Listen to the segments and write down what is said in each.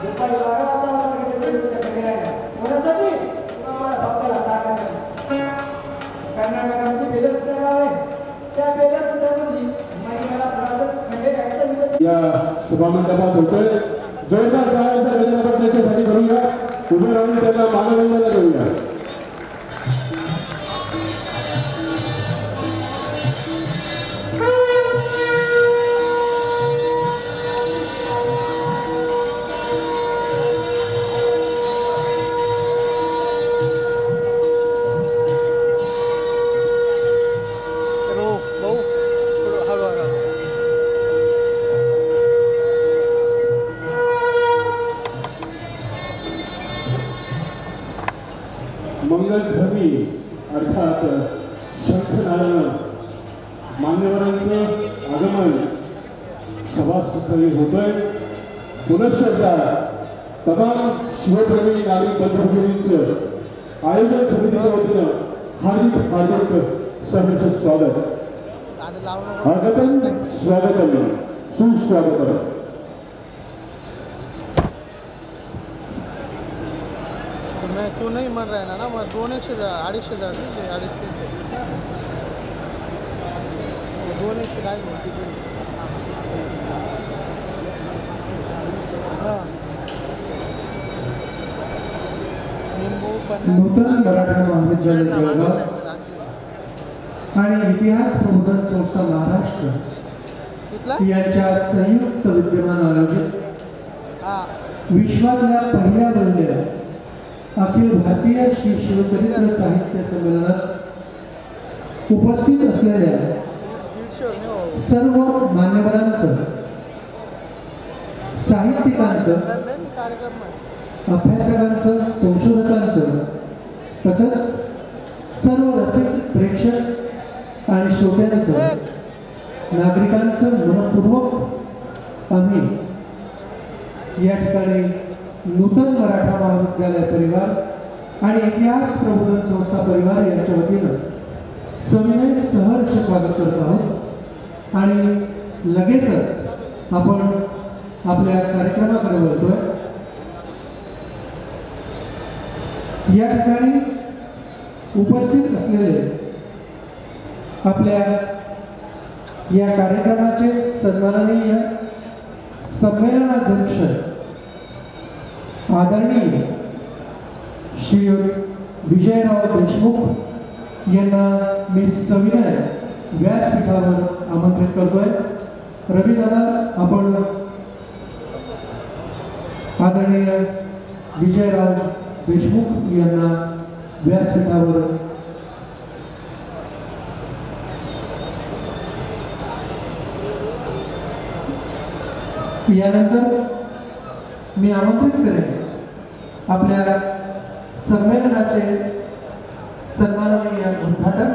दुपारी 12 वाजता कोणासाठी तुम्हाला भक्ताला ताकद कर्नाटकामध्ये बेलकुंडा गाव आहे. त्या बेलकुंडामध्ये महिन्याला थोडासा खंडे काढता या सभामंडपात होतोय. जोरदार टाळ्यांचा गजर आपण त्याच्यासाठी करूया. उभे राहून त्यांना मानवंदना देऊया. मंगलध्वनी अर्थात शंखनादानं मान्यवरांचं आगमन सभास्थळी होतोय. पुनश्च तमाम शिवप्रेमी नागरिक बंधूंचं आयोजन समितीच्या वतीनं हार्दिक सहर्ष स्वागत. स्वागतम स्वागतम सुस्वागतम. तू नहीं मर रहा है ना मग 200 250 नूतन मराठा महाविद्यालय जळगाव आणि इतिहास प्रबोधन संस्था महाराष्ट्र यांच्या संयुक्त विद्यमान आयोजित विश्वातल्या पहिल्या बनलेल्या अखिल भारतीय श्री शिवचरित्र साहित्य संमेलनात उपस्थित असलेल्या सर्व मान्यवरांचं, साहित्यिकांचं, अभ्यासकांचं, संशोधकांचं तसंच सर्व रसिक प्रेक्षक आणि श्रोत्यांचं, नागरिकांचं मनपूर्वक आम्ही या ठिकाणी नूतन मराठा महाविद्यालय परिवार आणि इतिहास प्रबोधन संस्था परिवार यांच्या वतीनं सविनय सहर्ष स्वागत करत आहोत. आणि लगेचच आपण आपल्या कार्यक्रमाकडे वळतोय. या ठिकाणी उपस्थित असलेले आपल्या या कार्यक्रमाचे सन्माननीय संमेलनाध्यक्ष आदरणीय श्री विजयराव देशमुख यांना मी सविनय व्यासपीठावर आमंत्रित करतोय. रविदादा, आपण आदरणीय विजयराव देशमुख यांना व्यासपीठावर यानंतर मी आमंत्रित करेन आपल्या संमेलनाचे सन्माननीय उद्घाटक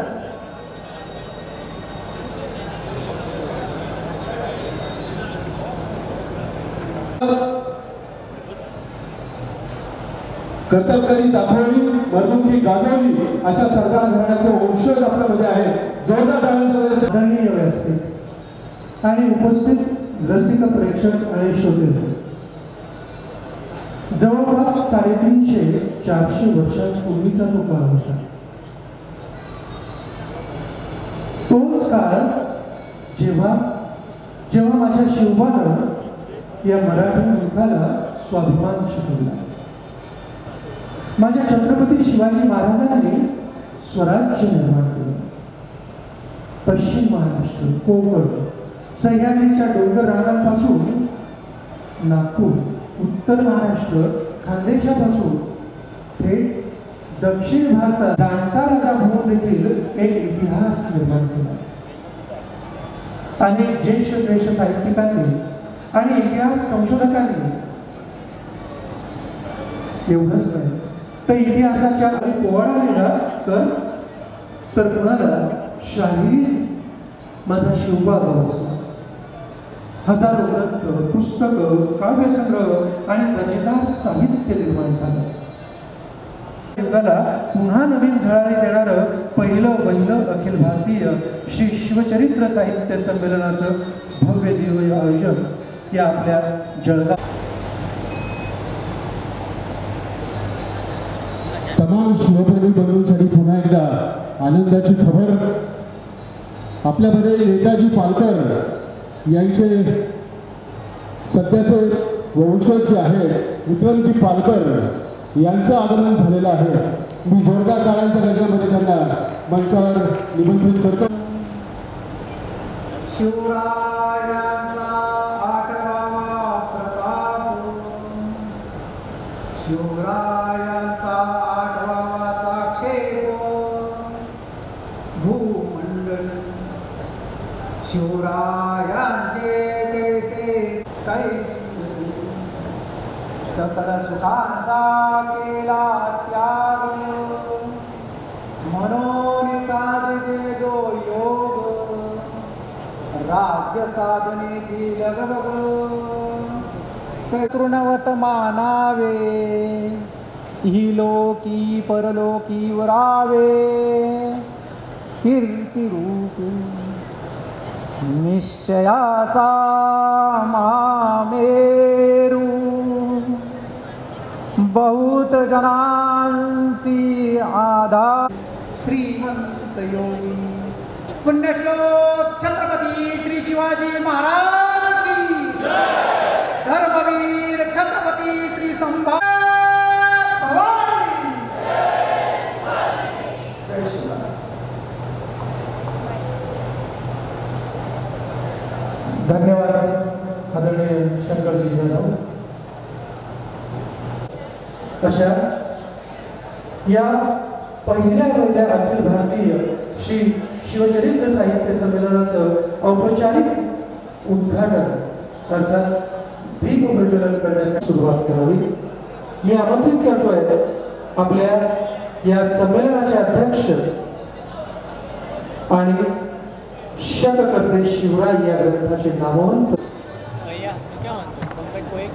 कर्तबगारी दाखवली, मर्दुकी गाजवली अशा सरदार घराण्याचे वंशज आपल्यामध्ये आहे. जोरदार टाळ्यांचा आदरणीय व्यासपीठ आणि उपस्थित रसिक प्रेक्षक आणि श्रोते, जवळपास 350-400 वर्षांपूर्वीचा तो काळ होता. तोच काळ जेव्हा माझ्या शिवबानं या मराठी मुलखाला स्वाभिमान शिकवला. माझ्या छत्रपती शिवाजी महाराजांनी स्वराज्य निर्माण केलं. पश्चिम महाराष्ट्र, कोकण, सह्याद्रीच्या डोंगर रांगांपासून नागपूर, उत्तर महाराष्ट्र, खानदेशापासून थेट दक्षिण भारतात जाणता राजा म्हणून देखील एक इतिहास निर्माण केला. अनेक ज्येष्ठ साहित्यिकांनी आणि इतिहास संशोधकांनी एवढंच नाही तर इतिहासाच्या पोवाडा लिहिला तर कुणाला शाहिरी माझा शिवबा गावचा. हजारो ग्रंथ, पुस्तकं, काव्यसंग्रह आणि रचनात्मक साहित्य निर्माण झालं. युगाला पुन्हा नवीन झळाळी देणारं पहिलं अखिल भारतीय श्री शिवचरित्र साहित्य संमेलनाचं भव्य दिव्य आयोजन या आपल्या जळगाव तमाम शिवप्रेमी बंधूंसाठी पुन्हा एकदा आनंदाची खबर. आपल्यामध्ये नेताजी पालकर यांचे सध्याचे वंशज जे आहेत विक्रमजी पालकर यांचं आगमन झालेलं आहे. मी जोरदार टाळ्यांच्या गजरामध्ये त्यांना मंचावर निमंत्रित करतो. शिवरायांचा 8वा प्रताप, शिवरायांचा 8वा साक्षेप भूमंडल, शिवरायांचे कैसे कैसे सकल सुखांचा केला त्याग, मनोनी साधे जो योग, राज्य साधनेची लगबग तृणवत मानावे, ही लोकी परलोकी वरावे, कीर्ती रूप निश्चयाचा महामेरू, बहुत जनांसी आधार, श्रीमंत योगी पुण्यश्लोक छत्रपती श्री शिवाजी महाराज की धर्मवीर छत्रपती श्री संभाजी जय शिवराय. धन्यवाद आदरणीय शंकरजी जाधव. अशा या पहिल्या अखिल भारतीय श्री शिवचरित्र साहित्य संमेलनाचं औपचारिक उद्घाटन अर्थात दीप प्रज्वलन करण्यासाठी सुरुवात करावी. मी आमंत्रित करतोय आपल्या या संमेलनाचे अध्यक्ष आणि शतकर्ते शिवराय या ग्रंथाचे नामवंत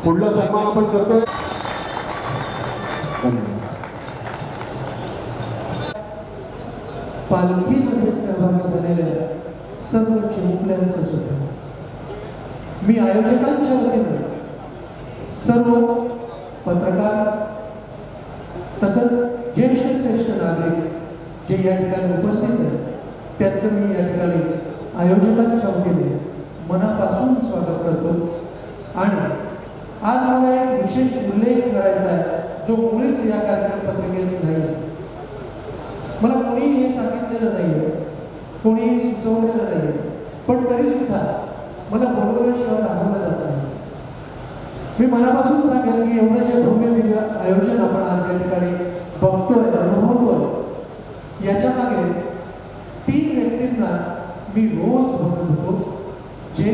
पुढला सन्मान आपण करतोय. पालखीमध्ये सहभागी झालेल्या सर्व चिमुकल्यांचं सुद्धा मी आयोजकांच्या वतीनं सर्व पत्रकार तसंच ज्येष्ठ श्रेष्ठ नागरिक जे या ठिकाणी उपस्थित आहेत त्यांचं मी या ठिकाणी आयोजकांच्या वतीने मनापासून स्वागत करतो. आणि आज मला एक विशेष उल्लेख करायचा आहे जो मुळीच या कार्यक्रम पत्रिकेत नाही. मला कोणी हे सांगितलेलं नाही, कोणी सुचवलेलं नाही, पण तरी सुद्धा मला बोलवल्याशिवाय राहवलं जात नाही. मी मनापासून सांगेन की एवढं जे भव्य दिव्य आयोजन आपण आज या ठिकाणी बघतोय अनुभवतोय याच्या मागे 3 व्यक्तींना मी रोज बघत होतो जे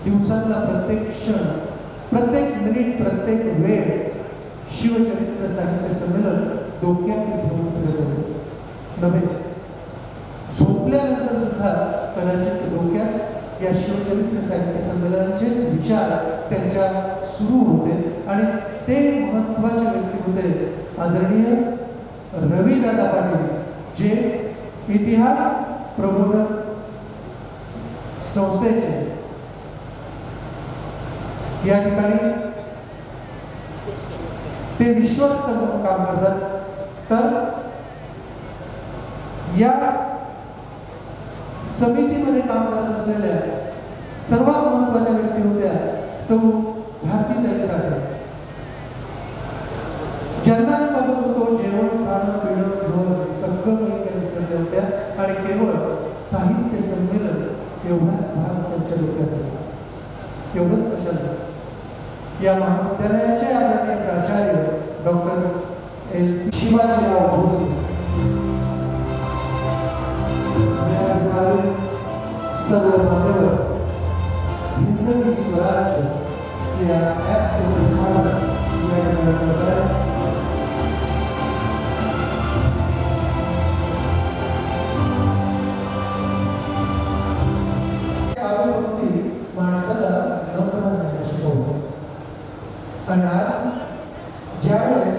दिवसातला प्रत्येक क्षण, प्रत्येक मिनिट, प्रत्येक वेळ शिवचरित्र साहित्य संमेलन डोक्यात घेऊन फिरत होते. नव्हे, झोपल्यानंतर सुद्धा कदाचित डोक्यात या शिवचरित्र साहित्य संमेलनाचेच विचार त्यांच्या सुरू होते. आणि ते महत्त्वाचे व्यक्ती होते आदरणीय रविदादा पाटील, जे इतिहास प्रबोधन संस्थेचे या ठिकाणी ते विश्वस्त म्हणून काम करतात. तर या समितीमध्ये काम करत असलेल्या सर्वात महत्त्वाच्या व्यक्ती होत्या सौ भारतीताई साठे, ज्यांना मी बघत होतो जेवण खाणं पिणं घर सगळं काही विसरल्या होत्या आणि केवळ साहित्य संमेलन एवढाच भाग त्यांच्या डोक्यात होता. एवढंच कशाला या महाविद्यालयाचे आदरणीय प्राचार्य डॉक्टर एल शिवाजीराव भोसले, सर्व मान्यवर, हिंदवी स्वराज्य या ॲपचं उद्घाटन या ठिकाणी करत आहे. माणसाला नम्र राहण्यास शिकवतो. आणि आज ज्यावेळेस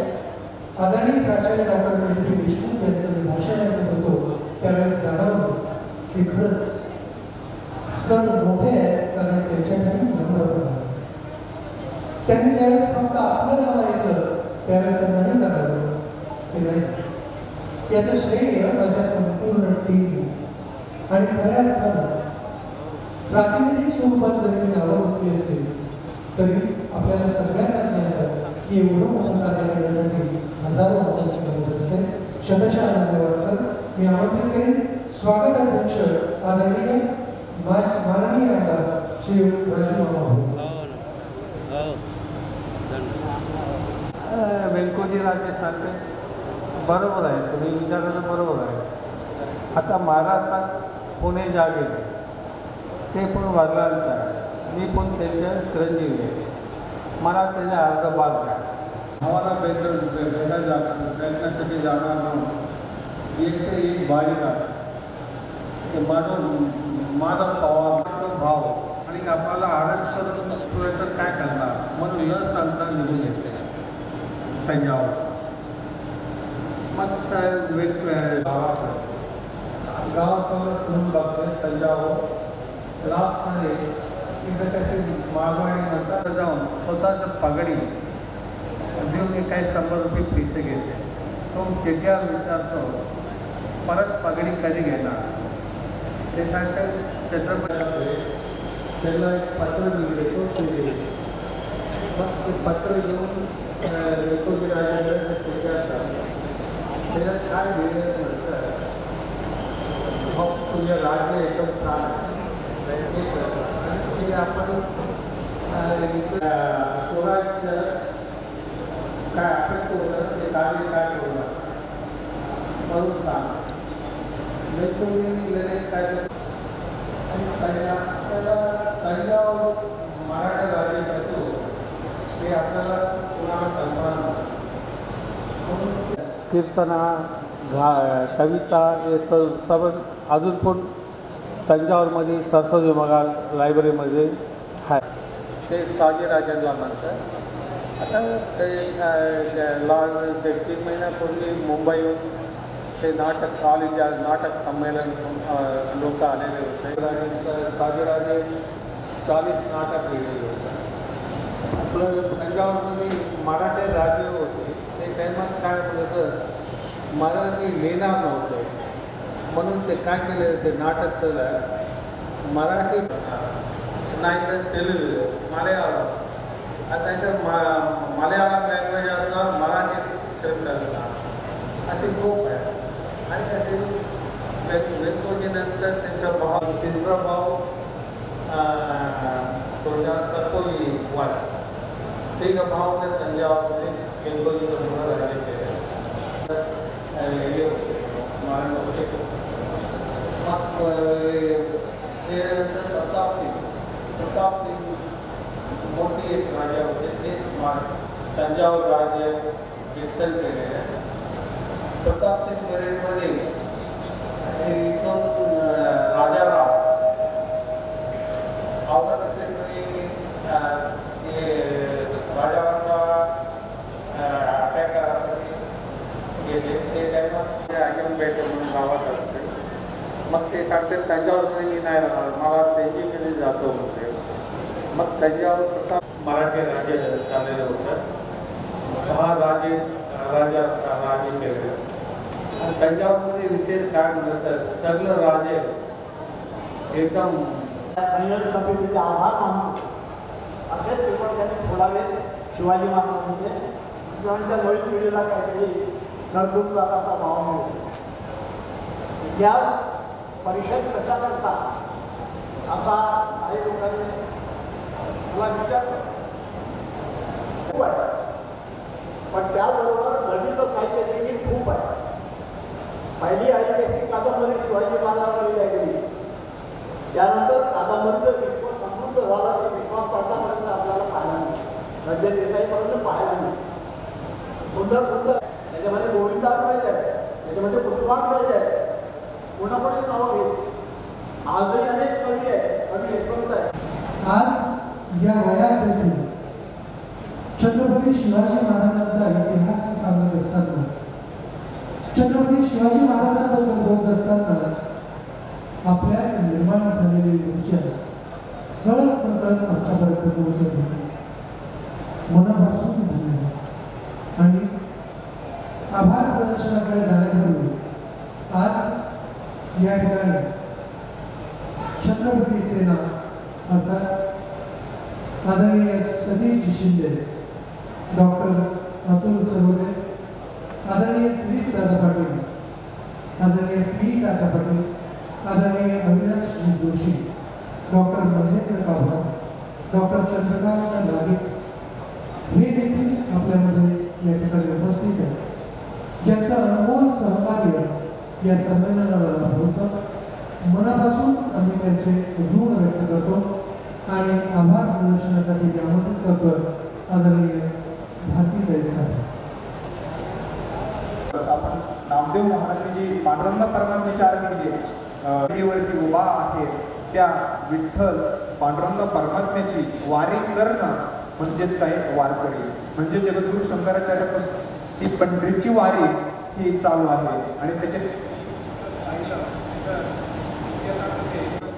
आदरणीय प्राचार्य डॉक्टर एल पी देशमुख यांचं मी भाषण ऐकत होतो त्यावेळेस जाणवलं की खरंच सण मोठे आहेत, कारण त्यांच्यासाठी नम्रपणा. त्यांनी ज्यावेळेस फक्त आपलं नाव ऐकलं त्यावेळेस त्यांनाही जाणवलं याचं श्रेय माझ्या संपूर्ण टीम आणि खऱ्या अर्थानं प्रातिनिधिक स्वरूपात जरी मी नावं होती असतील तरी आपल्याला सगळ्यांना ज्ञात आहे की एवढं मोठं कार्य करण्यासाठी हजारो माणसाची मदत असते. शतशः आनंद वाटतं. मी आमंत्रित करेन स्वागताध्यक्ष आदरणीय माननीय आमदार श्री राजू मामा. वेंकोजी राजे सांगते बरोबर आहे, तुम्ही विचारणं बरोबर आहे. आता महाराष्ट्रात पुणे जागे ते पण वडिलांचं आहे, मी पण त्यांच्या चिरंजीवी आहे. मला त्याच्या अर्ध भाग आहे. आम्हाला भेटण्यासाठी जाणार म्हणून एक ते एक बारीक आहे ते माधव पवार भाव आणि आपल्याला आरक्षण तर काय करणार म्हणून न सांगता निघून घेतले तंजावर. मग गावाकडं तुम्ही बघतोय तंजावर लास्टमध्ये तिथं त्याची मागवाडीनंतर जाऊन स्वतःचं पगडी देऊन एक काही 100 रुपये पैसे घेते. तो त्याच्यावर विचारतो परत पगडी कधी घेणार. ते सांगतात छत्रपती त्याला एक पत्र दिले तो ते दिले. मग ते पत्र घेऊन वेंकोजी राजाकडे त्याच्यात काय दिलं म्हणतात मग तुझ्या राज्य एकदम छान आहे ते आपण स्वराज्य काय अपेक्षा होतं ते कार्य काय होणार म्हणून सांग. वेंकोजी लगेच काय आणि आपल्याला तंजावर मराठा राज्य कसं होतं ते आपल्याला पुन्हा कल्पना कीर्तना कविता हे सर्व अजून पण तंजावरमध्ये सरस्वती महाल लायब्ररीमध्ये आहे. ते शहाजीराजांना म्हणतात. आता ते 3 महिन्यापूर्वी मुंबईहून ते नाटक ऑल इंडिया नाटक संमेलन लोक आलेले होते. शहाजीराजे 40 नाटक लिहिलेले होते. आपलं तंजावरमध्ये मराठी राज्य होते ते टायमात काय होतं मराठी लिहिणार नव्हते म्हणून ते काय केले ते नाटक केलं मराठी नाही तर तेलुगू मल्याळम नाहीतर मल्याळम लँग्वेज असणार मराठी स्क्रिप्ट असणार असे खूप आहे. आणि त्याचे वेंकोजीनंतर त्यांचा भाव तिसरा भाव सतोजी वाट ते भाव तर तंजावरमध्ये वेंकोजीचं मोठं राज्य केलं. प्रताप सिंग मोठी एक राजा होते ते तंजावर राज्य विकसन केलेले आहे. प्रताप सिंग पिरियडमध्ये इथून राजाराम औरंगजेबाने राजारामला अटॅक करायसाठी गेले. ते टायमात आजमपेठ म्हणून गावात असते. मग ते सांगते तंजावरमध्ये मी नाही राहणार मला सेंजीमध्ये जातो म्हणते. मग तंजावर प्रताप मराठी राज्य झालेलं होतं. 6 राजे केले. तंजावरमध्ये विशेष काय म्हणलं तर सगळं राजे एकदम संयोजन समितीचे आभार मानतो. असेच पेपर त्यांनी खोलावे शिवाजी महाराजांचे त्यांच्या नवीन पिढीला काहीतरी नरदूत प्रकारचा भाव मिळतो. इतिहास परिषद कशा करता असा काही लोकांनी मला विचार खूप आहे. पण त्याबरोबर गणितं साहित्य देखील खूप आहे. पहिली ऐतिहासिक कादंबरी शिवाजी महाराजांनी गेली. त्यानंतर कादंबरीचं विश्व समृद्ध झाला ते विश्वास पाठापर्यंत आपल्याला पाहायला नाही. रंजन देसाईपर्यंत पाहायला नाही. सुंदर सुंदर त्याच्यामध्ये गोविंदाबाई आहे, त्याच्यामध्ये पुष्पांबाई आहे, कोणाकोणी नावं घेत. आजही अनेक कवी आहे, कवी यशवंत आहे. आज या वयात देखील छत्रपती शिवाजी महाराजांचा इतिहास सांगत असताना छत्रपती शिवाजी महाराजांबद्दल बोलत असताना आपल्या निर्माण झालेली ऊर्जा कळत नकळत आमच्यापर्यंत पोहोचत होती. मनापासून धन्यवाद. आणि आभार प्रदर्शनाकडे जाण्यापूर्वी शिंदे, डॉक्टर अतुल सरवदे, आदरणीय दिलीप दादा पाटील, आदरणीय पी दादा पाटील, आदरणीय अविनाश जोशी, डॉक्टर महेंद्र कावडा, डॉक्टर चंद्रकांत लागे हे देखील आपल्यामध्ये या ठिकाणी उपस्थित आहेत, ज्यांचं अनमोल सहकार्य या संमेलनाला होतं. मनापासून आम्ही त्यांचे ऋण व्यक्त करतो आणि आभार प्रदर्शनासाठी आमंत्रित करतो आदरणीय भारतीताई साहेब. आपण नामदेव महाराजांनी जी पांडुरंग परमात्म्याची आरती केली वरती उभा आहे त्या विठ्ठल पांडुरंग परमात्म्याची वारी करणं म्हणजेच काय वारकरी, म्हणजे जगद्गुरु शंकराचार्यापासून ही पंढरीची वारी ही चालू आहे आणि त्याच्यात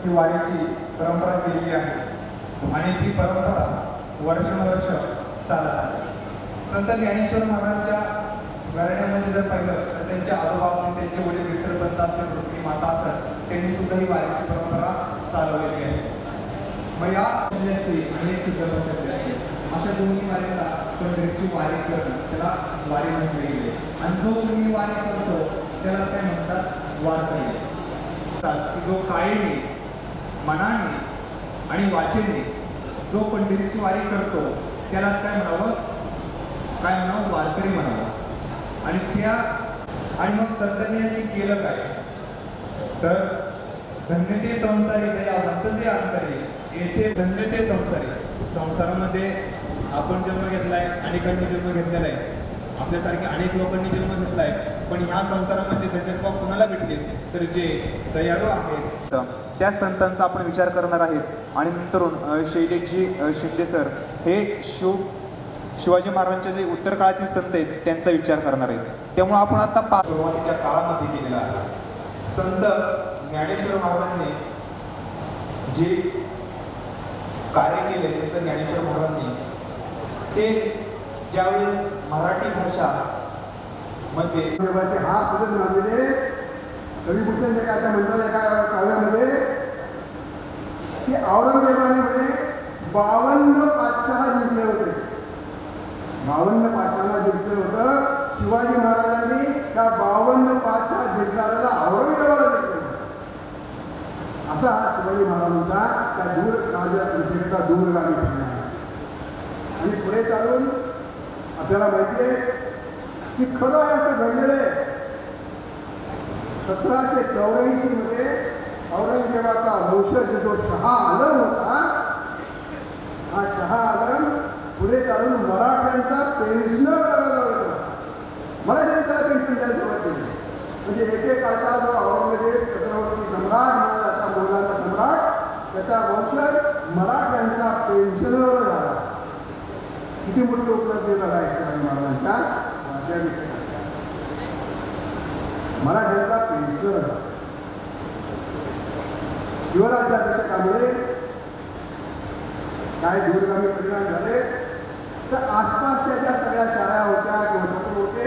ही वारीची परंपरा केलेली आहे आणि ती परंपरा वर्षानुवर्ष चालत आहे. संत ज्ञानेश्वर महाराजांच्या घराण्यामध्ये जर पाहिलं तर त्यांचे आजोबा असेल, त्यांचे वडील विठ्ठलपंत असेल, रुक्मिणी माता असेल, त्यांनी सुद्धा ही वारीची परंपरा चालवलेली आहे. मग या असते आणि एक सुद्धा असते, अशा दोन्ही वारीला पंढरीची वारी करणं त्याला वारी म्हटले गेले आणि जो कोणी वारी करतो त्याला काय म्हणतात वारकरी. जो कायेने मनाने आणि वाचेने जो पंढरीची वारी करतो त्याला काय म्हणावं, काय म्हणावं, वारकरी म्हणावं. आणि मग संतांनी केलं काय तर धन्यते संसारी दया हस्तचे अंतरे येथे धन्यते संसारी. संसारामध्ये आपण जन्म घेतलाय, अनेकांनी जन्म घेतलेला आहे, आपल्यासारखे अनेक लोकांनी जन्म घेतलाय, पण ह्या संसारामध्ये धन्यत्व कुणाला भेटले तर जे दयाळू आहेत त्या संतांचा आपण विचार करणार आहेत. आणि नंतरून शैलेशजी शिंदे सर हे शिवाजी महाराजांचे जे उत्तर काळातील संत आहेत त्यांचा विचार करणार आहेत. त्यामुळे आपण आता सुरुवातीच्या काळामध्ये केलेला आहे. संत ज्ञानेश्वर महाराजांनी जे कार्य केले, संत ज्ञानेश्वर महाराजांनी ते ज्यावेळेस मराठी भाषा मध्ये हात पद्धत मानलेले कविभूषण जे काय त्या म्हणतात एका काव्यामध्ये की औरंगजेबाने 52 पातशाह जिंकले होते. 52 पातशाहांना जिंकलं होतं. शिवाजी महाराजांनी त्या 52 पातशाह जिंकणाऱ्याला औरंगजेबाला जिंकलं. असा शिवाजी महाराजांचा त्या दूर राजाभिषेकाचा दूरगामी ठरला. आणि पुढे चालून आपल्याला माहिती आहे की खरं असं घडलेलं आहे. 1784 मध्ये औरंगजेबाचा वंशज जो शहा आलम होता, हा शहा आलम पुढे चालून मराठ्यांचा पेन्शनर करायला होता. मराठ्यांचा पेन्शन द्यायला सुरुवात केली. म्हणजे एकेकाळचा जो औरंगजेब छत्रपती सम्राट म्हणला जाता, मोगलांचा सम्राट, त्याचा वंशज मराठ्यांचा पेन्शनर झाला. किती मोठी उपलब्धी बघा शिवाजी महाराजांच्या राज्याभिषेकात. मराठ्यांचा पेन्शनर झाला. शिवराज्याभिषेकामुळे काय दूरगामी परिणाम झाले तर आसपासच्या ज्या सगळ्या शाळा होत्या किंवा छत्र होते,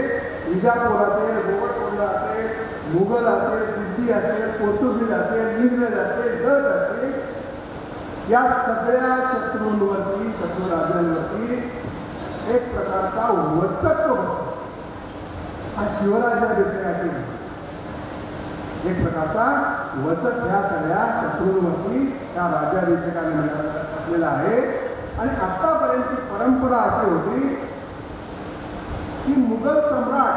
विजापूर असेल, गोवळकोंडा असेल, मुघल असेल, सिद्धी असेल, पोर्तुगीज असेल, इंग्रज असेल, डच असेल, या सगळ्या शत्रूंवरती, शत्रू राज्यांवरती एक प्रकारचा वचक बसला. हा शिवराज्याभिषेकातील एक प्रकारचा वचक ह्या सगळ्या शत्रूंवरती त्या राज्याभिषेकाने असलेला आहे. आणि आतापर्यंतची परंपरा अशी होती की मुघल सम्राट,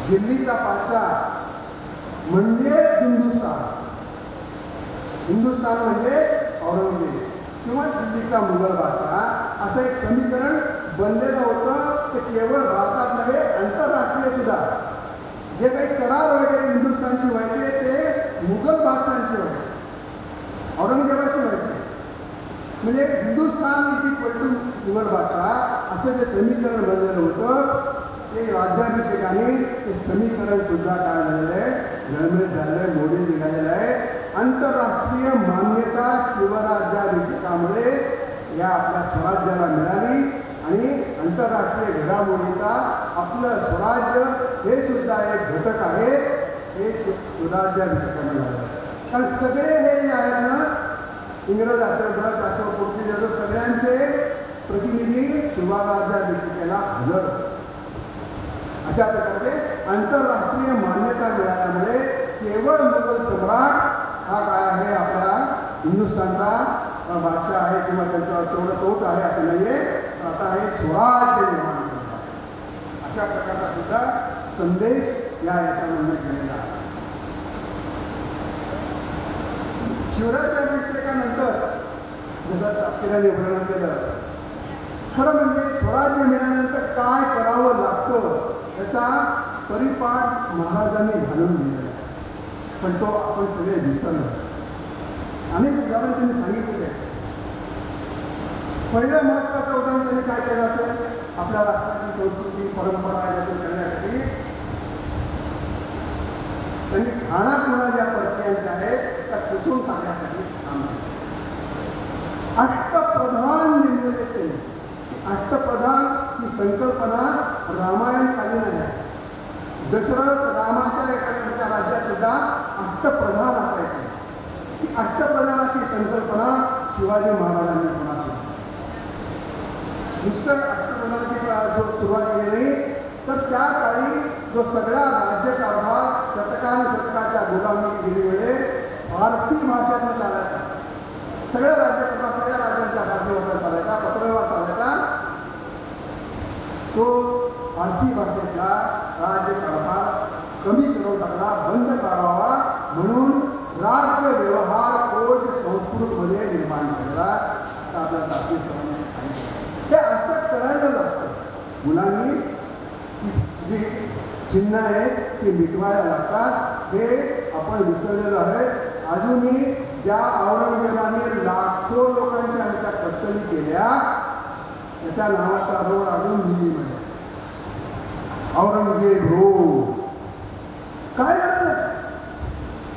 दिल्लीचा पातशाह म्हणजेच हिंदुस्थान, हिंदुस्थान म्हणजे औरंगजेब किंवा दिल्लीचा मुघल बादशाह, असं एक समीकरण बनलेलं होतं. ते केवळ भारतात नव्हे, आंतरराष्ट्रीय सुद्धा जे काही करार वगैरे हिंदुस्थानची व्हायचे ते मुघल बादशाहांचे व्हायचे, औरंगजेबाची व्हायचे. म्हणजे हिंदुस्थान इथे पलटून मुघल बादशाह असं जे समीकरण बनलेलं होतं ते राज्याभिषेकाने ते समीकरण सुद्धा काय झालेलं आहे, निर्मित झालेलं आहे, मोडी निघालेलं आहे. आंतरराष्ट्रीय मान्यता शिवराज्याभिषेकामुळे या आपल्या स्वराज्याला मिळाली आणि आंतरराष्ट्रीय घडामोडीचा आपलं स्वराज्य हे सुद्धा एक घटक आहे. हे स्वराज्याभिषेकामुळे झालं. कारण सगळे हे जे आहेत ना, इंग्रज असेल, डच असेल, पोर्तुगीज होते सगळ्यांचे प्रतिनिधी शिवराज्याभिषेकाला हजर. अशा प्रकारे आंतरराष्ट्रीय मान्यता मिळाल्यामुळे केवळ मुघल सम्राट हा काय आहे आपल्या हिंदुस्थानचा बादशाह आहे किंवा त्यांचा तेवढं तोच आहे असं नाही आहे. आता हे स्वराज्य निर्माण करतात. अशा प्रकारचा सुद्धा संदेश या याच्यामधून गेलेला आहे. शिवराज्याभिषेकानंतर जसं तपकिराने वर्णन केलं, खरं म्हणजे स्वराज्य मिळाल्यानंतर काय करावं लागतं याचा परिपाठ महाराजांनी घालून दिलेला आहे. पण तो आपण सगळे विसरलो. अनेक उदाहरण त्यांनी सांगितलेले आहे. पहिलं महत्त्वाचं उदाहरण त्यांनी काय केलं असेल, आपल्या राष्ट्राची संस्कृती परंपरा जतन करण्यासाठी त्यांनी खाणाखुणा ज्या परकीयांच्या आहेत त्या पुसून टाकण्यासाठी काम केलं. अष्टप्रधान नेमलेले त्यांनी. अष्टप्रधान ही संकल्पना रामायणकालीन आहे. दशरथ रामाच्या एखाद्या राज्यात सुद्धा अष्टप्रधान असायचे. ही अष्टप्रधानाची संकल्पना शिवाजी महाराजांनी पुन्हा केली. नुसतं अष्टप्रधानाची सुरुवात केली नाही, तर त्या काळी जो सगळा राज्यकारभार शतकाच्या गुलामी गेली वेळे फारसी भाषेतनं चालायचा. सगळ्या राज्यकारभार सगळ्या राज्यांच्या भाषेवर चालायचा, पत्रव्यवहार चालायचा. तो फारसी भाषेतला राज्यकारभार कमी करून टाकला, बंद करावा म्हणून राज्य व्यवहार कोड संस्कृतमध्ये निर्माण केला. आता आपल्या तात्विक सांगितलं हे असं करायला लागतं. मुलांनी जी चिन्ह आहेत ती मिटवायला लागतात. हे आपण विसरलेलो आहे. अजूनही ज्या औरंगजेबाने लाखो लोकांच्या आमच्या कत्तली केल्या त्याच्या नावाचा रोड अजून दिल्लीमध्ये औरंगजेब रोड. काय झालं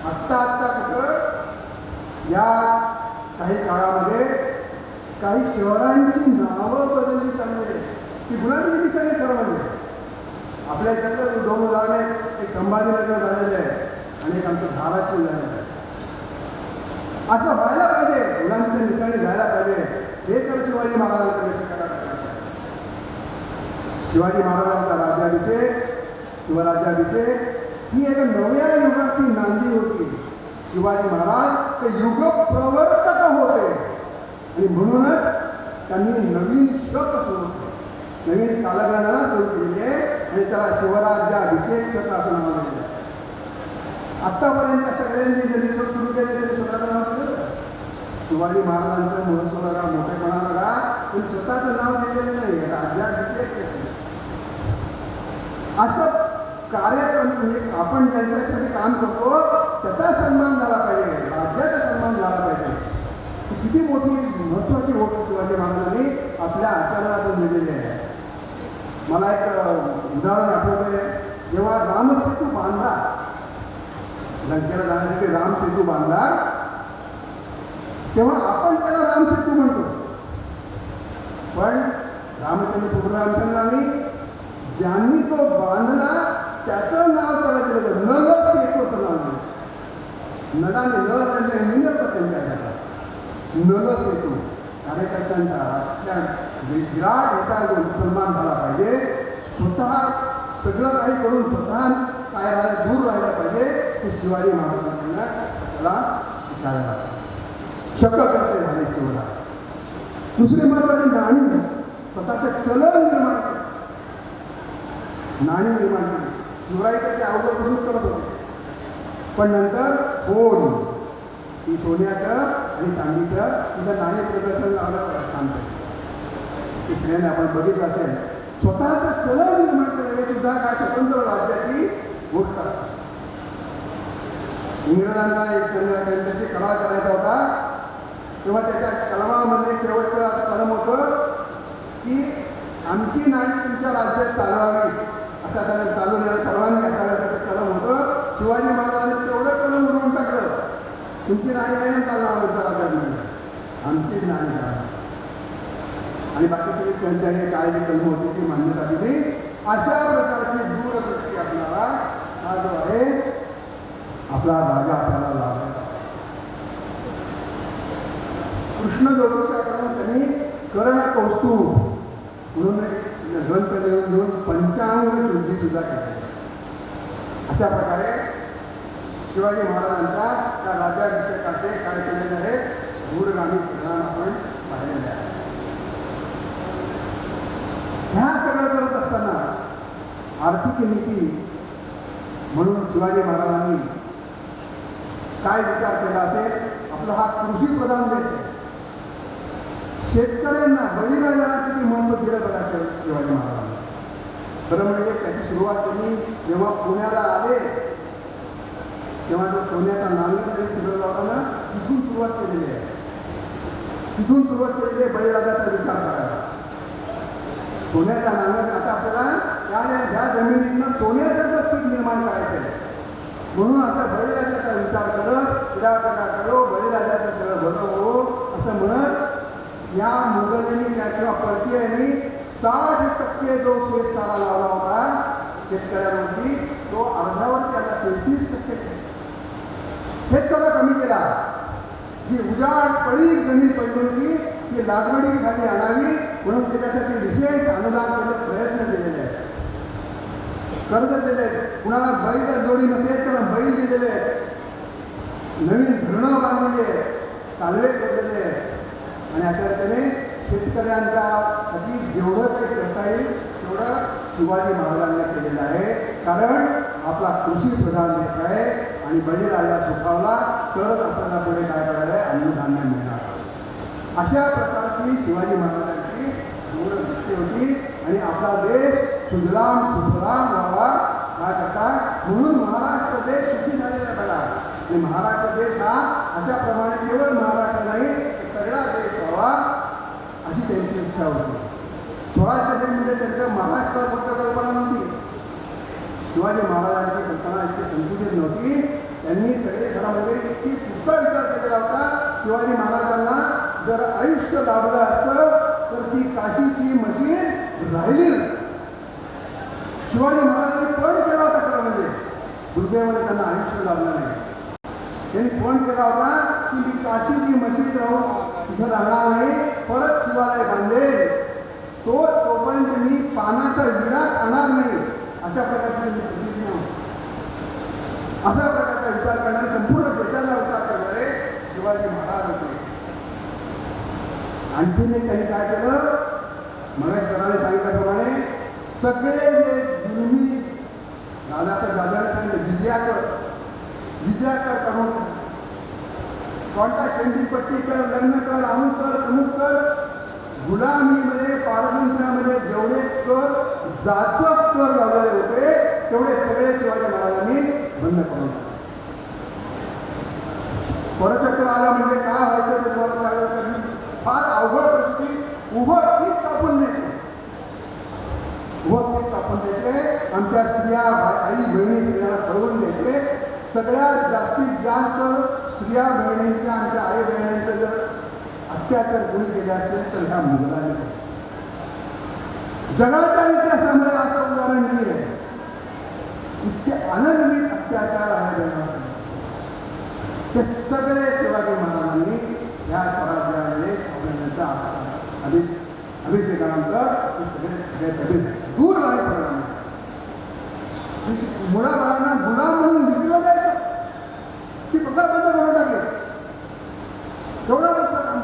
आत्ता कुठं या काही काळामध्ये काही शहरांची नावं बदलली चालली. ती गुलामीची ठिकाणी खरं म्हणजे आपल्या याच्यातलं 2 उदाहरण आहेत. एक संभाजीनगर झालेलं आहे आणि एक आमचं धाराशिव झालेलं आहे. असं व्हायला पाहिजे, गुलामीच्या ठिकाणी जायला पाहिजे. हे तर शिवाजी महाराजांकडे शिकायला पाहिजे. शिवाजी महाराजांचा राज्याभिषेक शिवराज्याभिषेक ही एक नव्या युगाची नांदी होती. शिवाजी महाराज ते युग प्रवर्तक होते आणि म्हणूनच त्यांनी नवीन शक सुरू केले, नवीन कालगणना सुरू केली आहे आणि त्याला शिवराज्याभिषेक शक असं नाव दिलेलं आहे. आत्तापर्यंत सगळ्यांनी जरी शक सुरू केले तरी स्वतःचं नाव दिलं. शिवाजी महाराजांचं महत्त्व लगा, मोठेपणा लगा, पण स्वतःचं नाव दिलेलं नाही. राज्याभिषेक असं कार्यक्रम म्हणजे आपण ज्यांच्यासाठी काम करतो त्याचा सन्मान झाला पाहिजे, राज्याचा सन्मान झाला पाहिजे. किती मोठी महत्त्वाची गोष्ट शिवाजी महाराजांनी आपल्या आचरणातून दिलेली आहे. मला एक उदाहरण आठवतंय. जेव्हा रामसेतू बांधला, लंकेला जाण्यासाठी रामसेतू बांधला, तेव्हा आपण त्याला रामसेतू म्हणतो. पण रामचंद्रांनी ज्यांनी तो बांधला त्याचं नाव त्याला दिलं नल सेतूचं नाव दिलं. नलाने नल त्यांच्या निमित्त त्यांच्या नल सेतू कार्यकर्त्यांचा त्या विराट याचा सन्मान झाला पाहिजे. स्वतः सगळं काही करून स्वतः काय राहायला दूर राहायला पाहिजे. ते शिवाजी महाराजांना त्याला शिकायला शककर्ते झाले शिवराज. दुसरे महत्वाचे नाणी, स्वतःचं चलन निर्माण केलं, नाणी निर्माण केली. शिवरायांचं ते अवघडपासून करत होते, पण नंतर फोन ही सोन्याचं आणि चांदीचं तिथं नाणी प्रदर्शन लावलं काम केलं. ते ट्रेन आपण बघितलं असेल. स्वतःचं चलन निर्माण केलं हे सुद्धा काय स्वतंत्र राज्याची गोष्ट असते. इंग्रजांना त्यांच्याशी करार करायचा होता तेव्हा त्याच्या कलमामध्ये शेवटचं असं कलम होतं की आमची नाणी तुमच्या राज्यात चालवावी, असा त्याला चालवण्याला परवानगी असाव्याचं कलम होतं. शिवाजी महाराजांनी तेवढं कलम उडवून टाकलं. तुमची नाणी नाही चालणार आमच्या राज्यामध्ये, आमची नाणी चालणार. आणि बाकीची त्यांच्या हे काय जी कलम होती ती मान्यता दिली. अशा प्रकारची दूरदृष्टी असणारा हा जो आहे आपला राजा आपल्याला लाभला. कृष्ण जोगेश्वरांकडून त्यांनी कर्ण कौस्तुभ म्हणून एक ग्रंथ घेऊन 95 कृती सुद्धा केल्या. अशा प्रकारे शिवाजी महाराजांच्या त्या राज्याभिषेकाचे काय केलेले आहे दूरगामी परिणाम आपण पाहिलेले आहे. ह्या सगळं करत असताना आर्थिक नीती म्हणून शिवाजी महाराजांनी काय विचार केला असेल. आपला हा कृषी प्रधान देश आहे. शेतकऱ्यांना बळीराजाला किती महत्त्व दिलं बघा शिवाजी महाराजांनी. खरं म्हणजे त्याची सुरुवात त्यांनी जेव्हा पुण्याला आले तेव्हा जो सोन्याचा नांगर जरी फिरवला होता ना तिथून सुरुवात केलेली आहे. तिथून सुरुवात केलेली आहे बळीराजाचा विचार करायला. सोन्याचा नांगर आता आपल्याला ह्या जमिनीतनं सोन्यासारखं पीक निर्माण करायचं आहे. म्हणून आता बळीराजाचा विचार करत करो बळीराजाचं सगळं भलं हो असं म्हणत या मुघलांनी किंवा परकीयांनी 60% जो शेतसारा लावला होता शेतकऱ्यांवरती तो अर्ध्यावर त्याला 33% शेतसारा कमी केला. जी उजाड पडीक जमीन पडली होती ती लागवडीखाली आणावी म्हणून त्याच्यासाठी विशेष अनुदान करण्याचा प्रयत्न केलेले आहेत. कर्ज दिले कुणाला बैल जोडी नसेल त्याला बैल दिलेले नवीन धरणं बांधलेली आहे कालवे केलेले आणि अशा रीतीने शेतकऱ्यांच्या हाती जेवढं काही करता येईल तेवढं शिवाजी महाराजांनी केलेलं आहे. कारण आपला कृषी प्रधान देश आहे आणि बळीराजा सुखावला तरच आपल्याला पुढे काय करायला आहे अन्नधान्य मिळणार. अशा प्रकारची शिवाजी महाराजांची दूरदृष्टी होती आणि आपला देश सुजलाम सुफलाम व्हावा काय करता म्हणून महाराष्ट्र देश सुखी झालेला झाला. आणि महाराष्ट्र देश हा अशाप्रमाणे केवळ महाराष्ट्र नाही सगळा देश व्हावा अशी त्यांची इच्छा होती. स्वराज्य देश म्हणजे त्यांच्या महाराष्ट्रात फक्त कल्पना नव्हती. शिवाजी महाराजांची कल्पना इतकी संकुचित नव्हती. त्यांनी सगळे घरामध्ये इतकी पुढचा विचार केलेला होता. शिवाजी महाराजांना जर आयुष्य लाभलं असतं तर ती काशीची मशीन राहिली नसती. शिवाजी महाराजांनी पण केला होता खरं म्हणजे दुर्दैवाने त्यांना आयुष्य लाभलं नाही. त्यांनी फोन केला होता की मी काशीची मशीद राहून तिथं राहणार नाही परत शिवालय बांधेल तोपर्यंत मी पानाचा विडा खाणार नाही अशा प्रकारची प्रतिज्ञा होती. अशा प्रकारचा विचार करणारे संपूर्ण देशाचा विचार करणारे शिवाजी महाराज होते. आणखीन एक त्यांनी काय केलं मला सरांनी सांगितल्याप्रमाणे सगळे जे जुलमी राजाच्या जागाने जिज्या कर करून कोणता शेंडीपट्टी कर लग्न कर अमुक कर तमुक कर गुलामीमध्ये पारतंत्र्यामध्ये जेवढे कर जाचक कर लावलेले होते तेवढे सगळे शिवाजी महाराजांनी बंद करून टाकले. परचक्र आला म्हणजे काय व्हायचं ते तुम्हाला कळलं. फार अवघड परिस्थिती उभं पीक कापून द्यायचे आमच्या स्त्रिया आई बहिणी स्त्रियांना कळवून द्यायचे. सगळ्यात जास्तीत जास्त स्त्रिया बहिणींच्या आमच्या आई बहिणींचा जर अत्याचार कोणी केले असेल तर ह्या मुघलांनी जगाच्या इतिहासामध्ये असं उदाहरण नाही आहे. इतके अनन्वित अत्याचार आहे ते सगळे शिवाजी महाराजांनी ह्या स्वराज्यामध्ये अभिषेकानंतर सगळे दूर झाले परिणाम. मुलाबाळांना गुलाम म्हणून विकलं जायचं ती प्रथा बंद करून टाकली. एवढा मोठं काम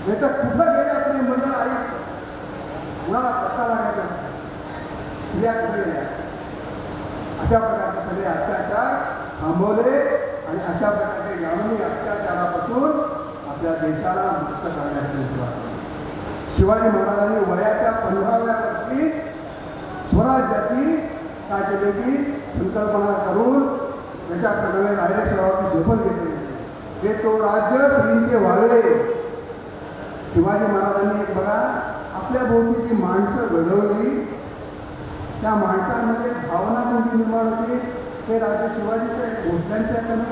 नाही तर कुठं गेले आपली मुलं आई कुणाला पत्ता लागायचा स्त्रिया कुठे गेल्या. अशा प्रकारचे सगळे अत्याचार थांबवले आणि अशा प्रकारचे गावनी अत्याचारापासून आपल्या देशाला मुक्त करण्याची सुरुवात केली. शिवाजी महाराजांनी वयाच्या 15व्या वर्षी स्वराज्याची काय केली की संकल्पना करून त्याच्याप्रमाणे रायरेश्वराची शपथ घेतली हे तो राज्य स्त्रींचे व्हावे. शिवाजी महाराजांनी एक बघा आपल्या भोवती जी माणसं घडवली त्या माणसांमध्ये भावना कोणती निर्माण होती हे राज्य शिवाजीच्या गोष्टांच्या कमी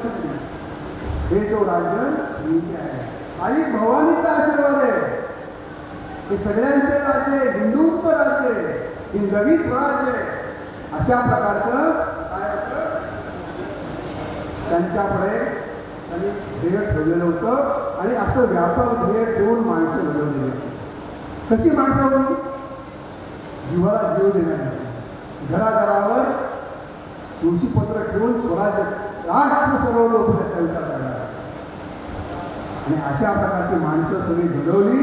हे तो राज्य स्त्रीचे आहे. आई भवानीचा आशीर्वाद आहे. हे सगळ्यांचे राज्य आहे हिंदूंचं राज्य आहे हिंदवी स्वराज्य आहे. अशा प्रकारचं काय होतं त्यांच्याकडे त्यांनी ध्येय ठेवलेलं होतं आणि असं व्यापक ध्येय ठेवून माणसं घडवलेली आहेत. कशी माणसं होती? जीवाला जीव देणारी, घराघरावर तुळशीपत्र ठेवून स्वराज्य राष्ट्र सर्व कविता करणार आणि अशा प्रकारची माणसं सगळी घडवली.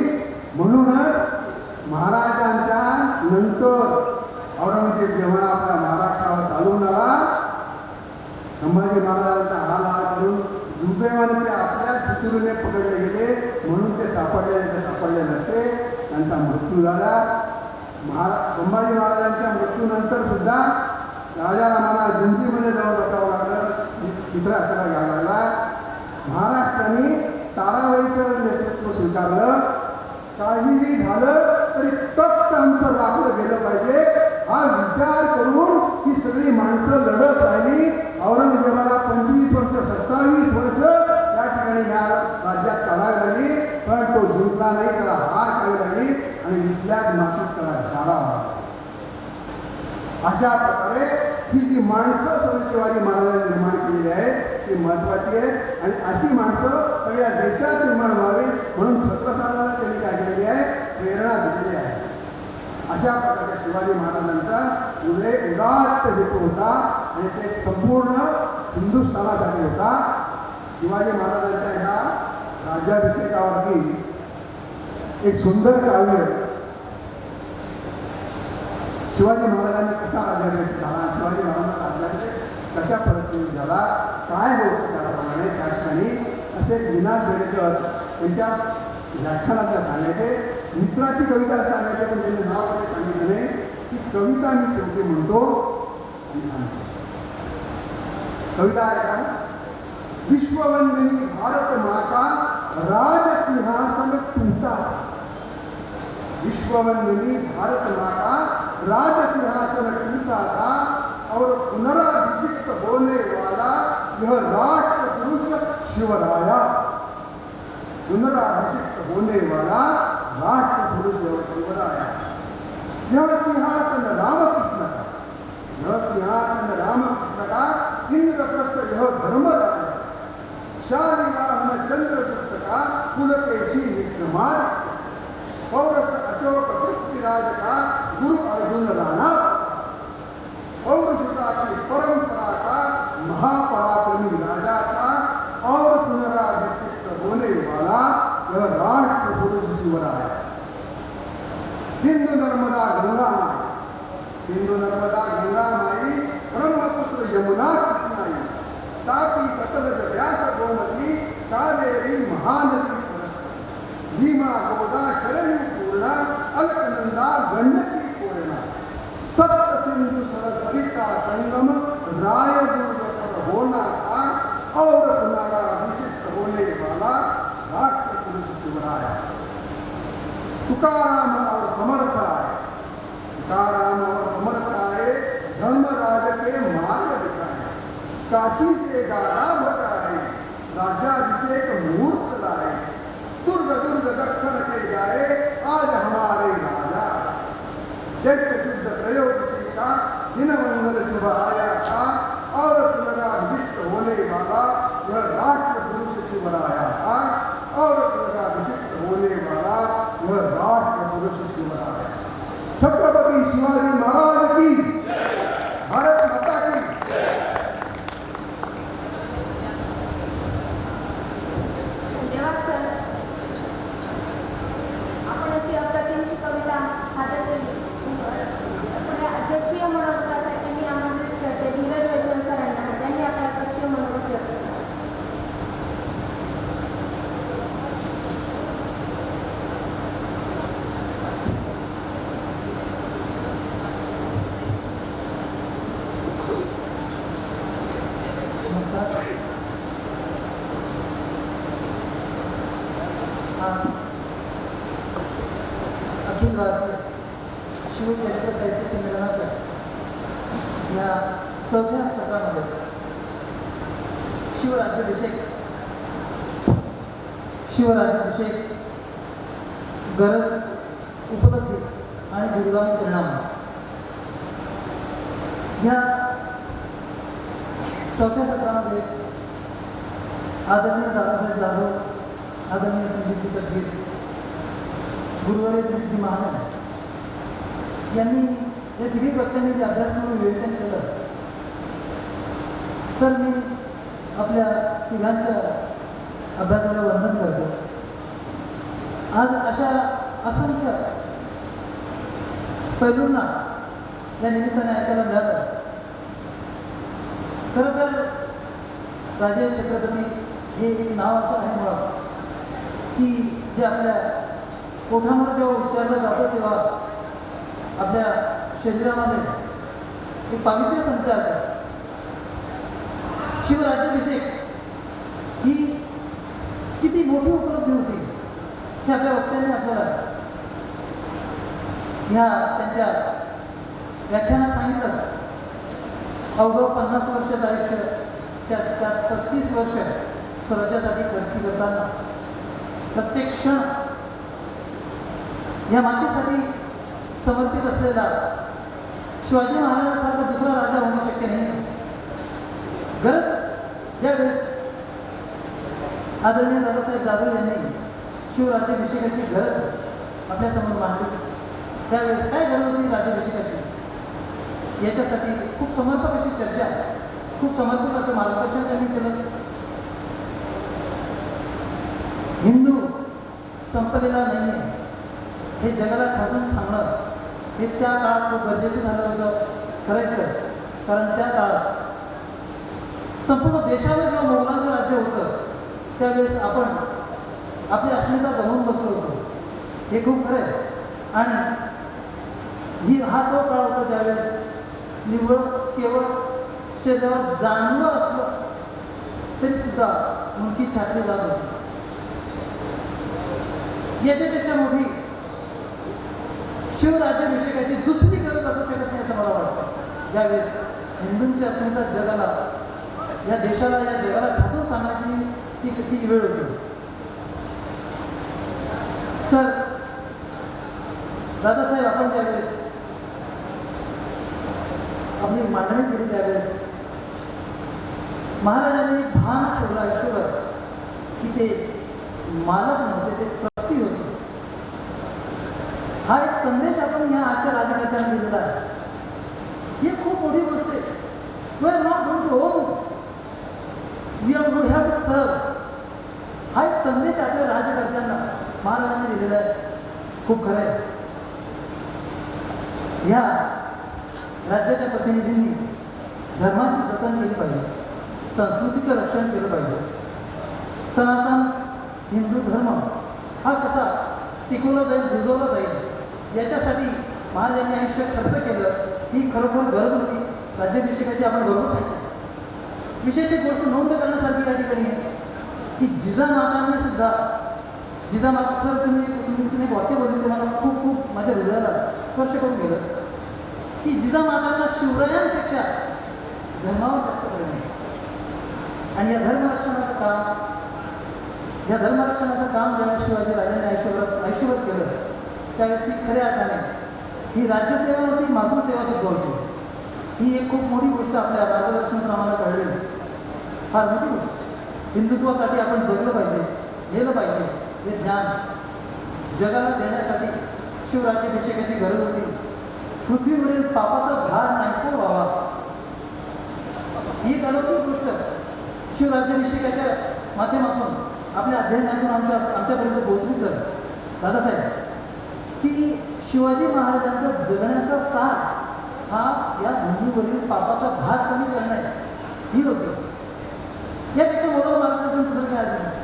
म्हणूनच महाराजांच्या नंतर औरंगजेब जेव्हा आपल्या महाराष्ट्रावर चालून आला, संभाजी महाराजांचा हाल करून दुर्दैवाने ते आपल्याच फितुरीने पकडले गेले, म्हणून ते सापडले नसते. त्यांचा मृत्यू झाला. संभाजी महाराजांच्या मृत्यूनंतर सुद्धा राजाला मला जंजीमध्ये जाऊन बसावं लागलं, चित्र असायला घ्यायला लागला. महाराष्ट्राने ताराबाईचं नेतृत्व स्वीकारलं. काहीही झालं तरी तख्त आमचं राखलं गेलं पाहिजे हा विचार करून ही सगळी माणसं लढत राहिली. औरंगजेबाला 25 वर्ष 27 वर्ष या ठिकाणी या राज्यात चालावी लागली, पण तो जिंकला नाही, त्याला हार खावी लागली आणि इथल्याच मातीत त्याला झाला. अशा प्रकारे ही जी माणसं सगळी शिवाजी महाराजांनी निर्माण केलेली आहे ती महत्त्वाची आहे आणि अशी माणसं सगळ्या देशात निर्माण व्हावी म्हणून छत्रसालाला त्यांनी काय केलेली आहे, प्रेरणा दिलेली आहे. अशा प्रकारच्या शिवाजी महाराजांचा उदात्त हेतू होता आणि ते संपूर्ण हिंदुस्थानासाठी होता. शिवाजी महाराजांच्या ह्या राज्याभिषेकावरती एक सुंदर काव्य शिवाजी महाराजांनी कसा राज्याभिषेक झाला, शिवाजी महाराजांचा राज्याभिषेक कशा परिस्थितीत झाला, काय होतं त्याप्रमाणे त्या ठिकाणी असे विनाश बेडेकर त्यांच्या व्याख्यानात सांगायचे. मित्राची कविता सांगायचे, पण त्यांनी नाव कधी सांगितलं नाही की कविता मी शेवटी म्हणतो आणि सांगतो. कविता आहे का? विश्ववंदिनी भारत माता राजसिंहासन टूटा. विश्ववंदिनी भारत माता राजसिंहासन टूटा था और पुनराभिषिक्त होने वाला यह राष्ट्र पुरुष शिवराया. पुनराभिषिक्त होने वाला राष्ट्र पुरुष शिवराया. यह सिंहासन रामकृष्ण का, यह सिंहासन रामकृष्ण का, इंद्रप्रस्थ यह धर्मराज. शालिग्राम चंद्रगुप्त का, पुलकेशी विक्रमादित्य. पौरस अशोक पृथ्वीराज का, गुरु अर्जुन राणा. पौरुषता की परंपरा का, महापराक्रमी राजा का और पुनराभिषिक्त होने वाला यह राष्ट्र पुरुष शिवराय. सिंधु नर्मदा गंगा माई, सिंधु नर्मदा गंगा माई, ब्रह्मपुत्र यमुना कृष्णाई, तापी सतलज व्यास गोमती, कावेरी महानदी सरस्वती, भीमा गोदा शरयू पूर्णा, अलकनंदा गंडकी पूर्णा. सप्त सिंधु सरसरिता संगम, रायदुर्ग पर होना था और पुनराभिषिक्त होने वाला राष्ट्र पुरुष शिवराय. तुकाराम और समर्थ आए, तुकाराम और समर्थ आए, धर्मराज के मार्ग दिखाए. काशी से गारा भटाए, राज्याभिषेक मुहूर्त लाए. दुर्ग दुर्ग दक्षिण के जाए, आज हमारे राजा. जैसे शुद्ध त्रयोदशी का दिन मंगल शुभ आया था और पुनराभिषिक्त होने वाला यह राष्ट्र पुरुष शिवराया था और पुनराभिषिक्त होने वाला यह राष्ट्र पुरुष शिवराया. छत्रपति शिवाजी महाराज की, भारत माता की. धन्यवाद सर. आपण अशी अप्रतिमची कविता सादर केली. आपल्या अध्यक्षीय मनोगतासाठी मी आमंत्रित करते धीरज वैष्णव सरांना, त्यांनी आपल्या अध्यक्षीय मनोगत व्यक्त केलं. अखिल भारतीय शिवचरित्र साहित्य संमेलनाच्या या 4थ्या सत्रामध्ये शिवराज्याभिषेक गरज, उपलब्धी आणि दूरगामी परिणाम ह्या 4थ्या सत्रामध्ये आदरणीय दादासाहेब जाधव आदरणीय संगीत तज्ञ गुरुवारी दिलीपजी महाराज यांनी या तिघी वक्त्यांनी जे अभ्यासक्रम विवेचन केलं, सर मी आपल्या तिघांच्या अभ्यासाला वंदन करतो. आज अशा असंख्य पैलूंना या निमित्ताने ऐकायला मिळालं. खरं तर राजे छत्रपती हे एक नाव असं आहे मुळात की जे आपल्या ओठांवर जेव्हा उच्चारलं जातं तेव्हा आपल्या शरीरामध्ये एक पावित्र्य संचार करतं. शिवराज्याभिषेक ही किती मोठी उपलब्धी होती हे आपल्या वक्त्यांनी आपल्याला ह्या त्यांच्या व्याख्यानात सांगितलंच. अवघं 50 वर्षाचं आयुष्य त्यात 35 वर्ष स्वराज्यासाठी खर्ची करताना प्रत्येक क्षण या मातीसाठी समर्पित असलेला शिवाजी महाराजांसारखा दुसरा राजा होणं शक्य नाही. गरज ज्यावेळेस आदरणीय दादासाहेब जाधव यांनी शिवराज्याभिषेकाची गरज आपल्यासमोर मांडली, त्यावेळेस काय गरज होती राज्याभिषेकाची याच्यासाठी खूप समर्पक अशी चर्चा, खूप समर्पक असं मार्गदर्शन त्यांनी केलं. हिंदू संपलेला नाही आहे हे जगाला ठासून सांगणं हे त्या काळात खूप गरजेचं झालं होतं करायचं. कारण त्या काळात संपूर्ण देशावर जेव्हा मोगलांचं राज्य होतं त्यावेळेस आपण आपली अस्मिता गमावून बसलो होतो, हे खूप खरं आहे. आणि हा तो काळ होता ज्यावेळेस निव्वळ केवळ शरीरावर जाणवं असलं तरी सुद्धा मुंकी छाटली जात होती. याच्यापेक्षा मोठी शिवराज्याभिषेकाची दुसरी गरज असू शकत नाही असं मला वाटतं. ज्यावेळेस हिंदूंची अस्मिता जगाला, या देशाला, या जगाला ठासून सांगण्याची ती किती वेळ होती. सर दादासाहेब आपण ज्यावेळेस आपली मांडणी केली त्यावेळेस महाराजांनी भान ठेवलं आयुष्यभर की ते मालक नव्हते, ते ट्रस्टी होते. हा एक संदेश आपण या आजच्या राजकारत्यांना दिलेला आहे. ही खूप मोठी गोष्ट आहे. We are not going to own, we have to serve. हा एक संदेश आपल्या राजकारत्यांना महाराजांनी दिलेला आहे. खूप खरं आहे. या राज्याच्या प्रतिनिधींनी धर्माची जतन केली पाहिजे, संस्कृतीचं रक्षण केलं पाहिजे. सनातन हिंदू धर्म हा कसा टिकवला जाईल, रुजवला जाईल याच्यासाठी महाराजांनी आयुष्य खर्च केलं. ही खरोखर गरज होती राज्याभिषेकाची. आपण बरोबर सांगितलं. विशेष एक गोष्ट नोंद करण्यासारखी या ठिकाणी आहे की जिजामातांनी सुद्धा, जिजामाता सर तुम्ही वाक्य बोलले ते मला खूप खूप माझ्या हृदयाला स्पर्श करून गेलं की जिजामातांना शिवरायांपेक्षा धर्मावर जास्त प्रेम आहे. आणि या धर्मरक्षणाचं काम ज्यावेळेस शिवाजी राजांनी आयुष्यभर केलं त्यावेळेस ती खऱ्या अर्थाने ही राज्यसेवा होती, मातृसेवा सुद्धा होती. ही एक खूप मोठी गोष्ट आपल्या मार्गदर्शन आम्हाला कळली, फार मोठी गोष्ट. हिंदुत्वासाठी आपण जगलं पाहिजे, गेलं पाहिजे. हे ज्ञान जगाला देण्यासाठी शिवराज्याभिषेकाची गरज होती. पृथ्वीवरील पापाचा भार नाहीसा व्हावा ही एक अलौकिक गोष्ट शिवराज्याभिषेकाच्या माध्यमातून आपल्या अध्ययनातून आमच्यापर्यंत पोहोचली. सर दादासाहेब की शिवाजी महाराजांचा जगण्याचा सार हा या भूमीवरील पापाचा भार कमी करणे ही होती. यापेक्षा मोठं मार्गदर्शन दुसरं काय असेल.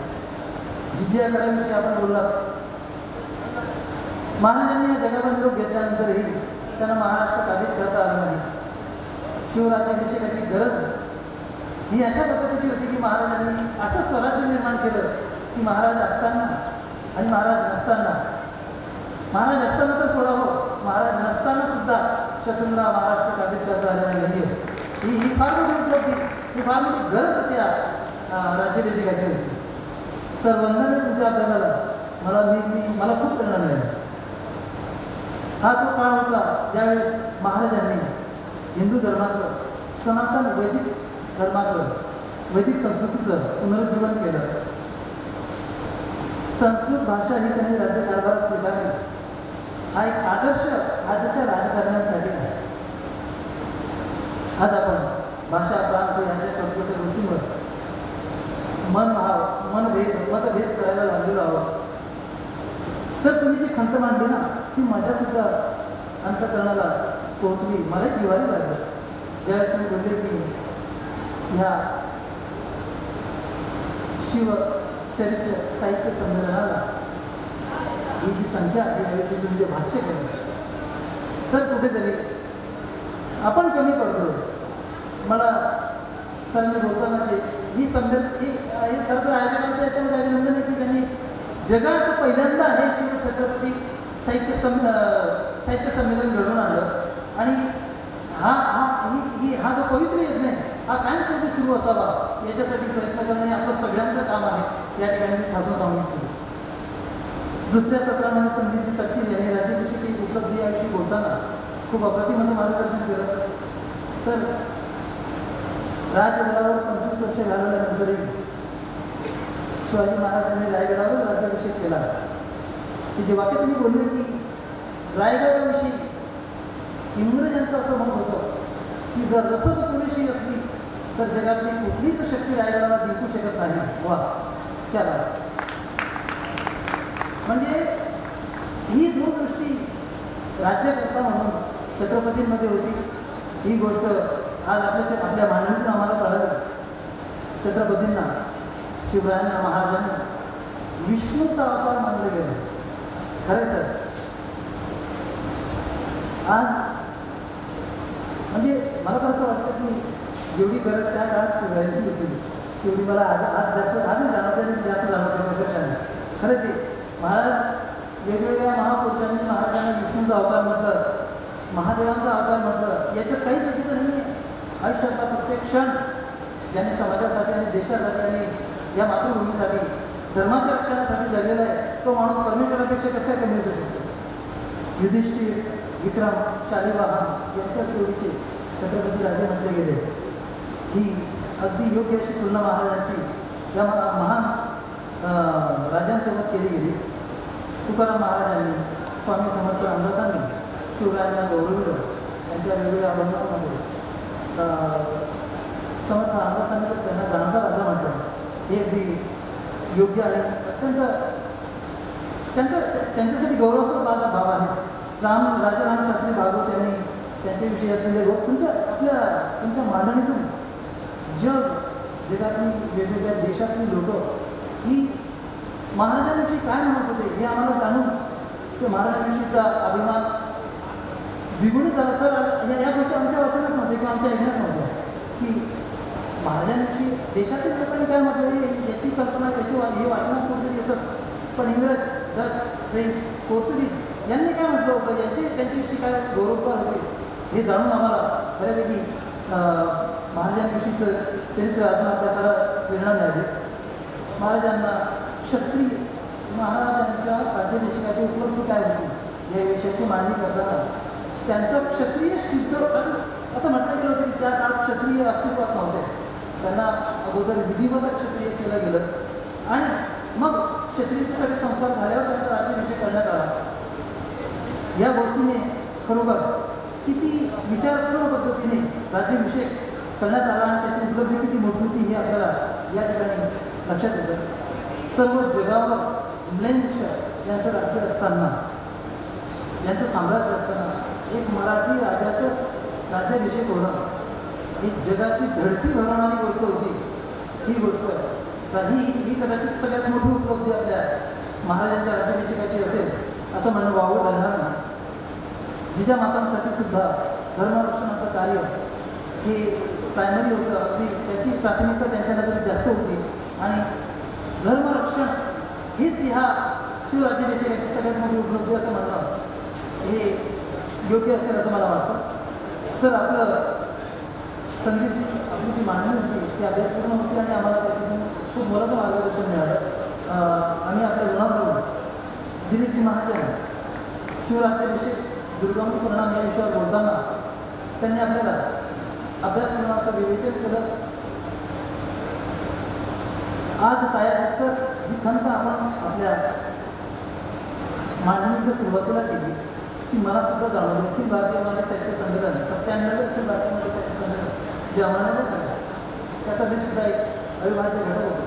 जिजिया गडाविषयी आपण बोललात. महाराजांनी या जगाचा निरोप घेतल्यानंतरही त्यांना महाराष्ट्र काबीज करता आलं नाही. शिवराज्याभिषेकाची गरज ही अशा पद्धतीची होती की महाराजांनी असं स्वराज्य निर्माण केलं की महाराज असताना आणि महाराज नसताना, महाराज असताना तर सोडावं, महाराज नसताना सुद्धा शत्रूंना महाराष्ट्र काबीज करता आलं नाही. ही फार मोठी उपलब्धी, ही फार मोठी गरज त्या राज्याभिषेकाची होती. सर वंदन तुमच्या अभ्यासाला मला खूप प्रेरणा मिळाली. हा तो काळ होता ज्यावेळेस महाराजांनी हिंदू धर्माचं, सनातन वैदिक धर्माचं, वैदिक संस्कृतीचं पुनरुज्जीवन केलं. संस्कृत भाषा ही त्यांनी राज्यकारभारात स्वीकारली. हा एक आदर्श आजच्या राजकारण्यांसाठी आहे. आज आपण भाषा प्रांत यांच्या छोट्या गोष्टींवर मतभेद करायला लागलेलो आहोत. सर, तुम्ही जी खंत मांडली ना, ती माझ्यासुद्धा अंतःकरणाला पोहोचली. मला एक दिवाळी लागली ज्यावेळेस तुम्ही बोलले की ह्या शिवचरित्र साहित्य संमेलनाला ही जी संख्या आहे त्यावेळी तुम्ही जे भाष्य केलं, सर कुठेतरी आपण कमी पडतो. मला सरांनी बोलताना ही खरं तर आयोजकांचं याच्यामध्ये अभिनंदन आहे की त्यांनी जगात पहिल्यांदा हे शिवछत्रपती साहित्य संमेलन घडवून आणलं. आणि हा जो पवित्र यज्ञ आहे हा कायमस्वरूपी सुरू असावा याच्यासाठी प्रयत्न करणं हे आपलं सगळ्यांचं काम आहे. या ठिकाणी मी ठासून सांगितलं. दुसऱ्या सत्रामध्ये संदीपजी तटकीर यांनी राज्याभिषेकी उपलब्धी याविषयी बोलताना खूप अप्रतिम असं मार्गदर्शन केलं. सर, राजगडावर 25 वर्ष घालवल्यानंतरही शिवाजी महाराजांनी रायगडावर राज्याभिषेक केला. ते जे वाक्य तुम्ही बोलले की रायगडाविषयी इंग्रजांचं असं मत होतं की जर रसद पुरेशी असली तर जगातली कुठलीच शक्ती रायगडाला जिंकू शकत नाही. वा, त्याला म्हणजे ही दूरदृष्टी राज्यकर्ता म्हणून छत्रपतींमध्ये होती. ही गोष्ट आज आपल्या मांडणीतून आम्हाला कळलं. छत्रपतींना, शिवरायांना, महाराजांना विष्णूचा अवतार मानलं गेलं. खरं सर, आज म्हणजे मला तर असं वाटतं की जेवढी गरज त्या काळात शिवरायांची होती तेवढी मला आजही जाणवते आणि जास्त जाणवते प्रकर्षाने. खरं ते महाराज वेगवेगळ्या महापुरुषांनी महाराजांना विष्णूचा अवतार म्हटलं, महादेवांचा अवतार म्हटलं, याच्यात काही चुकीचं नाही आहे. आयुष्यातला प्रत्येक क्षण ज्यांनी समाजासाठी आणि देशासाठी आणि या मातृभूमीसाठी धर्माच्या रक्षणासाठी जगलेला आहे तो माणूस परमेश्वरापेक्षा कसं काय कमी असू शकतो. युधिष्ठिर, विक्रम, शालिवाहन यांच्या जोडीचे छत्रपती राजे म्हटले गेले. ही अगदी योग्य अशी तुलना महाराजांची या महान राजांसोबत केली गेली. तुकाराम महाराजांनी, स्वामी समर्थ रामदासांनी शिवरायांना गौरविलं. त्यांच्या वेगवेगळ्या अभंगामध्ये समर्थ रामदासांनी तर त्यांना जाणता राजा म्हटलं. हे अगदी योग्य आणि अत्यंत त्यांच्यासाठी गौरवास्पद भाव आहे. राजा रामशास्त्री भागवत यांनी त्यांच्याविषयी असलेले लोक तुमच्या मांडणीतून जगातली वेगवेगळ्या देशातली लोक ही महाराजांविषयी काय म्हणत होते हे आम्हाला जाणून ते महाराजांविषयीचा अभिमान द्विगुणित झाला. सर, या गोष्टी आमच्या वाचनात नव्हत्या किंवा आमच्या ऐकण्यात नव्हत्या की महाराजांविषयी देशातील लोकांनी काय म्हटलं याची कल्पना हे वाचनात कुठेतरी येतच. पण इंग्रज, डच, फ्रेंच, पोर्तुगीज यांनी काय म्हटलं होतं त्यांच्याविषयी काय गौरवकार होते हे जाणून आम्हाला बऱ्यापैकी महाराजांविषयीचं चरित्र अजून अभ्यासाला प्रेरणा मिळाली. महाराजांना क्षत्रिय महाराजांच्या राज्याभिषेकाची उपलब्धी काय होती या विषयाची मांडणी करताना त्यांचं क्षत्रिय सिद्ध असं म्हटलं गेलं होतं की त्या काळात क्षत्रिय अस्तित्वात नव्हते. त्यांना अगोदर विधिवत क्षत्रिय केलं गेलं आणि मग क्षत्रियचे सगळे संस्कार झाल्यावर त्यांचा राज्याभिषेक करण्यात आला. या गोष्टीने खरोखर किती विचारपूर्ण पद्धतीने राज्याभिषेक करण्यात आला आणि त्याची उपलब्धी किती मोठी होती हे आपल्याला या ठिकाणी लक्षात येतं. सर्व जगावर इंग्लंड यांचं राज्य असताना, यांचं साम्राज्य असताना एक मराठी राजाचं राज्याभिषेक होणं ही जगाची धडकी भरवणारी गोष्ट होती. ही गोष्ट ही कदाचित सगळ्यात मोठी उपलब्धी आपल्या महाराजांच्या राज्याभिषेकाची असेल असं म्हणणं वावं ठरणार नाही. जिजामातांसाठी सुद्धा धर्मरक्षणाचं कार्य हे प्रायमरी होतं. अगदी त्याची प्राथमिकता त्यांच्या नजरेत जास्त होती आणि धर्मरक्षण हीच ह्या शिवराज्याभिषेकाची सगळ्यात मोठी उपलब्धी असं म्हणणं हे योग्य असेल असं मला वाटतं. सर, आपलं संदीपजी आपली जी मांडणी होती ती अभ्यासपूर्ण होती आणि आम्हाला त्याच्यातून खूप मोलाचं मार्गदर्शन मिळालं. आम्ही आपल्या ऋणात दिलीपजी महाजन शिवराज्याभिषेक दुर्गम परिणाम या विषयावर बोलताना त्यांनी आपल्याला अभ्यासपूर्ण असं विवेचन केलं. आज तयार सर जी खंत आपण आपल्या मांडणीच्या सुरुवातीला केली ती मला सुद्धा जाणवली की भारतीय मराठी साहित्य संमेलन 97 अखिल भारतीय मराठी साहित्य संमेलन जे अमरावतीला झालं त्याचा मी सुद्धा एक अविभाज्य घटक होतो.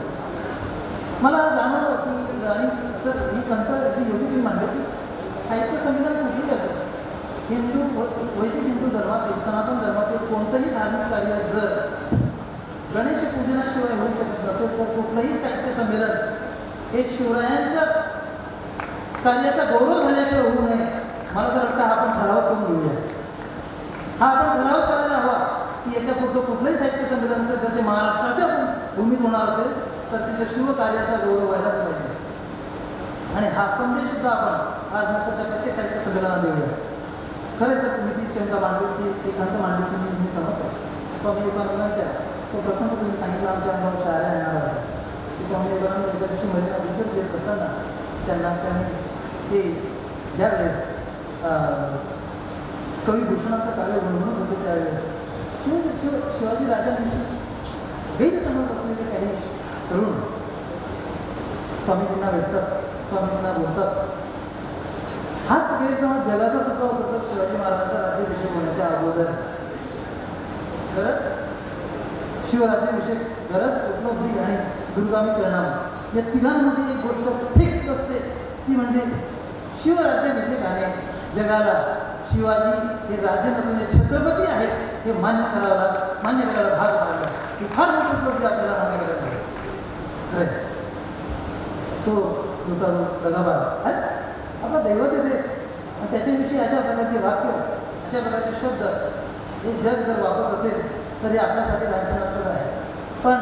मला जाणवलं की आणि सर ही खंत अगदी योग्य मी मांडली की साहित्य संमेलन कुठलीही असो हिंदू वैदिक हिंदू धर्मातील सनातन धर्मातील कोणतंही धार्मिक कार्य जर गणेश पूजनाशिवाय होऊ शकत नसेल तर कुठलंही साहित्य संमेलन हे शिवरायांच्या कार्याचा गौरव झाल्याशिवाय होऊ नये. मला तर वाटतं हा आपण ठराव करून घेऊया. हा आपण ठरावच करायला हवा की याच्या पुढचं कुठलंही साहित्य संमेलनाचं जर ते महाराष्ट्राच्या भूमीत होणार असेल तर तिथे शिवकार्याचा गौरव व्हायलाच पाहिजे. आणि हा संदेश सुद्धा आपण आज नंतरच्या प्रत्येक साहित्य संमेलनात देऊया. खरंच सर तुम्ही ती चिंता मांडली ती खंत मांडली तुम्ही समजतो. स्वामी विवेकानंदांच्या तो प्रसंग तुम्ही सांगितला आमच्या अनुभव शाळा येणार आहे की स्वामी विवेकानंद एका दिवशी महिला विचार देत असताना त्यांनी ते ज्यावेळेस कवी भूषणाचं कार्य म्हणून होते त्यावेळेस शिवाजी राजांनी गैरसमज असलेले काही तरुण स्वामीजींना भेटतात, स्वामीजींना बोलतात. हाच गैरसमज जगाचा सुद्धा होता शिवाजी महाराजांचा राज्याभिषेक होण्याच्या अगोदर. गरज शिवराज्याभिषेक, गरज, उपलब्धी आणि दुर्गामी परिणाम या तिघांमध्ये एक गोष्ट फिक्स असते ती म्हणजे शिवराज्याभिषेकाने जगाला शिवाजी हे राजे नसून हे छत्रपती आहेत हे मान्य करायला भाग पाडला. ही फार मोठी उपलब्धी आपल्याला मान्य करायला लागेल. तो दुसरा दगाबाद आपला दैवत येते आणि त्याच्याविषयी अशा प्रकारचे वाक्य अशा प्रकारचे शब्द हे जग जर वापरत असेल तर हे आपल्यासाठी लांछनास्पद आहे. पण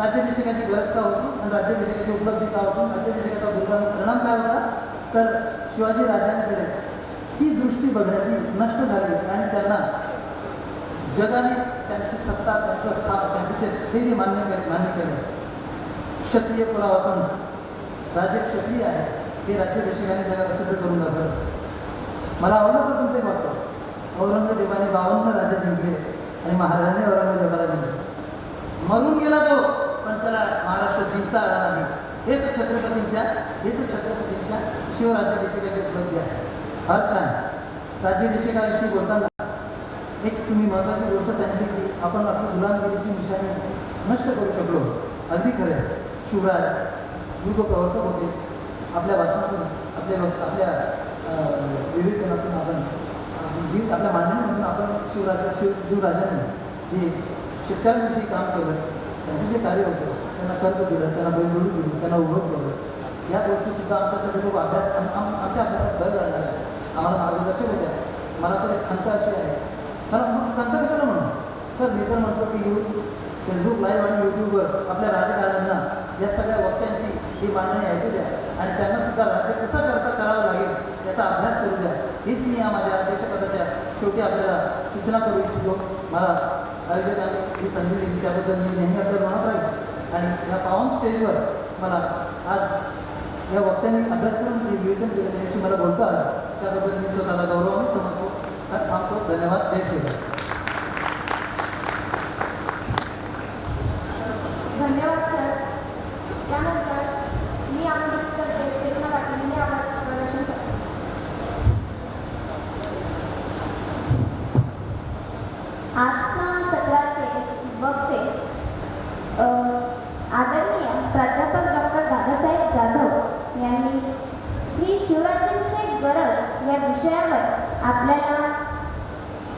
राज्याभिषेकाची गरज का होती आणि राज्याभिषेकाची उपलब्धी का होती, राज्याभिषेकाचा दुर्गम परिणाम काय होता तर शिवाजी राजांकडे ही दृष्टी बघण्याची नष्ट झाली आणि त्यांना जगाने त्यांची सत्ता, त्यांचं स्थान, त्यांचे ते स्थैर्य मान्य केलं. क्षत्रिय कुलावतंस राजे क्षत्रिय आहे हे राज्याभिषेकाने जगाला सिद्ध करून दाखवलं. मला आवडलं तर तुमचे वाटतं औरंगजेबाने 52 राजे जिंकले आणि महाराजांनी औरंगजेबाला जिंकले. मरून गेला तो पण त्याला महाराष्ट्र जिंकता आला नाही. हेच छत्रपतींच्या शिवराज्याभिषेकाची उपलब्धी आहे. फार छान. राज्याभिषेकाविषयी बोलताना एक तुम्ही महत्त्वाची गोष्ट सांगितली की आपण आपली गुलामगिरीची निशाणी नष्ट करू शकलो. अगदी खरं आहे. शिवराज युगप्रवर्तक होते. आपल्या भाषणातून आपल्या विवेचनातून आपण आपल्या मांडणीमधून आपण शिवराजांनी जे शेतकऱ्यांविषयी काम केलं, त्यांचं जे कार्य होतं, त्यांना कर्ज दिलं, त्यांना बैलजोडी दिली, त्यांना उभं केलं, या गोष्टीसुद्धा आमच्यासाठी खूप अभ्यास आमच्या अभ्यासात भर घालणार आहे. आम्हाला मार्गदर्शक होत्या. मला तर एक खंत अशी आहे. मला खंत कशाला म्हणून सर मी तर म्हणतो की फेसबुक लाईव्ह आणि यूट्यूबवर आपल्या राजकारण्यांना या सगळ्या वक्त्यांची ही मांडणी ऐकू द्या आणि त्यांनासुद्धा राज्य कसं करावं लागेल याचा अभ्यास करू द्या. हीच मी या माझ्या अध्यक्षपदाच्या शेवटी आपल्याला सूचना करू इच्छितो. मला आयोजकांनी ही संधी दिली त्याबद्दल मी नेहमी आपल्याला म्हणत राहील. आणि या पावन स्टेजवर मला आज या वक्त्यांनी अभ्यास करून जे विवेचन केलं त्याविषयी मला बोलता आलं त्याबद्दल मी स्वतःला गौरवाने समजतो. थांबतो. धन्यवाद. जय श्रीराम. धन्यवाद सर. त्यानंतर मी आमंत्रित करते चेतना पाटील आवाज प्रदर्शन करते. आजच्या सत्राचे वक्ते आदरणीय प्राध्यापक डॉक्टर दादासाहेब जाधव यांनी श्री शिवराज्याभिषेक गरज या विषयावर आपल्याला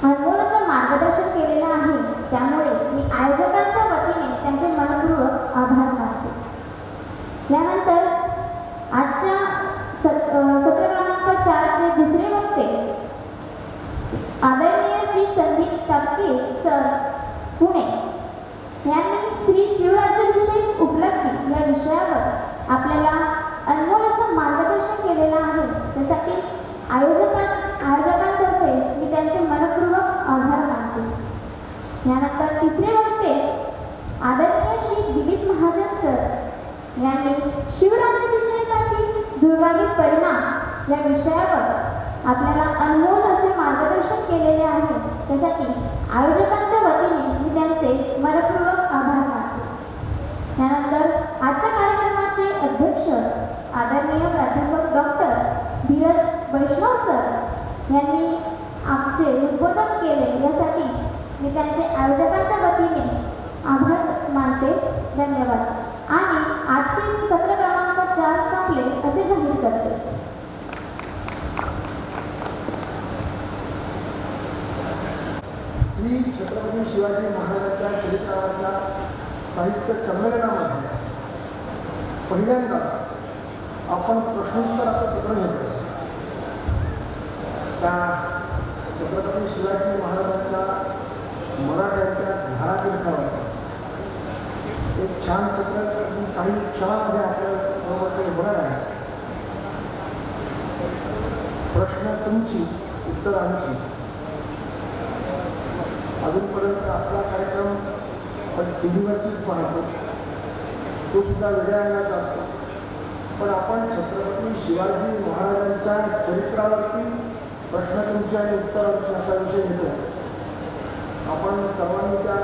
अनमोल असं मार्गदर्शन केलेलं आहे. त्यामुळे मी आयोजकांच्या वतीने त्यांचे मनपूर्वक आभार मानते. यानंतर आजच्या सत्र क्रमांक 4चे दुसरे वक्ते आदरणीय श्री संदीप तापके सर पुणे यांनी श्री शिवराज्याभिषेक उपलब्धी या विषयावर आपल्याला अनमोल असं मार्गदर्शन केलेलं आहे. त्यासाठी आयोजकांतर्फे मी त्यांचे मनपूर्वक आभार मानते. यानंतर तिसरे वक्ते आदरणीय श्री दिलीप महाजन सर यांनी शिवराज्याभिषेकाची दुर्गामी परिणाम या विषयावर आपल्याला अनमोल असे मार्गदर्शन केलेले आहे. त्यासाठी आयोजकांच्या वतीने मी त्यांचे मनपूर्वक आभार मानते. त्यानंतर आजच्या कार्यक्रमाचे अध्यक्ष डॉक्टर धीरज वैष्णव सर यांनी आमचे उद्बोधन केले, यासाठी मी त्यांचे आयोजकांच्या वतीने आभार मानते. धन्यवाद. आणि आजचे सत्र क्रमांक 4 संपले असे जाहीर करते. श्री छत्रपती शिवाजी महाराजांच्या चरित्रावरच्या साहित्य संमेलनामध्ये पहिल्यांदाच आपण प्रश्नोत्तराचं सत्र घेतो. त्या छत्रपती शिवाजी महाराजांच्या मराठ्यांच्या धारातीर्थावर एक छान सत्र काही क्षणामध्ये आपल्याबरोबर होणार आहे. प्रश्न तुमची, उत्तर आमची. अजूनपर्यंत असला कार्यक्रम आपण टी व्हीवरतीच पाहतो, तो सुद्धा वेगळ्या रंगाचा असतो. पण आपण छत्रपती शिवाजी महाराजांच्या चरित्रावरती प्रश्न तुमचे आणि उत्तर आमचे असा विषय घेतो. आपण सर्वांनी त्या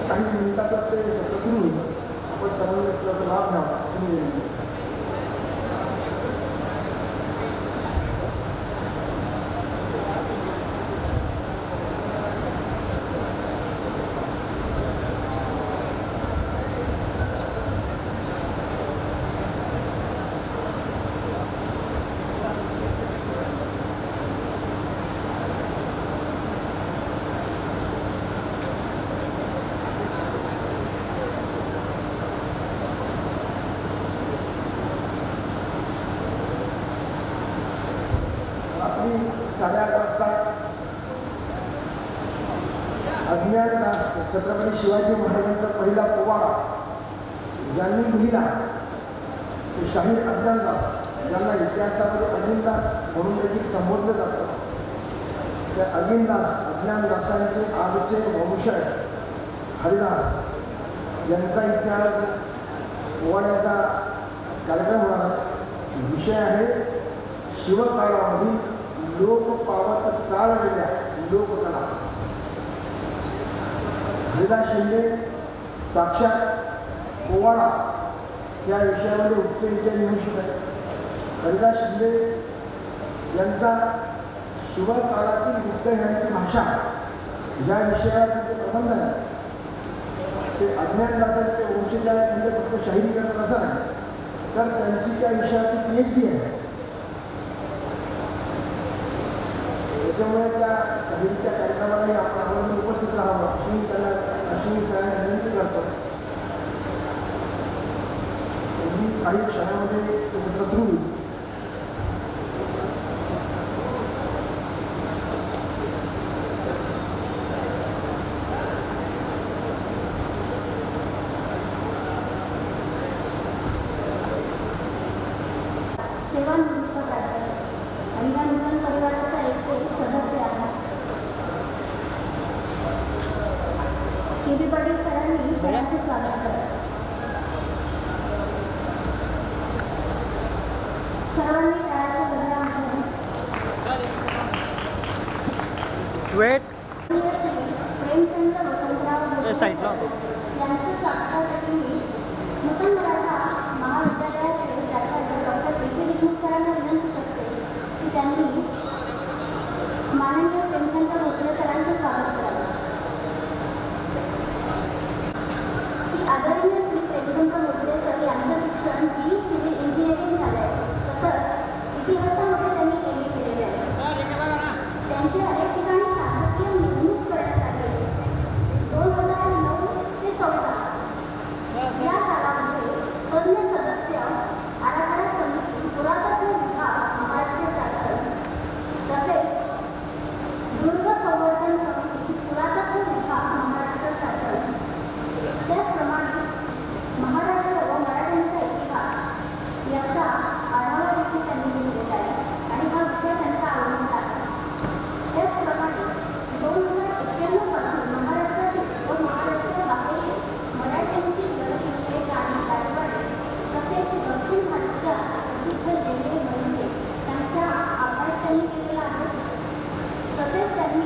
काही मिनिटातच ते सत्र सुरू होईल. आपण सर्वांनी त्याचा लाभ घ्यावा तुम्ही. रात्री 8:30 वाजता अज्ञानदास छत्रपती शिवाजी महाराजांचा पहिला पोवाडा ज्यांनी लिहिला ते शाहीर अज्ञानदास, ज्यांना इतिहासामध्ये अजिनदास म्हणून देखील संबोधलं जातं. त्या अज्ञानदासांचे आजचे वंशज हरिदास यांचा इतिहास पोवाड्याचा कार्यक्रम होणार आहे. विषय आहे शिवकाळामधील लोक पावत चाललेल्या लोककला. हरिदास शिंदे साक्षात पोवाडा या विषयामध्ये उच्च विद्या निवशिक आहे. हरिदास शिंदे यांचा शिवकाळातील विज्ञानाची भाषा या विषयावर ते प्रबंध आहे. ते अज्ञानदासांचे वंशज आहेत म्हणजे फक्त शाहिरी करतात असं नाही, तर त्यांची त्या विषयाची PhD आहे. त्याच्यामुळे त्या शाहिरीच्या कार्यक्रमालाही आपण आवर्जून उपस्थित राहावं अशी मी सगळ्यांना विनंती करतो. काही क्षणामध्ये ते सत्र सुरू होईल. सेवानिवृत्त प्राध्यापक अहिल्या नूतन परिवाराचा एक ते सदस्य आहे. के.बी. पाटील सरांनी सरांचे स्वागत केलं. सर्वांनी टाळ्याच्या गजरामध्ये प्रेमचंद वसंतराव यांचं स्वागतासाठी नूतन मराठा महाविद्यालयाचे प्राध्यापक डॉक्टर पी.के. देशमुख सरांना विनंती करते की त्यांनी माननीय प्रेमचंद भोसले सरांचे स्वागत करावे. की आदरणीय श्री प्रेमचंद भोसले सर यांचं शिक्षण BE सिव्हिल इंजिनिअरिंग झालं आहे. तसंच इतिहासामध्ये त्यांनी MA केलेले आहे. त्यांचे अनेक ठिकाणी शासकीय नेमणूक करण्यात आली आहे. 2009 ते 14 या कालामध्ये तज्ञ सदस्य आराखडा समिती, पुरातत्व विभाग, महाराष्ट्र शासन, तसेच दुर्ग संवर्धन समिती, पुरातत्व विभाग, महाराष्ट्र शासन, त्याचप्रमाणे महाराष्ट्र व मराठ्यांचा इतिहास याचा आढावा देखील त्यांनी दिलेला आहे आणि हा विषय त्यांचा आवडीचा आहे. त्याचप्रमाणे 2091 पासून महाराष्ट्रातील व महाराष्ट्राबाहेर मराठ्यांची गडकिल्ले, गाणी, राजवाडे तसेच दक्षिण भारताच्या प्रसिद्ध जिल्हे म्हणजे त्यांचा अभ्यास त्यांनी केलेला आहे. तसेच त्यांनी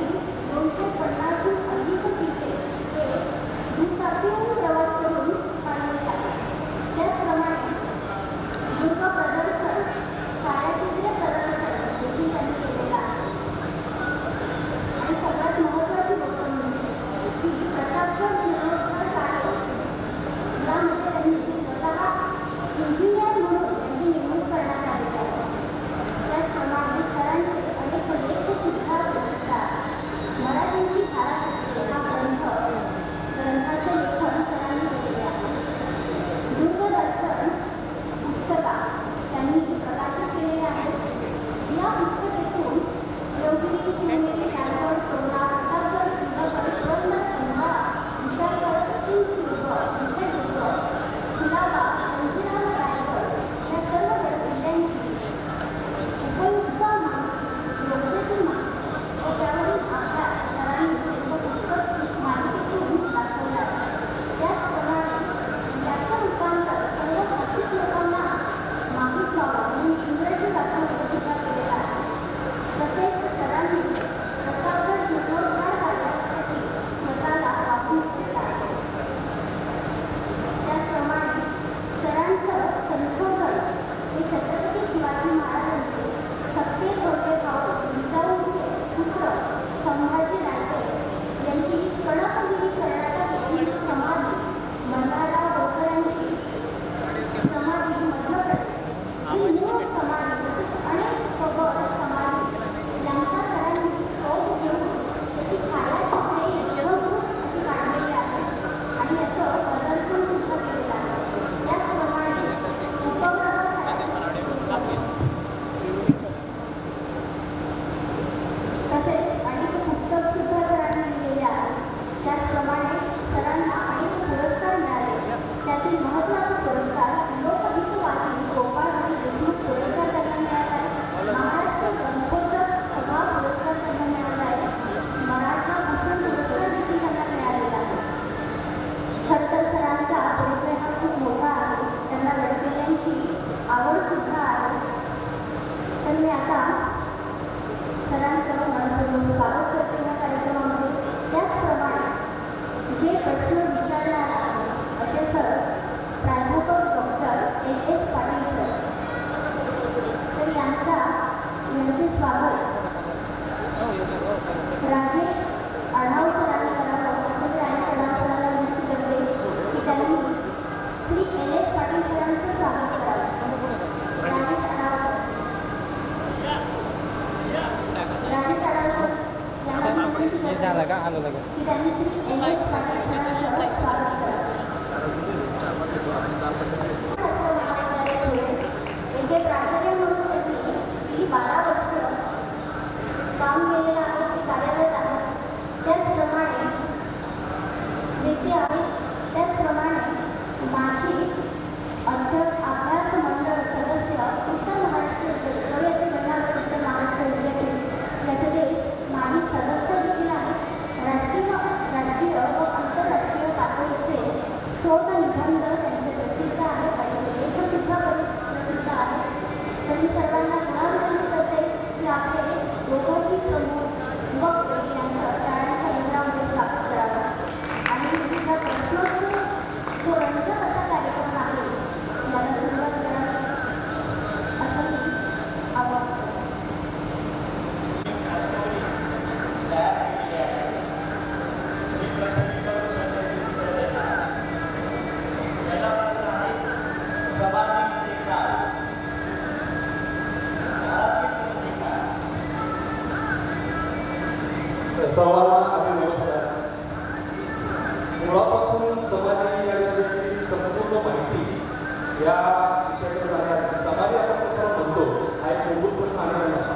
तसेच अनेक पुस्तक सुद्धा सरांनी लिहिलेले आहेत. त्याचप्रमाणे सरांना अनेक पुरस्कार मिळाले. त्यातील महत्त्वाचा पुरस्कार लोकहितवादी गोपाळ आणि देशमुख पुरस्कार त्यांना मिळाला आहे. महाराष्ट्र ग्रंथोत्सव सभा पुरस्कार त्यांना मिळाला आहे. मराठा भूषण पुरस्कार देखील त्यांना मिळालेला आहे. खरं तर सरांचा परिचय हा खूप मोठा आहे. त्यांना लढवयांची आवड सुद्धा आहे. तर मी आता सरांचं मनपूर्वक स्वागत करते या कार्यक्रमामध्ये. त्याचप्रमाणे जे प्रश्न विचारणार आहे असे सर प्राध्यापक डॉक्टर S.S. पाटील सर. तर यांचे स्वागत राजेश आढाव सरांनी करावं असं मी राजेश आढाव सरांना विनंती करते की त्यांनी श्री N.S. पाटील सरांचं स्वागत करावं. राजेश आढाव सर. राजेश आढाव सर यांना विनंती करते की त्यांनी श्री N.S. पाटील सरांचं स्वागत करावं. येथे प्राचार्य म्हणून त्यांनी 12 वर्ष काम केलेलं आहे. ते कार्यरत आहे. त्याचप्रमाणे व्यक्ती आहे. त्याचप्रमाणे माझी अभ्यास मंडळ सदस्य उत्तर महाराष्ट्र रयत गणागत उत्तर महाराष्ट्र विद्यापीठ याचे ते माजी सदस्य देखील आहेत. राष्ट्रीय व आंतरराष्ट्रीय पातळीचे शोध निबंध त्यांचे प्रसिद्ध आहे आणि लेखन सुद्धा प्रसिद्ध आहे. तर मी सर्वांना पुन्हा विनंती करते की आपले दोघंही प्रमुख युवक पिढी यांचं टाळ्यांच्या यंत्रामध्ये स्वागत करावं आणि तुमच्या प्रश्नोत्तर जो रंजक असा कार्यक्रम आहे याला सुरुवात करावी असं मी आवाहन करते. सर्वांना आपले नमस्कार. मुळापासून समाधी या विषयाची संपूर्ण माहिती या विषयाकडे जाण्यात समाधी आपण कशाला म्हणतो हा एक मूलभूत प्रश्न आलेला नसतो.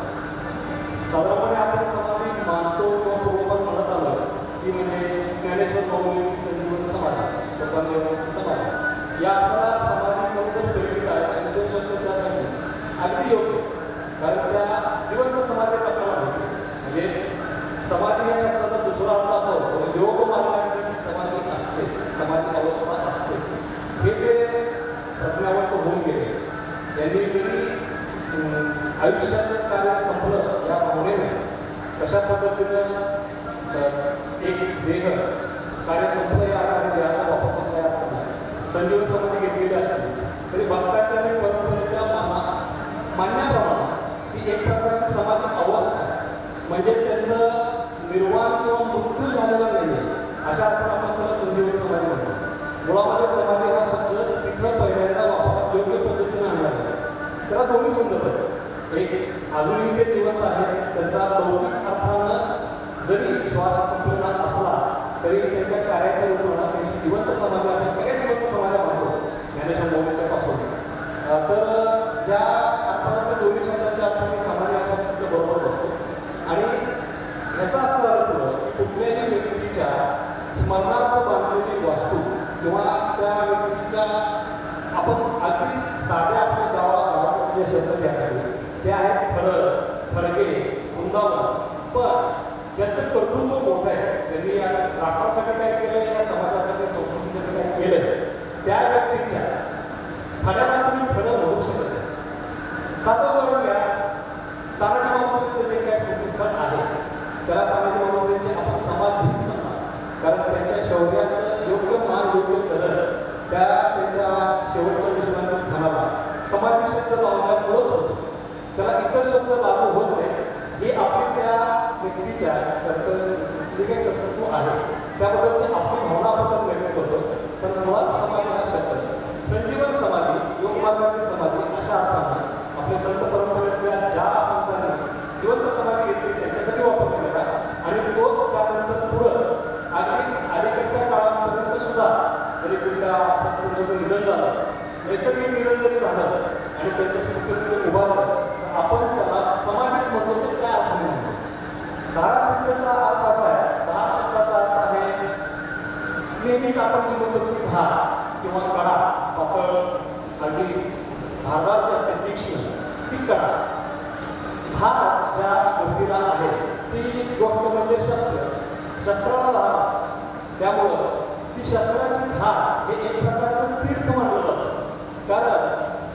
साधारणपणे आपण समाधी मानतो किंवा पूर्वपण म्हणत आलो की म्हणजे ज्ञानेश्वर माऊलींची संजीवन समाधी, तुकारामांची समाधी या आपल्याला समाधीमधूनच परिचित आहे आणि तो शब्द त्यासाठी अगदी योग्य. कारण त्या जिवंत समाधीत आपल्याला माहिती म्हणजे समाधी या शब्दाचा दुसरा अर्थ असा होतो योग मानण्याची समाधी असते, समाधी अवस्था असते. हे जे प्रज्ञावंत होऊन गेले यांनी जरी आयुष्याचं कार्य संपलं या भावनेने कशा पद्धतीनं एक देह कार्य संपलं या अर्थाने देहाचा वापर संपला या अर्थाने संजीवन समाधी घेतलेली असते तरी भक्ताच्या आणि परंपरेच्या मान्याप्रमाणे ही एक प्रकारची समाधी अवस्था म्हणजे त्याचं निर्वाण किंवा मृत्यू झालेला नाही अशा अर्थाने आपण त्याला संजीवन समाधी म्हणतो. मुळामध्ये समाधी हा शब्द तिथं पहिल्यांदा वापरात योग्य पद्धतीने आणला आहे. त्याला दोन्ही संदर्भ आहेत. एक अजूनही ते जिवंत आहे त्यांचा लौकिक अर्थानं जरी श्वास संपूर्ण असला तरी त्यांच्या कार्याच्या रूपानं त्यांची जिवंत समाधी आपण सगळ्या जिवंत समाध्या म्हणतो ज्ञानेश्वर माऊलींच्या पासून. तर या अर्थानं त्या दोन्ही शब्दांच्या अर्थाने समाधी हा शब्द बरोबर असतो आणि याचा असं अर्थ की कुठल्याही व्यक्तीच्या स्मरणार्थ बांधलेली वास्तू किंवा त्या व्यक्तीच्या आपण अगदी साध्या आपल्या गावात जे शब्द घ्यायचे ते आहेत फरगे वृंदावन. पण ज्याचं कर्तृत्व मोठं आहे त्यांनी या राष्ट्रासाठी काय केलं या समाजासाठी संस्कृतीसाठी काय केलं त्या व्यक्तीच्या फड्याला तुम्ही फळं म्हणू शकत नाही. साधं वरून घ्या तानाजी मालुसरेचं जे काय स्मृतीस्थळ आहे त्याला तानाजी मालुसरेची आपण समाधीच म्हणणार. कारण त्यांच्या शौर्याचं योग्य मान योग्य कदर त्या त्यांच्या शेवटच्या विश्रांती स्थानाला समाधी शब्द लावण्यामुळंच होतो. त्याला इतर शब्द लागू होत नाही. ही आपली त्या व्यक्तीच्या जे काही कर्तृत्व आहे त्याबद्दलची आपली भावना आपण व्यक्त करतो. पण मुळात समाधी हा शब्द संजीवन समाधी योगमार्गाची समाधी अशा अर्थाने आपल्या संत परंपरेतल्या ज्या संतांनी जिवंत समाधी घेतली त्याच्यासाठी वापर केला आणि तोच त्यानंतर पुढं अगदी अलीकडच्या काळापर्यंत सुद्धा जरी कुठल्या संस्थेचं निधन झालं नैसर्गिक निधन जरी झालं आणि त्यांच्या संस्कृतीचं उभा झालं तर आपण त्याला समाधीच म्हणतो तर त्या अर्थाने म्हणतो. धारातीर्थाचा अर्थ असा आहे, धार शब्दाचा अर्थ आहे नेहमीच आपण जी म्हणतो की धार किंवा कडा, पातळ अगदी धारदार जी असते तीक्ष्ण ती कडा. धार ज्या गोष्टीला आहे ती गोष्ट म्हणजे शस्त्र, शस्त्राला धार असते. त्यामुळं ती शस्त्राची धार हे एक प्रकारचं तीर्थ मानलं जातं. कारण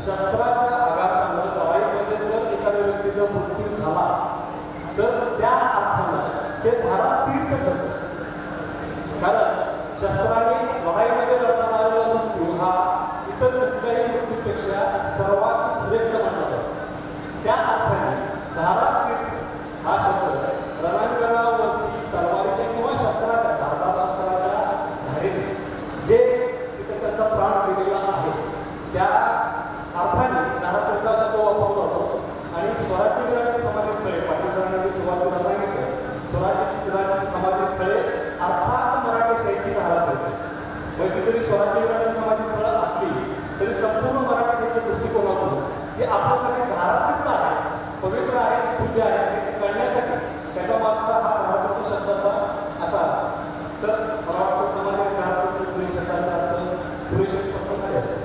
शस्त्राच्या आघातामुळे लढाईमध्ये जर एखाद्या व्यक्तीचा मृत्यू झाला तर त्या अर्थानं ते धारा तीर्थ ठरतं. कारण शस्त्राने लढाईमध्ये लढणारा आलेला मृत्यू हा इतर कुठल्याही मृत्यूपेक्षा सर्वात श्रेष्ठ मानला जातो. त्या अर्थाने धारा तीर्थ हा शब्द रणांगणावरती तलवारीच्या किंवा शस्त्राच्या धारदार शस्त्राच्या धारेने जे तिथे त्याचा प्राण दिलेला आहे त्या अर्थाने धारातीर्थ असा तो वापरला जातो. आणि स्वराज्यगृहाची समाधीस्थळे पाकिस्तानाने सुरुवातीला सांगितलं, स्वराज्यगृहाची समाधीस्थळे अर्थात मराठी शाहीची धारातीर्थ. मग कितीतरी स्वराज्यगृहाची समाधीस्थळं असली तरी संपूर्ण मराठी शाहीच्या दृष्टिकोनातून हे आपल्यासाठी धारातीर्थ आहे, पवित्र आहे, पूजा आहे हे कळण्यासाठी त्याचा मागचा हा धारातीर्थ शब्दाचा असा. तर मला वाटतं समाजात धारातीर्थ पुढील शब्दाचा अर्थ पुरेसे स्पष्ट झाले असेल.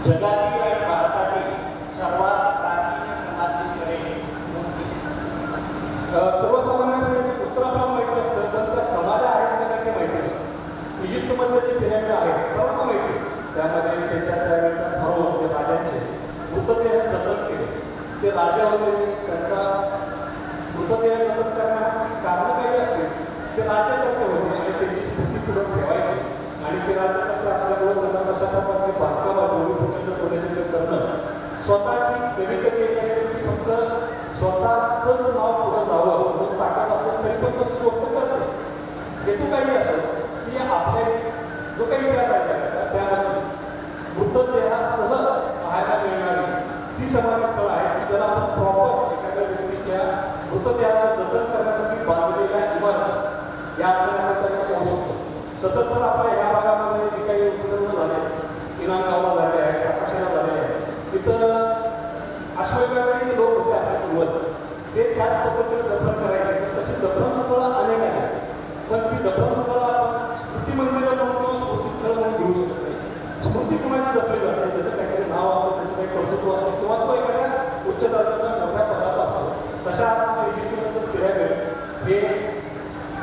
जगातील आणि भारतातील सर्वात प्राचीन समाधीस्थळे सर्वसामान्यपणे उत्तर आपल्याला माहिती असतं, पण त्या समाधी आहेत त्यांना ते माहिती असतं. इजिप्तमध्ये जे पिरॅमिड आहेत सर्वांना माहिती, त्यामध्ये त्यांच्या त्यावेळेच्या फरोह जे राजांचे मृतदेह जतन केले. ते राजा वगैरे त्यांचा मृतदेह जतन करण्याची कारणं काही असतील ते राज्यकर्ते होते आणि त्यांची स्थिती पुढे ठेवायची. आणि ते राज्यकर्ते असल्यामुळे त्यांना कशा प्रकारचे बांधकाम प्रचंड सोन्याचे करणं, स्वतःची कधी फक्त स्वतःच नाव पुढे जावं म्हणून ताकद असेल तरी पण तशी गोष्ट करते. हेतू काही असेल की आपले जो काही इतिहास आहे त्याचा त्यामध्ये मृतदेहासह पाहायला मिळणारी ती समाधीस्थळं आहे की ज्याला आपण प्रॉपर एखाद्या व्यक्तीच्या मृतदेहाचं जतन करण्यासाठी बांधलेल्या इमारत या आपल्याला पाहू शकतो. तसंच तर आपल्या ह्या भागामध्ये जे काही उपक्रम झाले, इनामगावला झाले आहे, प्रकाशाला झाले आहे, तिथं अश्ववेगावरील लोक होते आपले पूर्वज, ते त्याच पद्धतीने दफन करायचे. तशी दफनस्थळं अनेक आहेत, पण ती दफनस्थळं आपण स्मृती मंदिरं म्हणून किंवा स्मृतीस्थळ म्हणून घेऊ शकत नाही. स्मृती कुणाची जपली जाते, त्याचं काहीतरी नाव असतं, त्याचं काही कर्तृत्व असतं किंवा तो एखाद्या उच्च दर्जाच्या मोठ्या पदाचा असतो. तशा इजिप्तनंतर पिरॅमिड हे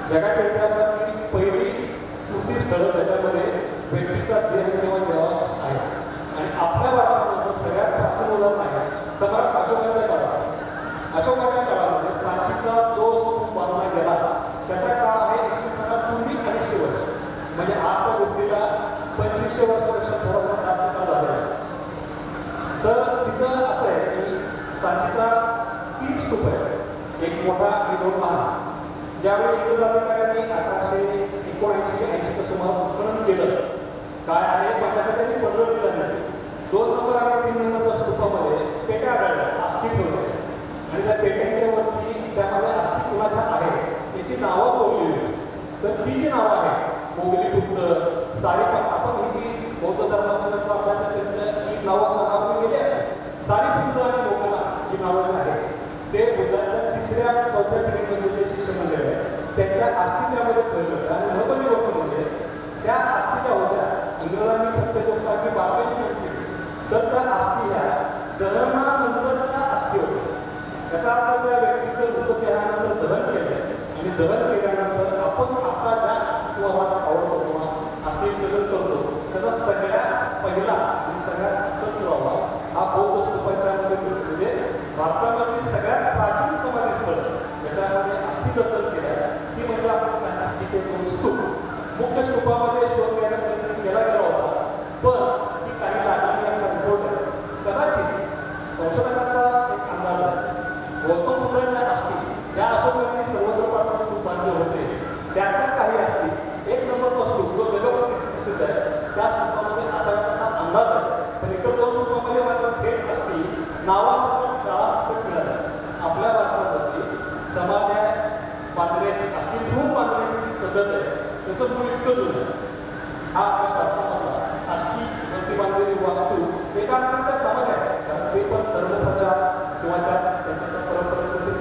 जगाच्या इतिहासातील पहिली स्मृतीस्थळं ज्याच्यामध्ये व्यक्तीचा देहनिर्वाह देवा आहे. आणि आपल्या भारतामध्ये सगळ्यात प्राचीन उदाहरण आहे सम्राट अशोकाच्या काळात. अशोकाच्या काळामध्ये सांचीचा जो स्तूप बांधला गेला त्याचा काळ आहे इसवी सनापूर्वी 250 वर्ष. म्हणजे आज त्या गोष्टीला 2500 वर्षापेक्षा थोडासा जास्त काळ झालेला आहे. तर तिथं असं आहे की सांचीचा 3 स्तूप आहे, एक मोठा आणि 2 लहान. ज्यावेळी इंग्रज अधिकाऱ्यांनी 1879-80च्या सुमारास उत्खनन केलं काय आहे पण त्यासाठी त्यांनी पत्र दिलं नाही. 2 नंबर आणि 3 नंबरच्या स्तूपामध्ये पेट्या आढळल्या, अस्थि ठेवल्या आणि त्या पेट्यांच्या वरती त्यामध्ये अस्थि कुणाच्या आहे याची नावं कोरलेली. तर ती जी नावं आहे मोगलीपुत्र, सारीपुत्र, आपण ही जी बौद्ध धर्माचा अभ्यास आहे त्यांच्या नावं आपण केली आहे. सारीपुत्र आणि मोगला जी नावं आहेत ते बुद्धाच्या 3ऱ्या-4थ्या पिढीमध्ये जे शिष्य मंडळ आहे त्यांच्या अस्तित्वामध्ये ठेवलं होतं. आणि महत्त्वाची गोष्ट म्हणजे त्या अस्थित्या होत्या इंग्रजांनी फक्त लोकांची बारकाईची केली, तर त्या अस्थि ह्या दहनानंतरच्या अस्थि होत्या. याचा अर्थ त्या व्यक्तीचं मृतदेहानंतर दहन केलं आणि दहन केल्यानंतर आपण आपला ज्या अस्तित्वाला आवडतो किंवा अस्थि विसर्जन करतो त्याचा सगळ्यात पहिला आणि सगळ्यात सत्वावा हा बौद्ध स्तूपांच्यामध्ये म्हणजे भारतामधली सगळ्यात प्राचीन समाधीस्थळ ज्याच्यामध्ये अस्थि जतन केल्या ती म्हणजे आपण सांचीचे 2 स्तूप. मुख्य स्तूपामध्ये शोध घेण्याचा केला गेला होता, पण ती काही लागलेली असा रिपोर्ट आहे. कदाचित संशोधकाचा एक अंदाज आहे गौतम बुद्धांच्या अस्थि ज्या अशोकांनी सर्वत्र पाठवून स्तूप बांधले होते त्यातल्या काही अस्थि 1 नंबरचा स्तूप जो जगभरात प्रसिद्ध आहे त्या स्तूपामध्ये असा त्याचा अंदाज आहे. पण इतर 2 स्तूपामध्ये मात्र थेट अस्थि नावासकट काळासकट मिळाला. आपल्या भारतामध्ये समाध्या बांधण्याची अस्थि ठेवून बांधण्याची जी पद्धत आहे त्याचं मूळ इतकंच होतं. हा आपल्या भारतामधला अस्थि वरती बांधलेली वास्तू एका अर्थात समाज आहे, कारण ते पण धर्मप्रचार किंवा त्याच्या परंपरेमध्ये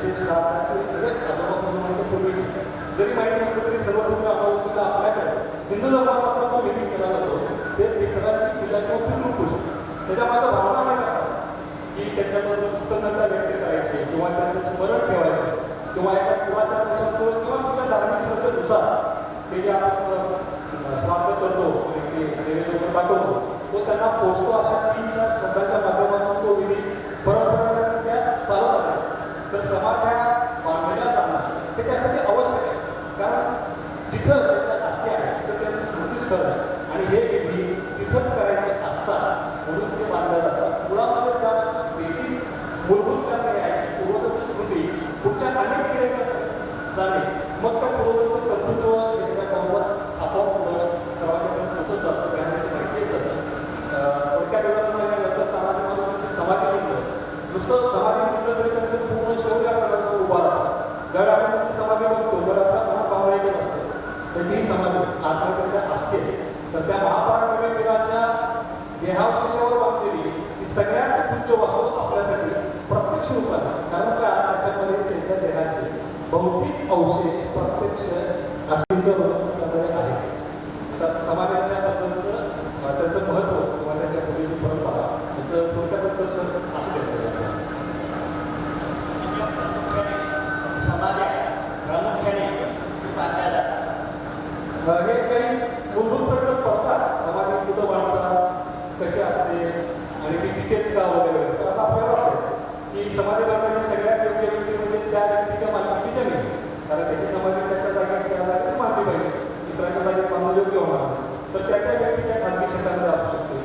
त्यांचे श्राद्धाचे सगळे आजोबांच्या पूर्वीचे जरी माहिती नसलं तरी सर्व लोक अमावस्येला आपल्याकडे हिंदू धर्मापासून तो विधी केला जातो ते लेकरांची पूजा किंवा पितृपूजा त्याच्यामागे भावना नाही असतात की त्याच्याबद्दल कृतज्ञता व्यक्त करायची किंवा त्यांचं स्मरण ठेवायचं किंवा एका कुळाच्या दिवसात किंवा तुमच्या धार्मिक श्रद्धेनुसार ते जे आपण श्राद्ध करतो नैवेद्य पाठवतो तो त्यांना पोचतो अशा 3-4 शब्दांच्या माध्यमातून तो विधी परस्परांच्या चालत आहे तर समाज ह्या बांधलेला जाणं हे त्यासाठी आवश्यक आहे कारण जिथं त्याच्या अस्थी आहे तिथं त्यांचं स्मृतीस्थळ आहे आणि हे विधी तिथंच करायचे असतात म्हणून ते बांधलं जातात मुळामध्ये त्या बेसिक मूलभूत कारण हे आहे की पूर्वजांची स्मृती पुढच्या अनेक पिढ्यांच्या जाणे मग त्या पूर्वजांचं कर्तृत्व त्याच्या गावात आपोआप सर्वांच्या पोचत जातं ग्रहांची माहिती येत जातं थोडक्या वेळाला सांगायला तानाजी समाधी म्हणलं नुसतं समाधी म्हटलं तरी त्यांचं पूर्ण शौर्य आपल्याला उभा राहतं ज्यावेळी आपण त्यांची समाधी बघतो तर आपला पावरा येत असतो त्यांची ही समाधी आत्महत्याच्या असते सध्या महापारायण देवाच्या देहावशेषावर बांधलेली ही सगळ्यात उच्च वास्तू आपल्यासाठी प्रत्यक्ष रूपाने कारण का त्याच्यामध्ये त्यांच्या देहाचे भौतिक अवशेष प्रत्यक्ष अस्थिंच्या रूपामध्ये आहे तर समाजाच्या बद्दलचं त्याचं महत्त्व किंवा त्याच्या पूर्वीची परंपरा याचं थोडक्याबद्दल असं देतं समाध्या प्रामुख्याने बांधल्या जातात हे काही मूलभूत प्रश्न पडतात समाधी कुठं बांधतात कशी असते आणि ती तिथेच का वगैरे तर आता आपल्याला असं की समाधी बांधण्याची सगळ्यात योग्य व्यक्ती म्हणजे त्या व्यक्तीच्या मालकीच्या नाही कारण त्याची समाधी त्याच्या जागेत त्या जागेत बांधली पाहिजे इतरांच्या जागेत बांधणं योग्य होणार तर त्या व्यक्तीच्या खाजगी क्षेत्रामध्ये असू शकते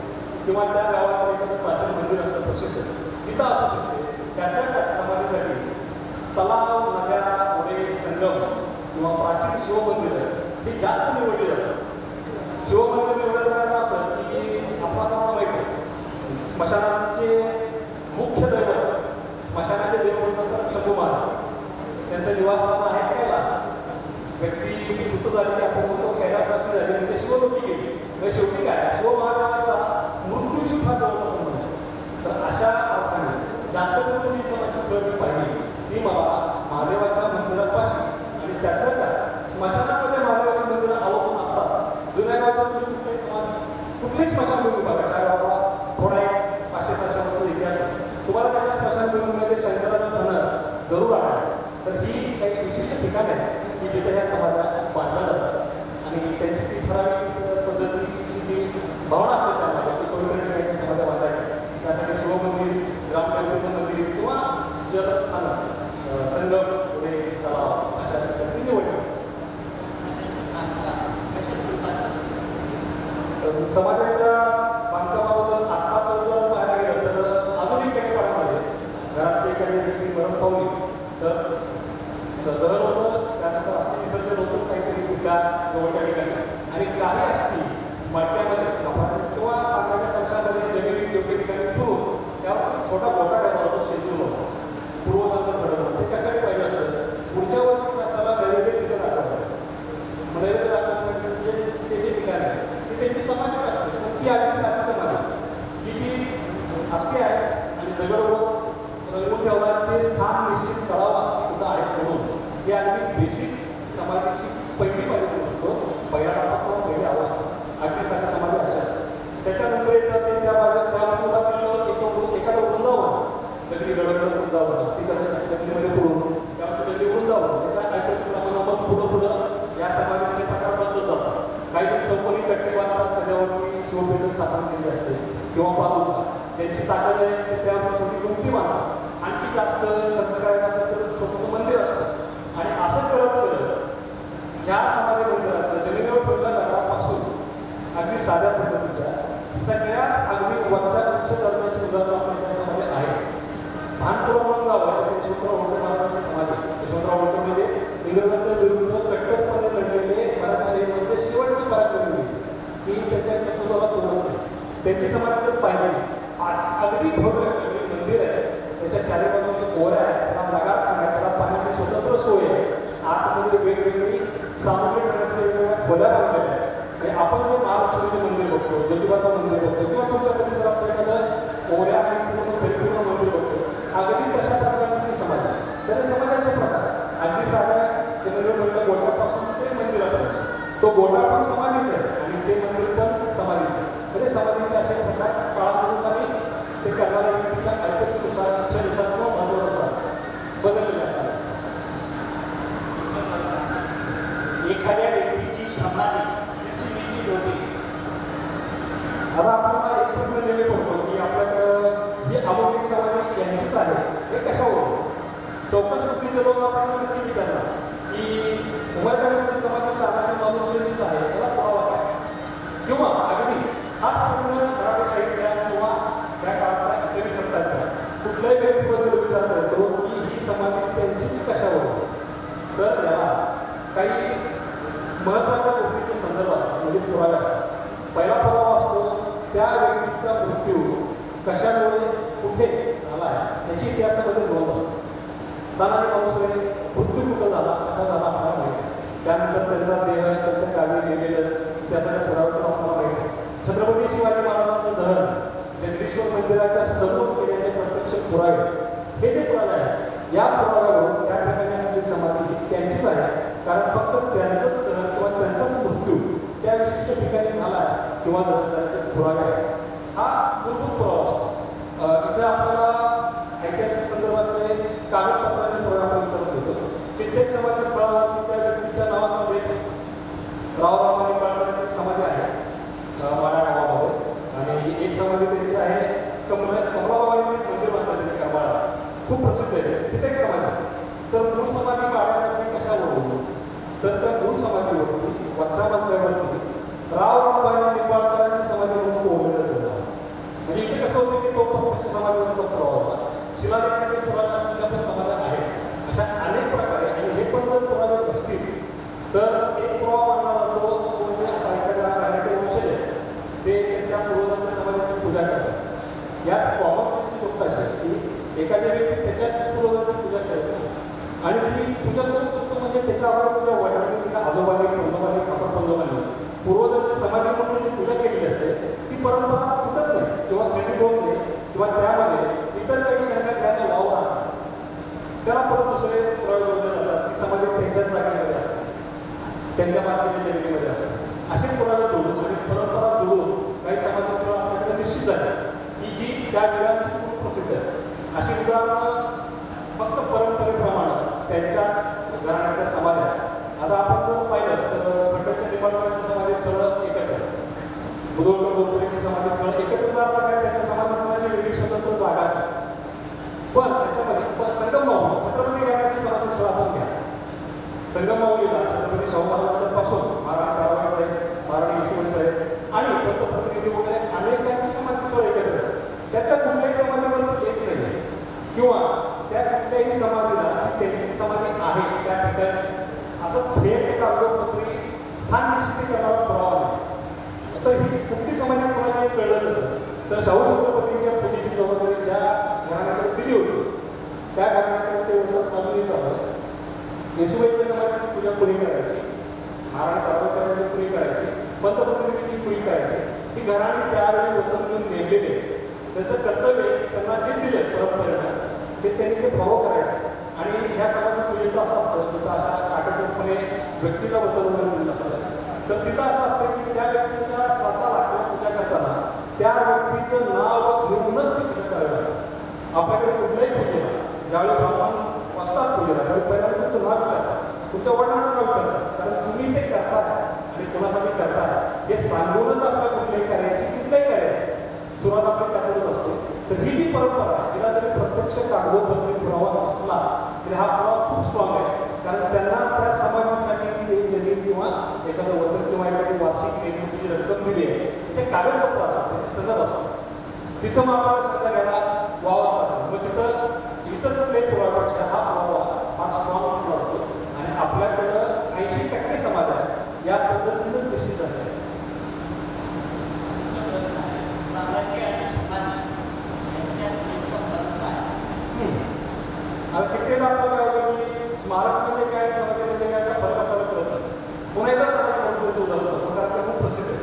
किंवा त्या गावात एखादं प्राचीन मंदिर असतं प्रसिद्ध तिथं असू शकते त्या समाधीसाठी तलाव नद्या ओढे संगम किंवा प्राचीन शिवमंदिर हे जास्त निवडले जातात शिवमंदिर निवडलं जायचं असं की आपला माहिती आहे स्मशानाचे मुख्य दैवत स्मशानाचे देव म्हणतात शंभू महाराज त्यांचं निवासस्थान आहे कैलास व्यक्ती मृत झाली की आपण म्हणतो कैलासवासी झाली म्हणजे शिवलोकी गेली म्हणजे शेवटी काय शिव महाराजांचा मृत्यूशी फार जवळचा संबंध आहे तर अशा अर्थाने जास्त करून जी समाजाची पाहिली ती मला महादेवाच्या मंदिरापाशी आणि त्यातल्या स्मशानामध्ये महादेवाची मंदिरं अवलंबून असतात जुन्या गावात कुठलीच स्मशानभूमी बघा त्या गावाला थोडा एक 500-700 वर्षाचा इतिहास आहे तुम्हाला त्याच्या स्मशानभूमीमध्ये शंकराचं धन जरूर आढळेल तर ही काही विशिष्ट ठिकाण आहे की जिथे ह्या समाध्या बांधल्या जातात आणि त्यांची ती ठराविक पद्धतीची जी भावना असते त्यामध्ये ती कोणीकडे काही समाध्या बांधायच्या त्यासाठी शिवमंदिर ग्रामदेवतेचं मंदिर किंवा जलस्थान संगम पुढे तलाव अशा ठिकाणी निवडली समाजाच्या बांधकामाबद्दल आत्ताचं जर पाहायला गेलं तर अजूनही काही काळामध्ये घरात एखादी व्यक्ती मरण पावली तर दहन होतं त्यानंतर अस्थि विसर्जन होतं काहीतरी विकार जवळच्या ठिकाणी आणि काही अस्थि मडक्यामध्ये कपाटात किंवा पाण्याच्या कक्षामध्ये जमिनीत योग्य ठिकाणी ठेवून त्यावर छोटा गोटा ठेवला होता शेड्यूल होता पूर्वतंत्र घडत होतं ते कशासाठी पाहिजे असतं पुढच्या वर्षी आपल्याला नैवेद्य तिथं दाखवायचं नैवेद्य दाखवण्यासाठी ते जे ठिकाण आहे ते त्यांची समाधी असते पण ती आधी साधी समाधी की ती अस्थि आहे आणि दगड रंगून ठेवला ते स्थान निश्चित करावं असं सुद्धा आहे म्हणून ही अगदी बेसिक समाधीची पहिली पाहिजे म्हणतो पहिला टप्पा किंवा पहिली अवस्था अगदी साधी समाधी अशी असते त्याच्यानंतर एकदा ते त्या भागात एखादं वृंदावन कधी गडगड वृंदावन अस्थिकाच्या गतीमध्ये पुढून त्यामध्ये कधी वृंदावन त्याच्या ऐकून पुढं या समाधीचे प्रकार बदलत जातात काही चौकोनी कट्टी बांधतात त्याच्यावरती शिवपेठ स्थापन केली असते किंवा पादुका त्यांची ताकद आहे त्यावर छोटी मुक्ती बांधतात आणखी जास्त खर्च करायचं असेल तर छोटं मंदिर असतं आणि असं करत ह्या समाधी मंदिराचं जमिनीवर ठेवल्या दगडापासून अगदी साध्या पद्धतीच्या सगळ्यात अगदी वरच्या उच्च दर्जाची उदाहरणं आपल्या त्याच्यामध्ये आहे भानपुरा म्हणून गाव आहे यशवंतराव होळकर महाराजांची समाधी यशवंतराव होळकर म्हणजे इंग्रजांच्या विरुद्ध कट्टरपणे लढलेले मराठशाहीमध्ये शेवटची पराक्रमी ही त्याच्या नेतृत्वाला तोडत त्यांची समाधी जर पाहिजे अगदी भव्य मंदिर आहे त्याच्या चारी बाजूने ओऱ्या आहे त्याला नगार आहे त्याला पाण्याची स्वतंत्र सोय आहे आतमध्ये वेगवेगळी सामग्री करण्याच्या वेगवेगळ्या खोल्या बांधलेल्या आहेत आणि आपण जे महालक्ष्मीचे मंदिर बघतो ज्योतिबाचं मंदिर बघतो किंवा तुमच्या परिसरात एखादं ओऱ्या आणि पूर्ण मंदिर बघतो अगदी तशा प्रकारची समाधी तर समाधी पण समाधीच आहे आणि ते मंदिर पण समाधीच आहे. तरी समाधीचे असे प्रकार काळानुसार ते करणाऱ्या व्यक्तीच्या ऐकतेनुसार इच्छेनुसार किंवा महत्वानुसार बदलले जातात. एखाद्या व्यक्तीची समाधी जशी निश्चित होती. आता आपल्याला एक प्रश्न नेहमी पडतो की आपल्याकडं ही अलौकिक समाधी यांचीच आहे हे कशावर चौकस वृत्तीचे लोक आपण नक्की विचारणार की उमरगामध्ये समाधी जाणारी माणूस यांचीच आहे याला पुरावा काय किंवा अगदी हाच प्रश्न मराठी साहित्यात किंवा त्या काळातल्या इतरही संतांच्या कुठल्याही व्यक्तीबद्दल विचार करतो की ही समाधी त्यांचीच कशावर. तर याला काही महत्त्वाच्या गोष्टीच्या संदर्भात म्हणजे पुरावे असतात. पहिला पुरावा असतो त्या व्यक्तीचा मृत्यू कशामुळे कुठे झाला आहे याची इतिहासामध्ये नोंद असते. तानाजी मालुसरे मृत्यू कुठं झाला कसा झाला आपल्याला माहिती आहे. त्यानंतर त्यांचा देह त्यांच्या गावी गेलेलं त्याचा पुरावा आपल्याला माहिती आहे. छत्रपती शिवाजी महाराजांचं दहन जगदीश्वर मंदिराच्या समोर केल्याचे प्रत्यक्ष पुरावे हे जे पुरावे आहेत या पुराव्यावरून त्या ठिकाणी असलेली समाधी ही त्यांचीच आहे. कारण फक्त त्यांचंच दहन किंवा त्यांचाच मृत्यू त्या विशिष्ट ठिकाणी झाला आहे किंवा त्याचे पुरावे आहेत हा मूलभूत पुरावा असतो. इथे आपल्याला ऐतिहासिक संदर्भातले कागदपत्रांचे पुरावे आपण विचारत होतो. कित्येक समाधी स्थळावरती त्या व्यक्तीच्या नावामध्ये रावराव आणि काळाची समाधी आहे माडा गावामध्ये आणि एक समाधी त्यांची आहे कमलाबाई मंदिर बांधलेली करमाळा खूप प्रसिद्ध आहे तिथे एक समाधी. तर मूळ समाधी काढण्यासाठी कशावर होतो तर त्या मूळ समाधीवरती वरच्या मजल्यावरती रावराव निंबाळकरांची समाधी म्हणून कोवलेलं जातं. म्हणजे इथे कसं होतं की तो पक्षी समाधीवर पुरावा होता. शिलालेखाचे पुरावे असलेल्या पण समाधी आहेत अशा अनेक प्रकारे आणि हे पण जर पुरावे असतील तर एक पुरावा मानला जातो तो म्हणजे राजाचे वंशज ते त्यांच्या पूर्वजांच्या समाजाची पूजा करतात. यात कॉमन सेन्सची गोष्ट अशी आहे की एखाद्या व्यक्ती त्याच्याच पूर्वजांची पूजा करते आणि ती पूजा करत असतो म्हणजे त्याच्यावर तुझ्या वडिलांनी तिच्या आजोबाने पंजोबाने आपण पंजोबाने पूर्वजांची समाधी म्हणून जी पूजा केलेली असते ती परंपरा तुटत नाही किंवा खंडित होत नाही किंवा त्यामध्ये इतर काही शंका घ्यायला वाव राहतात. त्याला परत दुसरे पुरावे जोडले जातात की समाधी त्यांच्याच जागेमध्ये असतात त्यांच्या मार्गाच्या जमिनीमध्ये असतात. असे पुरावे जोडून आणि परंपरा जोडून काही समाधी स्थळं आपल्याकडे निश्चित झाली की जी त्या वेळांची खूप प्रसिद्ध आहे. अशी उदाहरणं फक्त परंपरेप्रमाणे त्यांच्याच घराण्याच्या समाध्या. आता आपण जर पाहिलं तर खंडोबाच्या निंबाळकरांची समाधी स्थळं एकत्र आहेत. मुधोळकर गोरकरींची समाधी स्थळं एकत्र जातात काय त्यांच्या समाधी स्थळाची वेगळी स्वतंत्र जागा असते. पण त्याच्यामध्ये संगममावली छत्रपती घराण्याची समाधी स्थळं आपण घ्या. संगममावलीला छत्रपती शाहू महाराजांपासून महाराणा ताराबाई साहेब महाराणी यशोमती साहेब आणि पंतप्रतिनिधी वगैरे अनेकांची समाधी स्थळं एकत्र आहेत. त्यातल्या कुठल्याही समाधीबद्दल येत नाही किंवा त्या कुठल्याही समाधीला त्यांची समाधी आहे त्या ठिकाणी असं थेट कागदोपत्री स्थान निश्चित करणारा पुरावा नाही. तर ही कुठली समाधी कोणाची कळलं तर शाहू छत्रपतींच्या पूजेची जबाबदारी ज्या घराण्याकडे दिली होती त्या घराण्याकडे ते बाजूने जातं. येशूबाईच्या समाजाची पूजा पुरी करायची, महाराणा ताराबाई साहेबांची पुरी करायची, पंतप्रतिनिधीची पुरी करायची. ही घराणे त्यावेळी वतन घेऊन नेमलेले त्याचं कर्तव्य त्यांना जे दिले परंपरेनं ते त्यांनी ते फॉलो करायचं. आणि ह्या समाज पूजेचं असं असतं तिथं अशा काटेकोरपणे व्यक्तीला वतन दिलं असतं तर तिथं असं असतं की त्या व्यक्तीच्या स्वतःला किंवा पूजा करताना त्या व्यक्तीचं नाव घेऊनच ती पूजा करावी लागतं. आपल्याकडे कुठल्याही पूजेला ज्यावेळी ब्राह्मण वाचतात पूजेला त्यावेळी पहिल्यांदा तुमचं नाव विचारतात तुमच्या वडिलांचं नाव विचारतात कारण तुम्ही ते करताय आणि कोणासाठी करताय हे सांगूनच आपल्या कुठल्याही करायची कुठल्याही करायची सुरुवात आपली त्यातच असते. तर ही जी परंपरा हिला जरी प्रत्यक्ष कागदोपत्री पुरावा असला तरी हा पुरावा खूप स्ट्रॉंग आहे. कारण त्यांना त्या समाजासाठी ती जमीन किंवा एखादं वतन किंवा एखादी वार्षिक निवडणुकीची रक्कम दिली आहे ते कागदपत्र असतात ते सगळं असतात. तिथं मग आपल्याला शब्द घ्यायला वाव असतात. मग तिथं इतर कुठल्याही पुराव्यापेक्षा हा पुरावा फार स्ट्रॉंग म्हटला जातो आणि आपल्याकडं 80% समाज आहे या पद्धतीनंच निश्चित झाले आहे. आता कित्येक आपल्याला काय की स्मारक म्हणजे काय समाधी म्हणजे काय फरक आपल्याला कळत नाही. पुन्हा एकदा त्याचं उदाहरण असतं कारण ते खूप प्रसिद्ध आहे.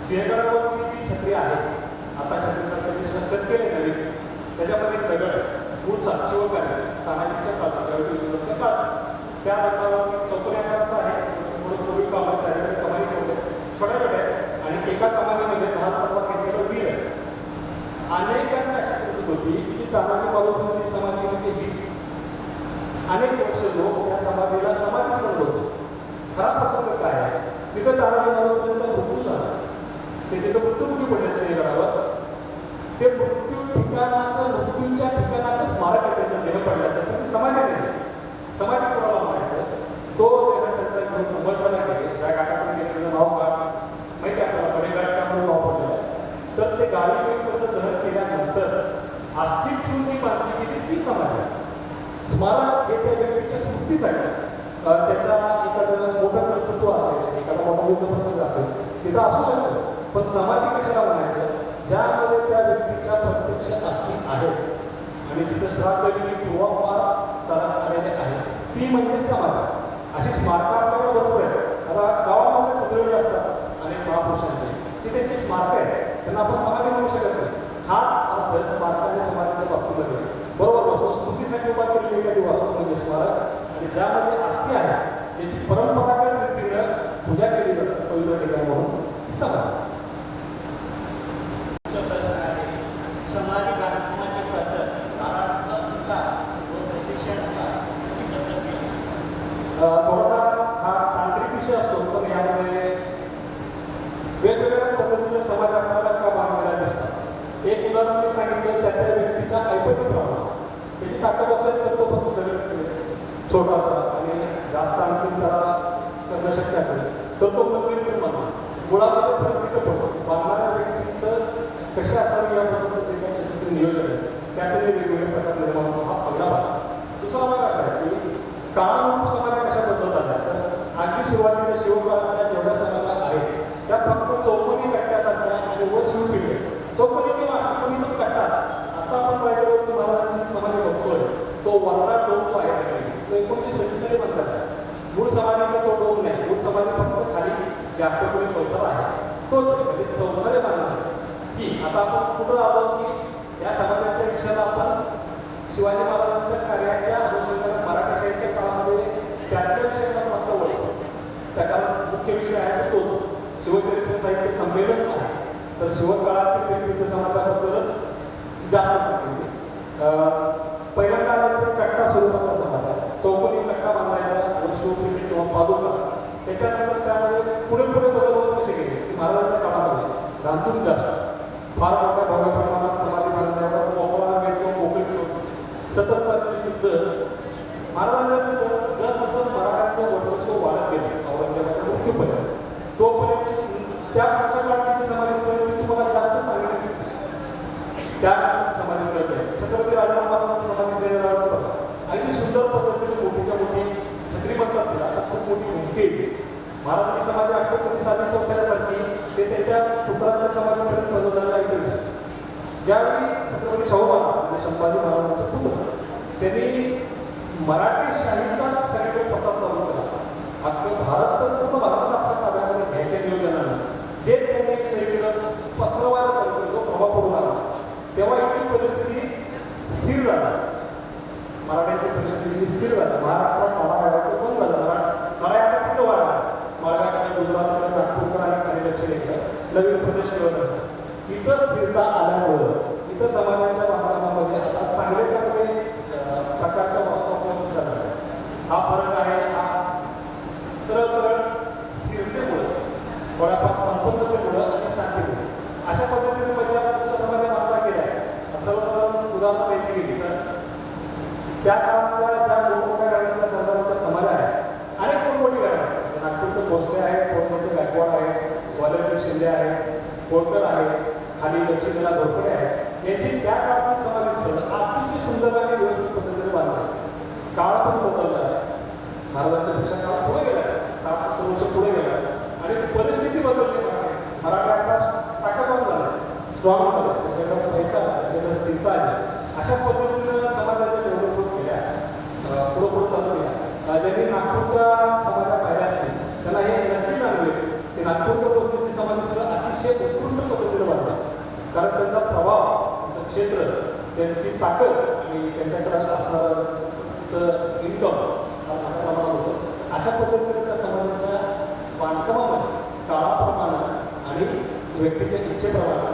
सिंहगडावरची जी छत्री आहे आता छत्रीसारखं छत केले नवीन त्याच्यामध्ये दगड मूळचा शिवकार्य तानाजीच्या काळचा काळचा त्या दगडावर चौकोनी आकाराचा आहे पूर्वी कामाचा आहे कमानी ठेवले लोक त्या समाधीला समाधीच म्हणत होते. खरा प्रसंग काय आहे, तिथं तानाजी मालुसरे यांचा मृत्यू झाला. ते तिथं मृत्युमुखी पडले सह्याद्रीवर. ते मृत्यूच्या ठिकाणाचं स्मारक आहे त्याचं देह पडल्याचं. त्याची समाधी नाही. समाधी कोणाला म्हणायचं, तो त्याचा घेऊन उमरताना गेले. ज्या घाटाकडे गेलेलं नाव का माहिती आपल्याला, बडेघाट का म्हणून वापरलेलं आहे. तर ते गावी त्याचं दहन केल्यानंतर आस्थिक ठेवून जी बांधली गेली ती समाधी आहे. स्मारक हे त्या व्यक्तीच्या स्मृतीसाठी त्याचा एखादं मोठं कर्तृत्व असेल, एखादा मोठा युद्ध प्रसंग असेल तिथं असू शकतो. पण समाधी कशाला म्हणायचं, ज्यामध्ये त्या व्यक्तीच्या प्रत्यक्ष अस्थी आहेत आणि तिथं श्राद्धविधी पूर्वापार चालत आलेले आहेत, ती म्हणजे समाधी. अशी स्मारकं आपल्याला भरपूर आहेत. आता गावामध्ये पुतळे असतात अनेक महापुरुषांचे, ती त्यांची स्मारकं आहेत, त्यांना आपण समाधी म्हणू शकत नाही. हाच अर्थ स्मारकाने समाधीच्या बाबतीमध्ये बरोबर असो. स्मृतीसाठी उभा केलेली एखादी वास्तू म्हणजे स्मारक, आणि ज्यामध्ये अस्थी आहे त्याची परंपरागत रीतीनं पूजा केली जाते पवित्र ठिकाण म्हणून समाधी. समाधी बांधकामाची पद्धत काळानुसार व प्रदेशानुसार अशी पद्धत केली. थोडासा हा तांत्रिक विषय असतो, पण यामध्ये वेगवेगळ्या पद्धतीने समाज आपल्याला का बांधलेला दिसतात. एक उदाहरण मी सांगितलं, त्या त्या व्यक्तीच्या ऐपतीप्रमाणे त्याची ताकद असेल तर तो फक्त छोटासा आणि जास्त आणखी त्याला करणं शक्य असेल तर तो मंदिर म्हणा. मुळामध्ये प्रत्येक पडतो बांधणाऱ्या व्यक्तीचं कशा असावी याबद्दल जे काही नियोजन आहे त्यातून वेगवेगळे प्रकार निर्माण होतो. हा पहिला भाग. दुसरा भाग असा आहे की काळानुरूप समाजा कशा बदलत आल्या. तर अगदी सुरुवातीला शिवकाळातल्या जेवढ्या समाजा आहेत त्या फक्त चौकोनी कट्ट्यासारख्या आणि वर शिवपिढी चौकोनी किंवा आठवणी पण कट्टाच. आता आपण पाहिजे महाराजांची समाधी बघतोय तो वरचा डोम आहे तो 1937 साली बनतात. मूळ समाधीचा तो डोम नाही. मूळ समाधी फक्त खाली जास्त कोणी चौथरा आहे तोच म्हणजे चौथरे बांधणार की. आता आपण कुठं आलो की या समाजाच्या विषयाला आपण शिवाजी महाराजांच्या कार्याच्या अनुषंगाने मराठी शाहीच्या काळामध्ये त्याच्या विषयाला मात्र वळतो. त्या काळात मुख्य विषय आहे तोच शिवचरित्र साहित्य संमेलन आहे. तर शिवकाळातील व्यक्तित्व समाजाबद्दलच जास्त सांगितले. पहिल्यांदा आलं तर कट्टा स्वरूपाचा समाज आहे. चौकोनी कट्टा बांधायचा शिवपिंडी किंवा पादुका. त्याच्यानंतर त्यामध्ये पुढे पुढे बदल होत कसे गेले की महाराजांच्या काळामध्ये धातून जास्त फार मोठ्या भव्य प्रमाणात समाधी बांधण्यावर कोकणा किंवा कोकणी सतत चाललेली युद्ध. महाराजांचं जर तसं मराठ्यांचं वर्चस्व वाढत गेलं औरंगजेबाच्या मृत्यूपर्यंत तोपर्यंत त्या पुढच्या काळाची समाधी स्थळ मी तुम्हाला जास्त सांगितली त्या समाधी स्थळ छत्रपती राजाराम महाराजांचं समाधी स्थळ बघा. अगदी सुंदर पद्धतीने मोठीच्या मोठी छत्री म्हणतात तिला खूप मोठी उंची. महाराजांची समाधी अठ्ठेचाळीस साधी चौथऱ्यासारखी ते त्याच्या पुत्राच्या समाधीपर्यंत बदललेला इथे. ज्यावेळी छत्रपती शाहू महाराज म्हणजे संभाजी महाराजांचा पुत्र त्यांनी मराठी शाहीचाच सगळीकडे प्रसार चालू केला. अख्खं भारत तर पूर्ण भारताचा आपल्या ताब्यामध्ये घ्यायच्या नियोजनानं जे त्यांनी सगळीकडं पसरवायला चालू केलं जो प्रभाव पडून आला तेव्हा इथली परिस्थिती स्थिर झाला. मराठ्यांची परिस्थिती स्थिर झाली. महाराष्ट्रात मराठा बंद झाला. मराठा कुठं वाढला. मराठा गुजरातमध्ये नागपूरकर आणि काही दक्षिणेकडे नवीन प्रदेश मिळवला. इथं स्थिरता आल्यामुळं इथं समाजाच्या बांधकामामध्ये आता चांगले प्रकारच्या वास्तवाला दिसत आहे. हा फरक आहे. हा सरळ सरळ स्थिरतेमुळे थोड्याफार संपन्नतेमुळं आणि शांतीमुळे अशा पद्धतीने माझ्या तुमच्या समाजात बांधला गेला आहे. सर्वसाधारण उदाहरण द्यायची गेली तर त्या काळातल्या ज्या मोठमोठ्या गाड्यांच्या सरदारांच्या समाज आहे अनेक मोठमोठी गाड्या आहेत. नागपूरचं भोसले आहे, कोणकोणचे गायकवाड आहे, वालंजी शिंदे आहे, कोळकर आहे, खाली दक्षिणेला घोरपडे आहे. याची त्या काळातली समाधी स्थळ अतिशय सुंदर आणि व्यवस्थित पद्धतीने बांधली. काळ पण बदलला आहे. महाराजांच्या पेक्षा काळ पुढे गेला आहे. 60-70 वर्ष पुढे गेला आहे आणि परिस्थिती बदलली. मराठा ताकदवान झाला, स्ट्रॉंग झाला, त्याच्याकडे पैसा आला, त्याच्याकडे स्थिरता आली. अशा पद्धतीनं समाजाच्या डेव्हलपमेंट केल्या पुढं पुढं चालू केल्या. ज्यांनी नागपूरच्या समाजा पाहिल्या असतील त्यांना हे नक्की जाणवे की नागपूरच्या परिस्थिती समाजाचं अतिशय उत्कृष्ट पद्धतीने बांधला. कारण त्यांचा प्रभाव, त्यांचं क्षेत्र, त्यांची ताकद आणि त्यांच्याकडे असणारं इन्कम मोठ्या प्रमाणात होतं. अशा पद्धतीने त्या समाजाच्या बांधकामामध्ये काळाप्रमाणे आणि व्यक्तीच्या इच्छेप्रमाणे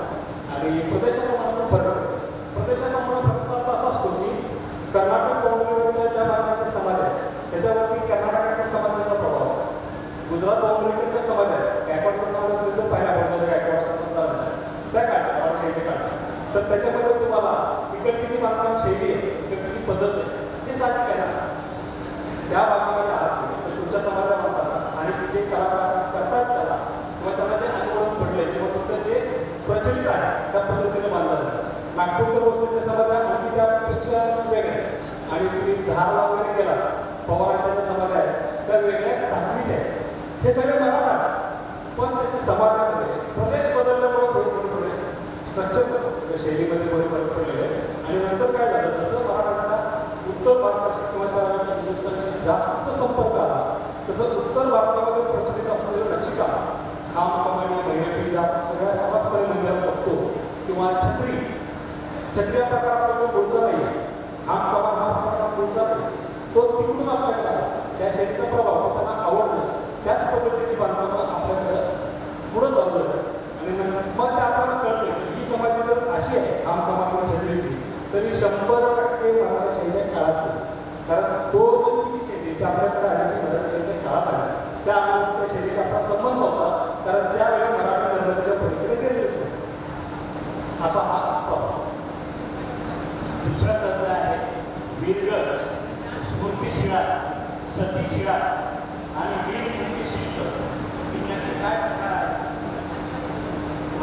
आणि प्रदेशाप्रमाणे फरक आहे. प्रदेशाप्रमाणे फक्त असा असतो की कर्नाटक बंगळुरूच्या ज्या भागाचे समाज आहेत पवारांच्या समाज आहे त्या वेगळ्याच धार्मिक आहे. हे सगळे मराठाच, पण त्याच्या समाजामध्ये प्रदेश बदलल्यामुळे थोडे स्ट्रक्चर शैलीमध्ये फरक पडलेले आहे. आणि नंतर काय झालं, जसं मराठाचा उत्तर भारताशी किंवा हिंदुस्थानशी जास्त संपर्क आला तसं उत्तर भारतामध्ये प्रचलित असलेलं लक्षिका खाम कमानी महिला ज्या सगळ्या समाजकडे मंदिरात बघतो किंवा छत्री हा प्रकार आपल्याकडे बोलचा नाही आहे. खाम कमान हा प्रकार बोलचा नाही, तो तिकडून आपल्याकडे आला. त्या शैलीचा प्रभाव त्यांना आवडला, त्याच पद्धतीची बांधकामं आपल्याकडे पुढं चालू आहे. आणि मग ते आपल्याला कळलं की ही समाज जर अशी आहे खाम कमान छत्रीची तरी 100% मराठा काळात, कारण तो जी शैली ती आपल्याकडे आली की मराठा काळात आली, त्या त्या शैलीचा आपला संबंध होता, कारण त्यावेळी मराठी धर्माच्या पलीकडे गेले होते. असा हा प्रभाव. दुसरा ग्रंथ आहे वीरगड, स्मृतिशिळा, सतीशिळा आणि वीरमूर्ती शिल्प. ही नक्की काय प्रकार आहे?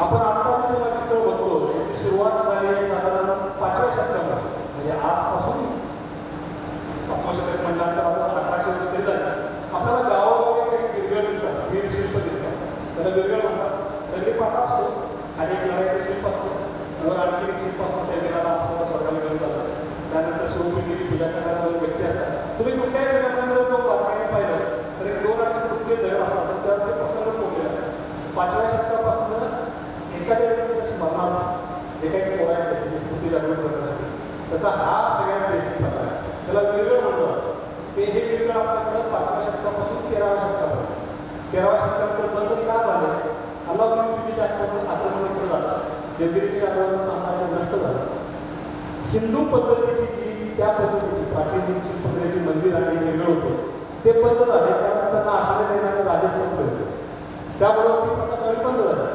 आपण आता समाजाकडे बघतो, याची सुरुवात झाली आहे साधारण 5व्या शतकामध्ये, म्हणजे आजपासून 5व्या शतक म्हटल्यानंतर आपण 1800 वर्ष तरी झाले. आपल्याला गावामध्ये काही वीरगड दिसतात, वीर शिल्प दिसतात, त्याला वीरगड म्हणतात. दगडी पाटा असतो, खाली एक लढाईचं शिल्प असतं, वर आणखी एक शिल्प असतं, त्या वेळेला आपल्याला स्वर्गाला घेऊन जातात. त्यानंतर शिवपिंडी पूजा करणारे व्यक्ती असतात. तुम्ही कुठल्याही जगामध्ये जो बातम्याने पाहिलं तर 2 कुठले दगड असतात, त्यावर ते प्रसंग पोहोचले असतात. 5व्या शतकापासून एखाद्या व्यक्तीच्या स्मरणार्थ जे काही पोरायचं आहे त्याची स्मृती जागृत करण्यासाठी त्याचा हा सगळ्यात बेसिक प्रकार आहे. त्याला वीरगड म्हणतात. ते हे वीरगड आपल्याकडं 5व्या शतकापासून 13व्या शतकापर्यंत. 13व्या शतकानंतर बंद का झाले? अल्लाउद्दीनच्या आक्रमणाकडे झालं, जगिरीच्या आक्रमण साम्राज्य नष्ट झालं. हिंदू पद्धतीची जी त्या पद्धतीची प्राचीन पद्धतीची मंदिर आणि वेगळं होतं ते बंद झाले. कारण त्यांना आशाने देणारे राजे संपले, त्यामुळे ती प्रथा बंद झाली.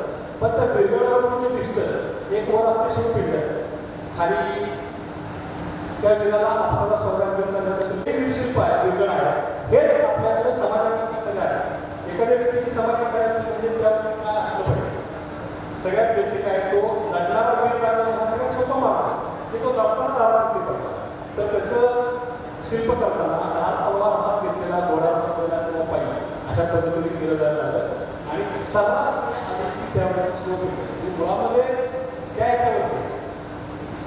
पण त्या वेगळ्यावर जे दिसतं एक वर असते शिवपिंड, खाली त्या वेळेला आपल्याला स्वर्गात घेऊन शिल्प आहे, वेगळं आहे. हेच आपल्याकडे समाजाची पुस्तकं आहे. एखाद्या व्यक्तीची समाधी करायची म्हणजे त्यावर काय असलं पाहिजे. सगळ्यात बेसिक आहे तो लढणारा वीर काढणं हा सगळ्यात सोपा मार्ग आहे की तो लढणारा दारात पडला. तर त्याचं शिल्प करताना हात तलवार हातात घेतलेला, घोडा घेतलेला किंवा पाहिजे अशा पद्धतीने केलं जायला लागलं. आणि सर्रास त्यावेळेस शिवपिंड मुळामध्ये त्या याच्यावरती